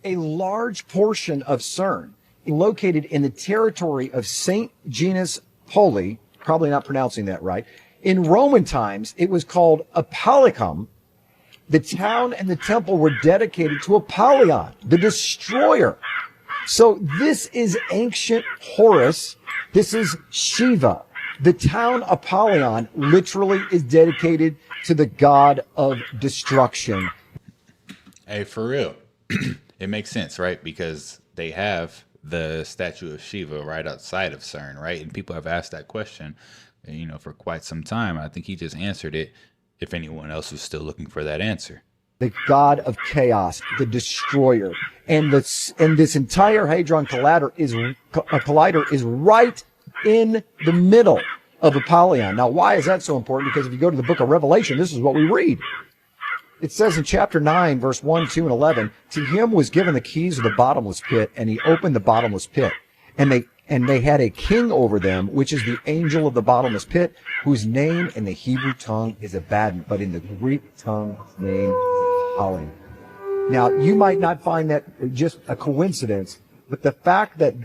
a large portion of CERN located in the territory of St. Genus Poli, probably not pronouncing that right. In Roman times, it was called Apollicum. The town and the temple were dedicated to Apollyon, the destroyer. So this is ancient Horus. This is Shiva. The town Apollyon literally is dedicated to the god of destruction. Hey, for real. It makes sense, right? Because they have the statue of Shiva right outside of CERN, right? And people have asked that question, you know, for quite some time. I think he just answered it, if anyone else was still looking for that answer. The god of chaos, the destroyer. And this entire Hadron Collider is right in the middle of Apollyon. Now, why is that so important? Because if you go to the book of Revelation, this is what we read. It says in chapter 9, verse 1, 2, and 11, to him was given the keys of the bottomless pit, and he opened the bottomless pit. And they had a king over them, which is the angel of the bottomless pit, whose name in the Hebrew tongue is Abaddon, but in the Greek tongue, his name is Apollyon. Now, you might not find that just a coincidence, but the fact that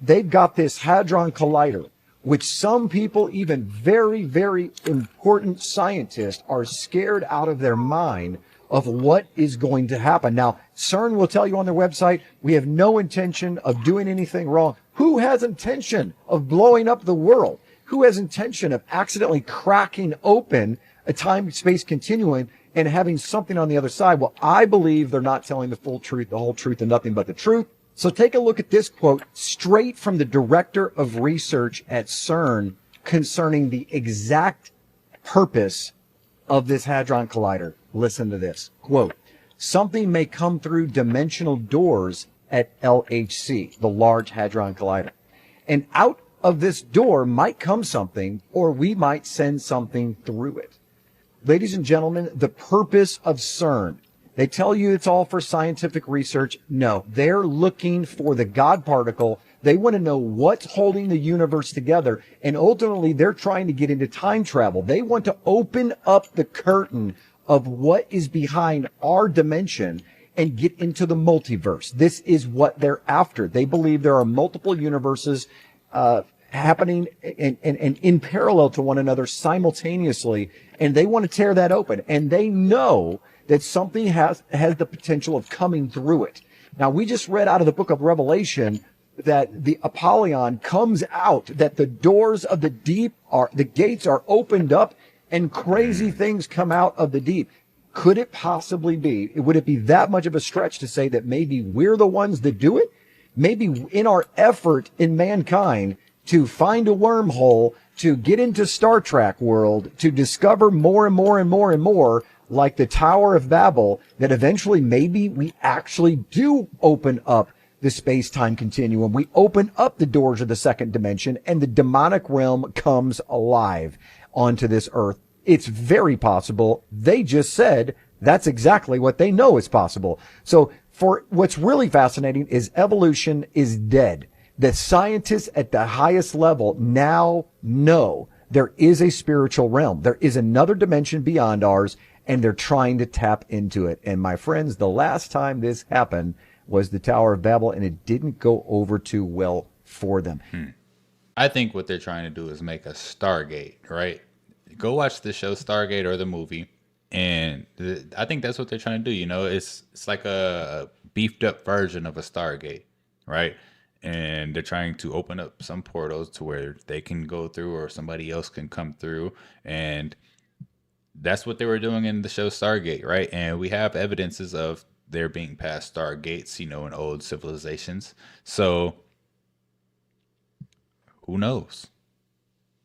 they've got this Hadron Collider, which some people, even very, very important scientists, are scared out of their mind of what is going to happen. Now, CERN will tell you on their website, we have no intention of doing anything wrong. Who has intention of blowing up the world? Who has intention of accidentally cracking open a time-space continuum and having something on the other side? Well, I believe they're not telling the full truth, the whole truth, and nothing but the truth. So take a look at this quote straight from the director of research at CERN concerning the exact purpose of this Hadron Collider. Listen to this. Quote, something may come through dimensional doors at LHC, the Large Hadron Collider. And out of this door might come something, or we might send something through it. Ladies and gentlemen, the purpose of CERN, they tell you it's all for scientific research. No, they're looking for the God particle. They want to know what's holding the universe together. And ultimately, they're trying to get into time travel. They want to open up the curtain of what is behind our dimension and get into the multiverse. This is what they're after. They believe there are multiple universes happening and in parallel to one another simultaneously. And they want to tear that open. And they know that something has the potential of coming through it. Now, we just read out of the book of Revelation that the Apollyon comes out, that the doors of the deep the gates are opened up and crazy things come out of the deep. Could it possibly be, would it be that much of a stretch to say that maybe we're the ones that do it? Maybe in our effort in mankind to find a wormhole, to get into Star Trek world, to discover more and more and more and more, like the Tower of Babel, that eventually maybe we actually do open up the space-time continuum. We open up the doors of the second dimension and the demonic realm comes alive onto this earth. It's very possible. They just said that's exactly what they know is possible. So for what's really fascinating is evolution is dead. The scientists at the highest level now know there is a spiritual realm. There is another dimension beyond ours, and they're trying to tap into it. And my friends, the last time this happened was the Tower of Babel, and it didn't go over too well for them. I think what they're trying to do is make a Stargate, right? Go watch the show Stargate or the movie, and I think that's what they're trying to do. You know, it's like a beefed up version of a Stargate, right? And they're trying to open up some portals to where they can go through or somebody else can come through. And that's what they were doing in the show Stargate, right? And we have evidences of there being past Stargates, you know, in old civilizations. So who knows?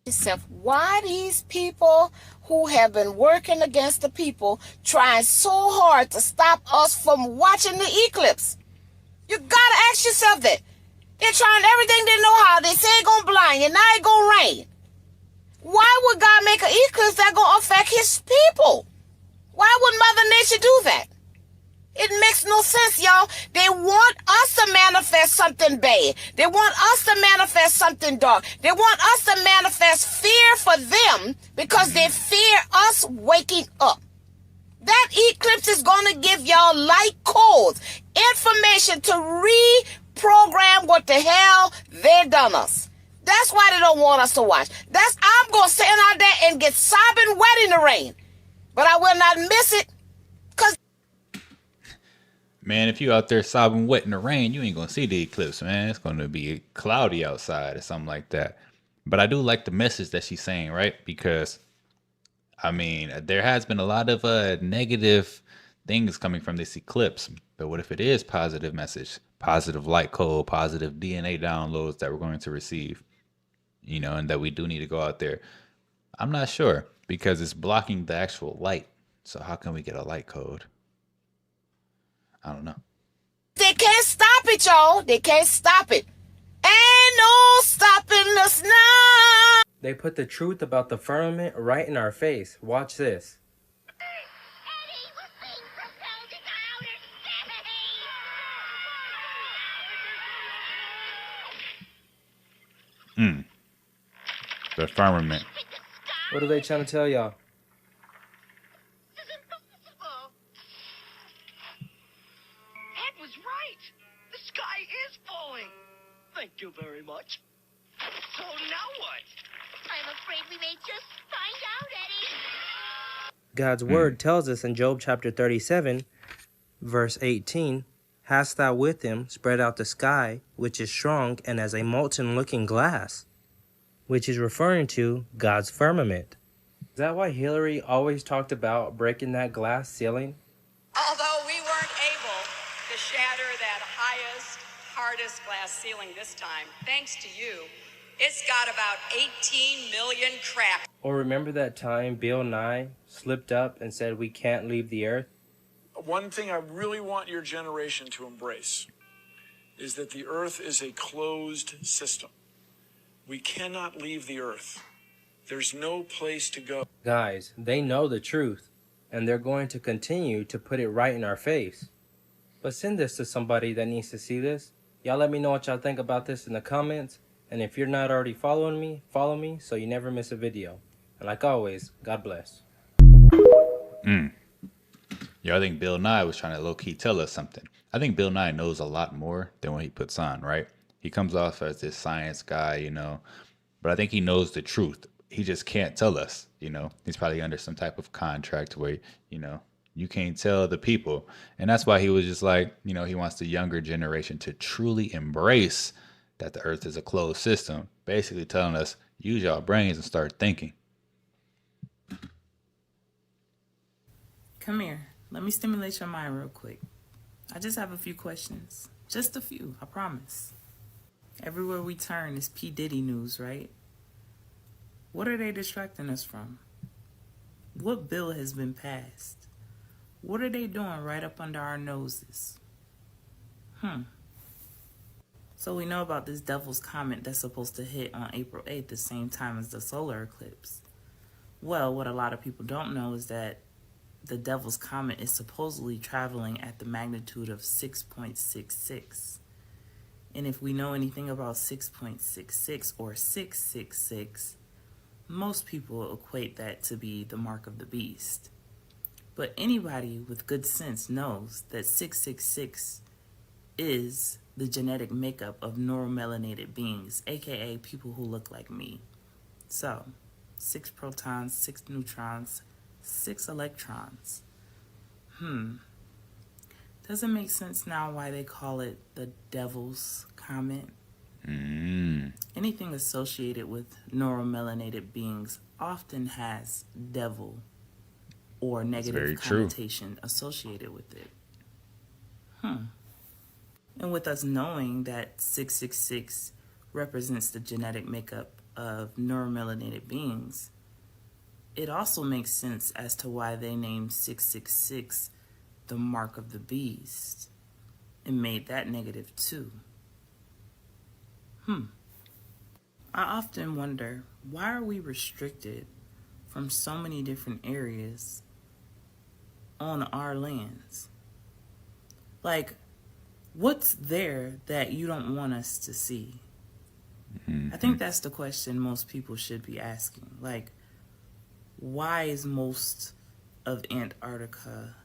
Yourself, why these people who have been working against the people trying so hard to stop us from watching the eclipse? You gotta ask yourself that. They're trying everything they know how. They say it's gonna blind you, now it's gonna rain. Why would God make an eclipse that's gonna affect his people? Why would Mother Nature do that? It makes makes no sense, y'all. They want us to manifest something bad. They want us to manifest something dark. They want us to manifest fear for them because they fear us waking up. That eclipse is going to give y'all light codes, information to reprogram what the hell they done us. That's why they don't want us to watch. I'm going to stand out there and get sobbing wet in the rain. But I will not miss it. Man, if you out there sobbing wet in the rain, you ain't gonna see the eclipse, man. It's gonna be cloudy outside or something like that. But I do like the message that she's saying, right? Because I mean, there has been a lot of negative things coming from this eclipse. But what if it is positive message, positive light code, positive DNA downloads that we're going to receive, you know, and that we do need to go out there? I'm not sure because it's blocking the actual light. So how can we get a light code? I don't know. They can't stop it, y'all. They can't stop it. Ain't no stopping us now. They put the truth about the firmament right in our face. Watch this. The firmament. What are they trying to tell y'all? Ed was right. The sky is falling. Thank you very much. So now what? I'm afraid we may just find out, Eddie. God's word tells us in Job chapter 37, verse 18, "Hast thou with him spread out the sky, which is strong and as a molten looking glass," which is referring to God's firmament. Is that why Hillary always talked about breaking that glass ceiling? Although we weren't able to shatter that highest, hardest glass ceiling this time, thanks to you, it's got about 18 million cracks. Or remember that time Bill Nye slipped up and said we can't leave the earth? One thing I really want your generation to embrace is that the earth is a closed system. We cannot leave the earth. There's no place to go. Guys, they know the truth, and they're going to continue to put it right in our face. But send this to somebody that needs to see this. Y'all let me know what y'all think about this in the comments. And if you're not already following me, follow me so you never miss a video. And like always, God bless. Yo, I think Bill Nye was trying to low-key tell us something. I think Bill Nye knows a lot more than what he puts on, right? He comes off as this science guy, you know, but I think he knows the truth. He just can't tell us, you know. He's probably under some type of contract where, you know, you can't tell the people. And that's why he was just like, you know, he wants the younger generation to truly embrace that the earth is a closed system, basically telling us, use your brains and start thinking. Come here. Let me stimulate your mind real quick. I just have a few questions. Just a few, I promise. Everywhere we turn is P. Diddy news, right? What are they distracting us from? What bill has been passed? What are they doing right up under our noses? So we know about this devil's comet that's supposed to hit on April 8th, the same time as the solar eclipse. Well, what a lot of people don't know is that the devil's comet is supposedly traveling at the magnitude of 6.66. And if we know anything about 6.66 or 666, most people equate that to be the mark of the beast. But anybody with good sense knows that 666 is the genetic makeup of neuromelanated beings, aka people who look like me. So, 6 protons, 6 neutrons, 6 electrons. Does it make sense now why they call it the devil's comet? Anything associated with neuromelanated beings often has devil or negative connotation associated with it. And with us knowing that 666 represents the genetic makeup of neuromelanated beings, it also makes sense as to why they named 666 the mark of the beast and made that negative too. I often wonder, why are we restricted from so many different areas on our lands? Like, what's there that you don't want us to see? I think that's the question most people should be asking. Like, why is most of Antarctica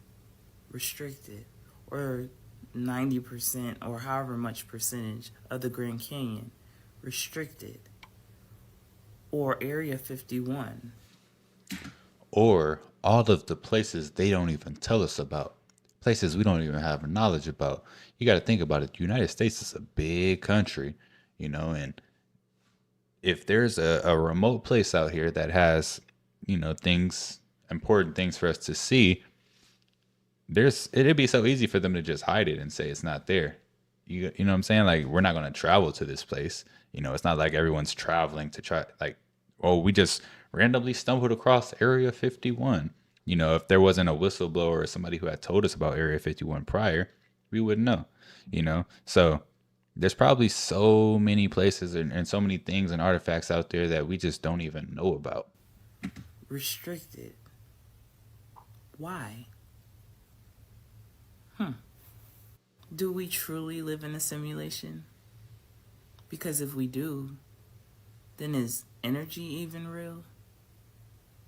restricted? Or 90% or however much percentage of the Grand Canyon restricted? Or Area 51? Or all of the places they don't even tell us about. Places we don't even have knowledge about. You got to think about it. The United States is a big country, you know, and if there's a remote place out here that has, you know, things, important things for us to see, it'd be so easy for them to just hide it and say it's not there. You know what I'm saying? Like, we're not going to travel to this place. You know, it's not like everyone's traveling to try, like, oh, we just randomly stumbled across Area 51. You know, if there wasn't a whistleblower or somebody who had told us about Area 51 prior, we wouldn't know, you know? So there's probably so many places and so many things and artifacts out there that we just don't even know about. Restricted. Why? Do we truly live in a simulation? Because if we do, then is energy even real?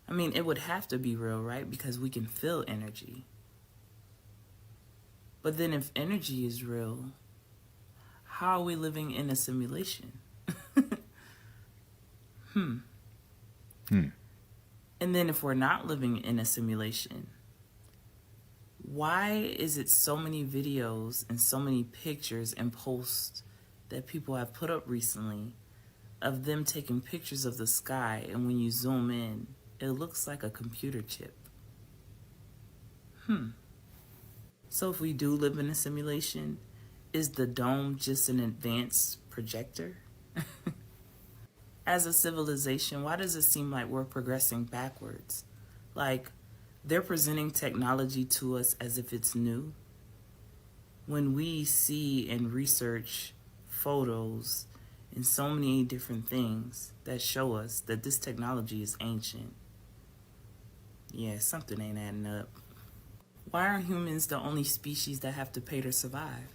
I mean, it would have to be real, right? Because we can feel energy. But then if energy is real, how are we living in a simulation? And then if we're not living in a simulation, why is it so many videos and so many pictures and posts that people have put up recently of them taking pictures of the sky, and when you zoom in, it looks like a computer chip? So if we do live in a simulation, is the dome just an advanced projector? As a civilization, why does it seem like we're progressing backwards? Like, they're presenting technology to us as if it's new, when we see and research photos and so many different things that show us that this technology is ancient. Yeah, something ain't adding up. Why are humans the only species that have to pay to survive?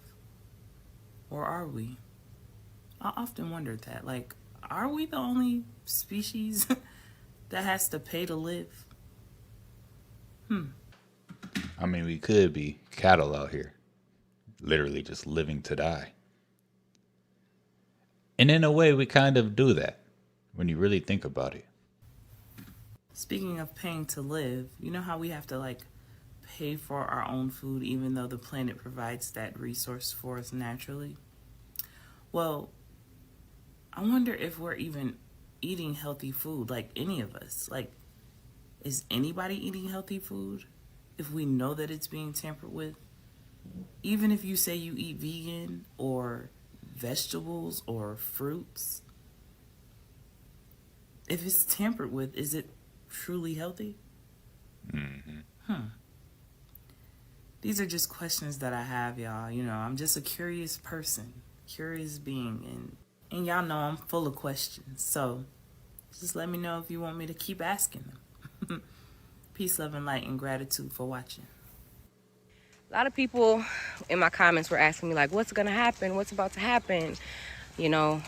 Or are we? I often wondered that. Like, are we the only species that has to pay to live? I mean, we could be cattle out here, literally just living to die. And in a way, we kind of do that when you really think about it. Speaking of paying to live, you know how we have to, like, pay for our own food even though the planet provides that resource for us naturally? Well, I wonder if we're even eating healthy food, like any of us. Like, is anybody eating healthy food if we know that it's being tampered with? Even if you say you eat vegan or vegetables or fruits, if it's tampered with, is it truly healthy? These are just questions that I have, y'all. You know, I'm just a curious person, curious being, and y'all know I'm full of questions. So just let me know if you want me to keep asking them. Peace, love, and light, and gratitude for watching. A lot of people in my comments were asking me, like, what's gonna happen? What's about to happen? You know,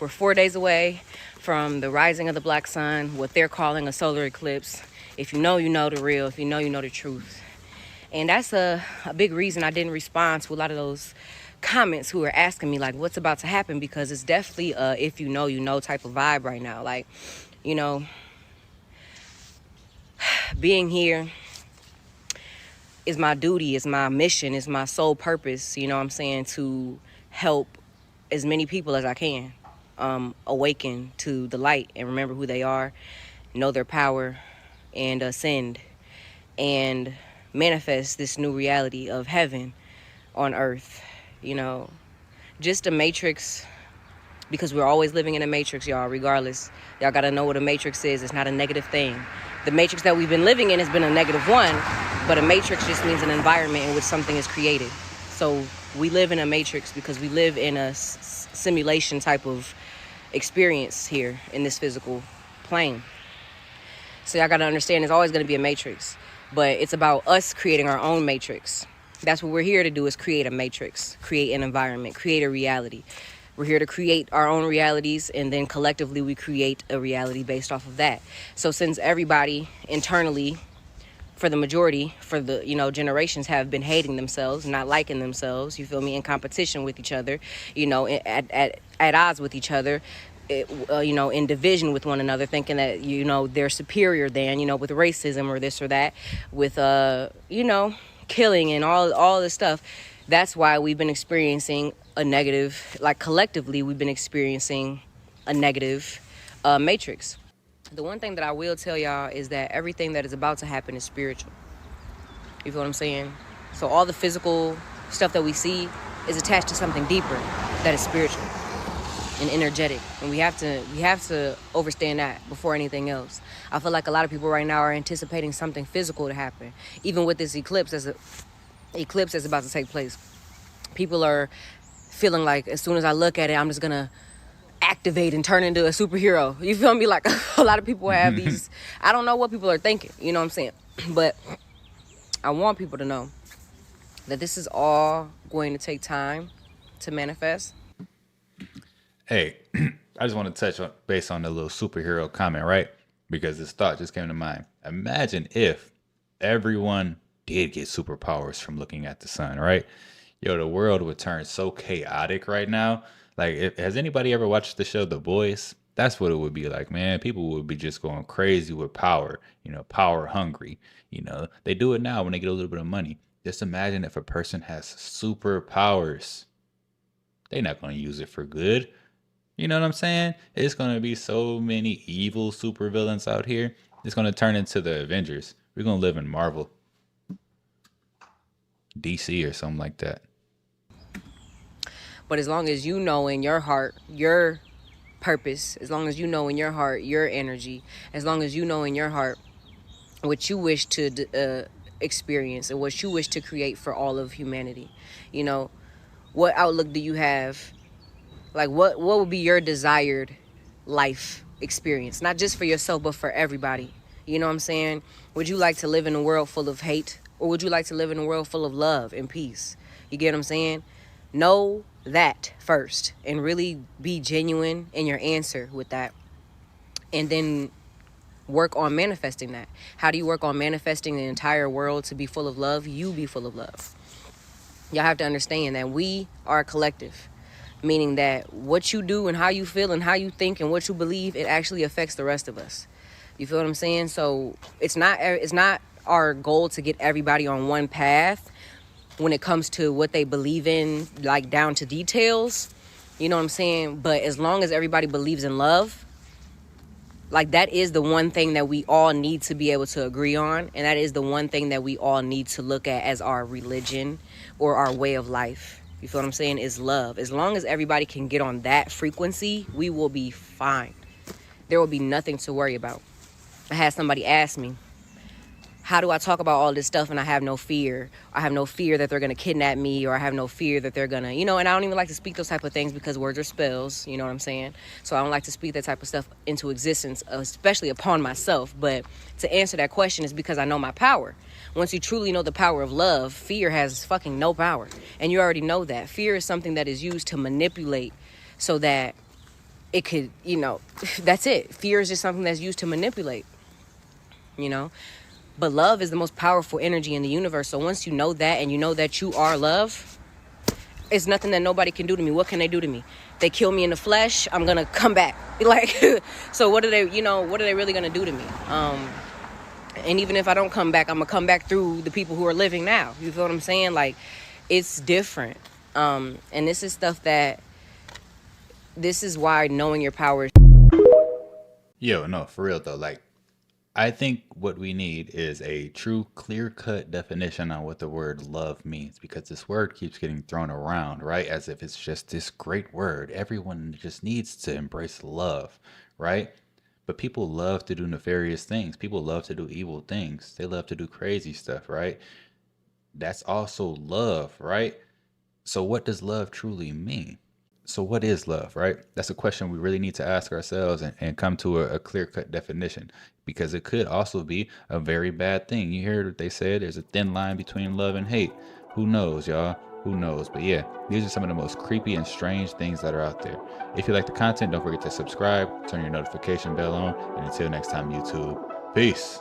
we're 4 days away from the rising of the black sun, what they're calling a solar eclipse. If you know the real. If you know the truth. And that's a big reason I didn't respond to a lot of those comments who were asking me, like, what's about to happen? Because it's definitely a if you know type of vibe right now. Like, you know, being here is my duty, is my mission, is my sole purpose, you know what I'm saying, to help as many people as I can awaken to the light and remember who they are, know their power, and ascend and manifest this new reality of heaven on earth. You know, just a matrix, because we're always living in a matrix, y'all, regardless. Y'all gotta know what a matrix is. It's not a negative thing. The matrix that we've been living in has been a negative one, but a matrix just means an environment in which something is created. So we live in a matrix because we live in a simulation type of experience here in this physical plane. So y'all gotta understand, there's always gonna be a matrix, but it's about us creating our own matrix. That's what we're here to do, is create a matrix, create an environment, create a reality. We're here to create our own realities, and then collectively we create a reality based off of that. So since everybody internally, for the majority, for the generations, have been hating themselves, not liking themselves, you feel me, in competition with each other, at odds with each other, in division with one another, thinking that they're superior than, with racism or this or that, with killing and all this stuff. That's why we've been experiencing a negative, like collectively we've been experiencing a negative matrix. The one thing that I will tell y'all is that everything that is about to happen is spiritual. You feel what I'm saying? So all the physical stuff that we see is attached to something deeper that is spiritual and energetic, and we have to understand that before anything else. I feel like a lot of people right now are anticipating something physical to happen, even with this eclipse that's about to take place. People are feeling like as soon as I look at it, I'm just gonna activate and turn into a superhero. You feel me? Like a lot of people have these, I don't know what people are thinking, you know what I'm saying? But I want people to know that this is all going to take time to manifest. Hey, I just want to touch on, based on the little superhero comment, right? Because this thought just came to mind. Imagine if everyone did get superpowers from looking at the sun, right? Yo, the world would turn so chaotic right now. Like, has anybody ever watched the show The Boys? That's what it would be like, man. People would be just going crazy with power, power hungry. They do it now when they get a little bit of money. Just imagine if a person has superpowers. They're not going to use it for good. You know what I'm saying? It's going to be so many evil supervillains out here. It's going to turn into the Avengers. We're going to live in Marvel, DC, or something like that. But as long as you know in your heart your purpose, as long as you know in your heart your energy, as long as you know in your heart what you wish to experience and what you wish to create for all of humanity, what outlook do you have? Like, what would be your desired life experience? Not just for yourself, but for everybody. You know what I'm saying? Would you like to live in a world full of hate? Or would you like to live in a world full of love and peace? You get what I'm saying? Know that first and really be genuine in your answer with that. And then work on manifesting that. How do you work on manifesting the entire world to be full of love? You be full of love. Y'all have to understand that we are a collective, meaning that what you do and how you feel and how you think and what you believe, it actually affects the rest of us. You feel what I'm saying? So it's not our goal to get everybody on one path when it comes to what they believe in, like down to details. You know what I'm saying? But as long as everybody believes in love, like that is the one thing that we all need to be able to agree on. And that is the one thing that we all need to look at as our religion or our way of life. You feel what I'm saying? Is love. As long as everybody can get on that frequency, we will be fine. There will be nothing to worry about. I had somebody ask me, how do I talk about all this stuff and I have no fear? I have no fear that they're going to kidnap me, or I have no fear that they're going to, and I don't even like to speak those type of things because words are spells, you know what I'm saying? So I don't like to speak that type of stuff into existence, especially upon myself. But to answer that question is because I know my power. Once you truly know the power of love, fear has fucking no power. And you already know that. Fear is something that is used to manipulate so that it could, that's it. Fear is just something that's used to manipulate, But love is the most powerful energy in the universe. So once you know that and you know that you are love, it's nothing that nobody can do to me. What can they do to me? They kill me in the flesh, I'm going to come back. So what are they really going to do to me? And even if I don't come back, I'm going to come back through the people who are living now. You feel what I'm saying? Like, it's different. And this is stuff this is why knowing your power. Yo, no, for real though. Like, I think what we need is a true clear-cut definition on what the word love means, because this word keeps getting thrown around, right? As if it's just this great word. Everyone just needs to embrace love, right? But people love to do nefarious things. People love to do evil things. They love to do crazy stuff, right? That's also love, right? So what does love truly mean? So what is love, right? That's a question we really need to ask ourselves and come to a clear-cut definition, because it could also be a very bad thing. You heard what they said, there's a thin line between love and hate. Who knows, y'all? Who knows? But yeah, these are some of the most creepy and strange things that are out there. If you like the content, don't forget to subscribe, turn your notification bell on, and until next time, YouTube, peace.